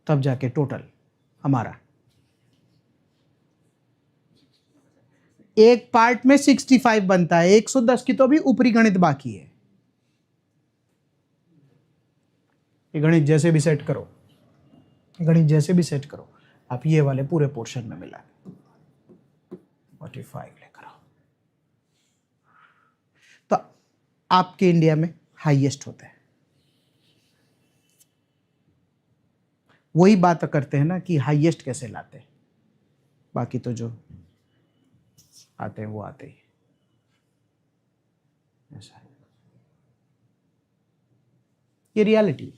तब जाके टोटल हमारा एक पार्ट में 65 बनता है। 110 की तो अभी ऊपरी गणित बाकी है। ये गणित जैसे भी सेट करो, गणित जैसे भी सेट करो, आप ये वाले पूरे पोर्शन में मिला 45 लेकर आओ, तो आपके इंडिया में हाईएस्ट होते हैं। वही बात करते हैं ना कि हाईएस्ट कैसे लाते हैं, बाकी तो जो आते हैं वो आते ही ऐसा है। ये रियलिटी।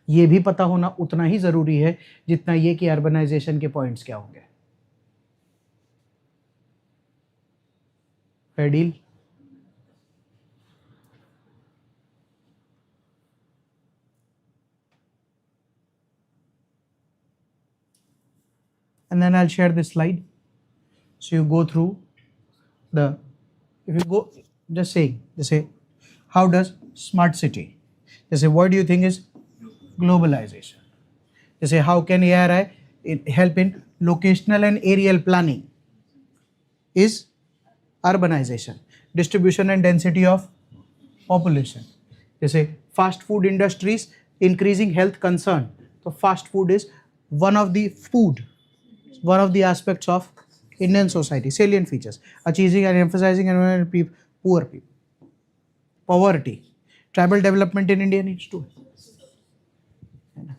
ये भी पता होना उतना ही जरूरी है जितना ये कि अर्बनाइजेशन के पॉइंट्स क्या होंगे। Fair deal. And then I'll share this slide. So you go through the, if you go just saying, जैसे how does smart city, जैसे what do you think is globalization, जैसे how can ARI help in locational and aerial planning, is urbanization, distribution and density of population, जैसे fast food industries increasing health concern, तो fast food is one of the food, one of the aspects of Indian society. Salient features: achieving and emphasizing poor people, poverty, tribal development in India needs to, है ना।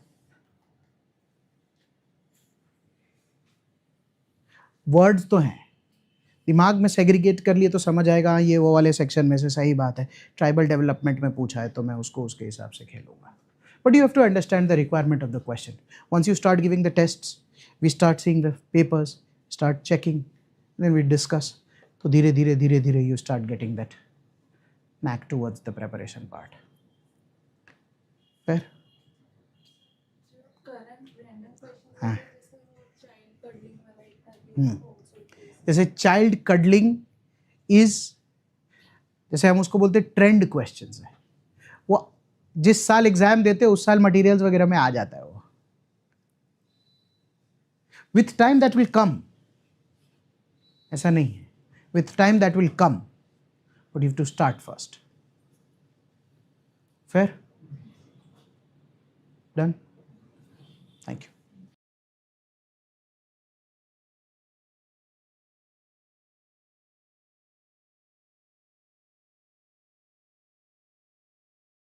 Words तो हैं, दिमाग में segregate कर लिए तो समझ आएगा। हाँ, ये वो वाले सेक्शन में से सही बात है। ट्राइबल डेवलपमेंट में पूछा है तो मैं उसको उसके हिसाब से खेलूंगा। But you have to understand the requirement of the question. Once you start giving the tests, we start seeing the papers, start checking, then we discuss, तो धीरे धीरे धीरे धीरे you start getting that knack towards the preparation part. Fair? Current random question हाँ। जैसे वो child curling वाला एक था, जैसे चाइल्ड कडलिंग इज, जैसे हम उसको बोलते हैं ट्रेंड क्वेश्चंस है। वो जिस साल एग्जाम देते उस साल मटेरियल्स वगैरह में आ जाता है वो। With time that will come, ऐसा नहीं है, with time that will come, but you have to start first. Fair? Done? Thank you.